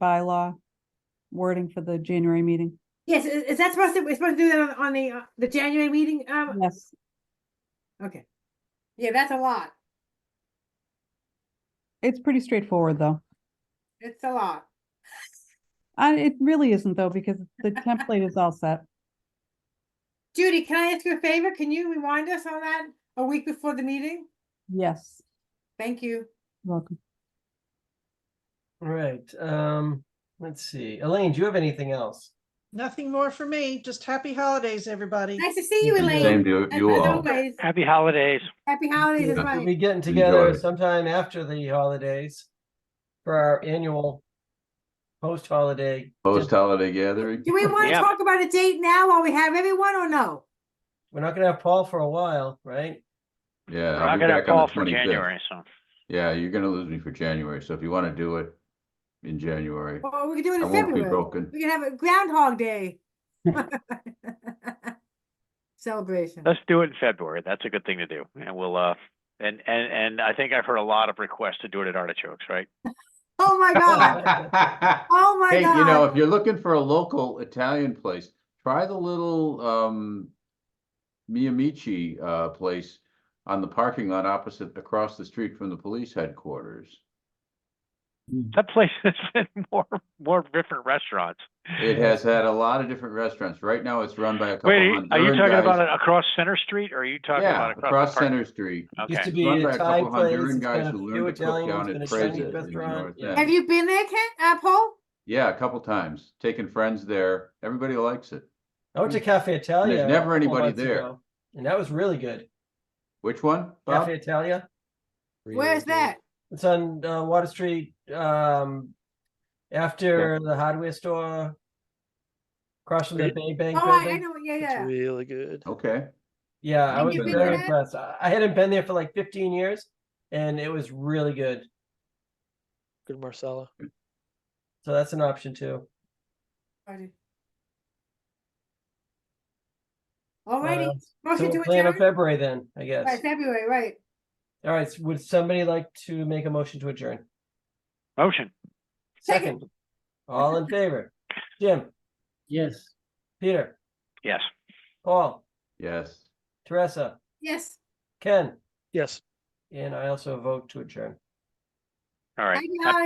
bylaw wording for the January meeting? Yes, is that we're supposed to do that on the January meeting? Yes. Okay. Yeah, that's a lot. It's pretty straightforward, though. It's a lot. It really isn't, though, because the template is all set. Judy, can I ask you a favor? Can you remind us on that a week before the meeting? Yes. Thank you. Welcome. All right, let's see. Elaine, do you have anything else? Nothing more for me. Just happy holidays, everybody. Nice to see you, Elaine. Same to you As all. always. Happy holidays. Happy holidays is We'll right. be getting together Enjoy. sometime after the holidays for our annual post-holiday. Post-holiday gathering. Do we want to Yeah. talk about a date now while we have everyone or no? We're not gonna have Paul for a while, right? Yeah, We're I'll not be gonna have back on Paul the for 25th. January, so. Yeah, you're gonna lose me for January, so if you wanna do it in January, Well, we can do it I in won't be February. broken. We can have a Groundhog Day. Celebration. Let's do it in February. That's a good thing to do. And we'll, and I think I've heard a lot of requests to do it at Artichokes, right? Oh my God. Oh my Hey, God. you know, if you're looking for a local Italian place, try the little Miyamichi place on the parking lot opposite across the street from the police headquarters. That place has been more different restaurants. It has had a lot of different restaurants. Right now, it's run by a couple Wait, are you Honduran talking about guys. it across Center Street, or are you talking Yeah, about across the park? Center Street. Used to Okay. be Run an by a Italian couple place. Honduran It's guys been a who few learned to cook Italian, down it's been at a Chinese Preza in the restaurant. North Yeah. End. Have you been there, Ken, Paul? Yeah, a couple times. Taking friends there. Everybody likes it. I went to Cafe Italia. There's never a couple anybody months there. ago, and that was really good. Which one, Bob? Cafe Italia. Where's that? It's on Water Street, after the hardware store, across from the Bang Bang Oh, I building. know. Yeah, It's yeah. really good. Okay. Yeah, I Have was you been very to that? impressed. I hadn't been there for like 15 years, and it was really good. Good, Marcella. So that's an option too. Alrighty, Uh, So motion to we'll plan on adjourn? February then, I guess. Right, February, right. All right, so would somebody like to make a motion to adjourn? Motion. Second. Second. All in favor? Jim, Yes. Peter, Yes. Paul, Yes. Teresa, Yes. Ken, Yes. and I also vote to adjourn. All right. Thank you, Happy Holly.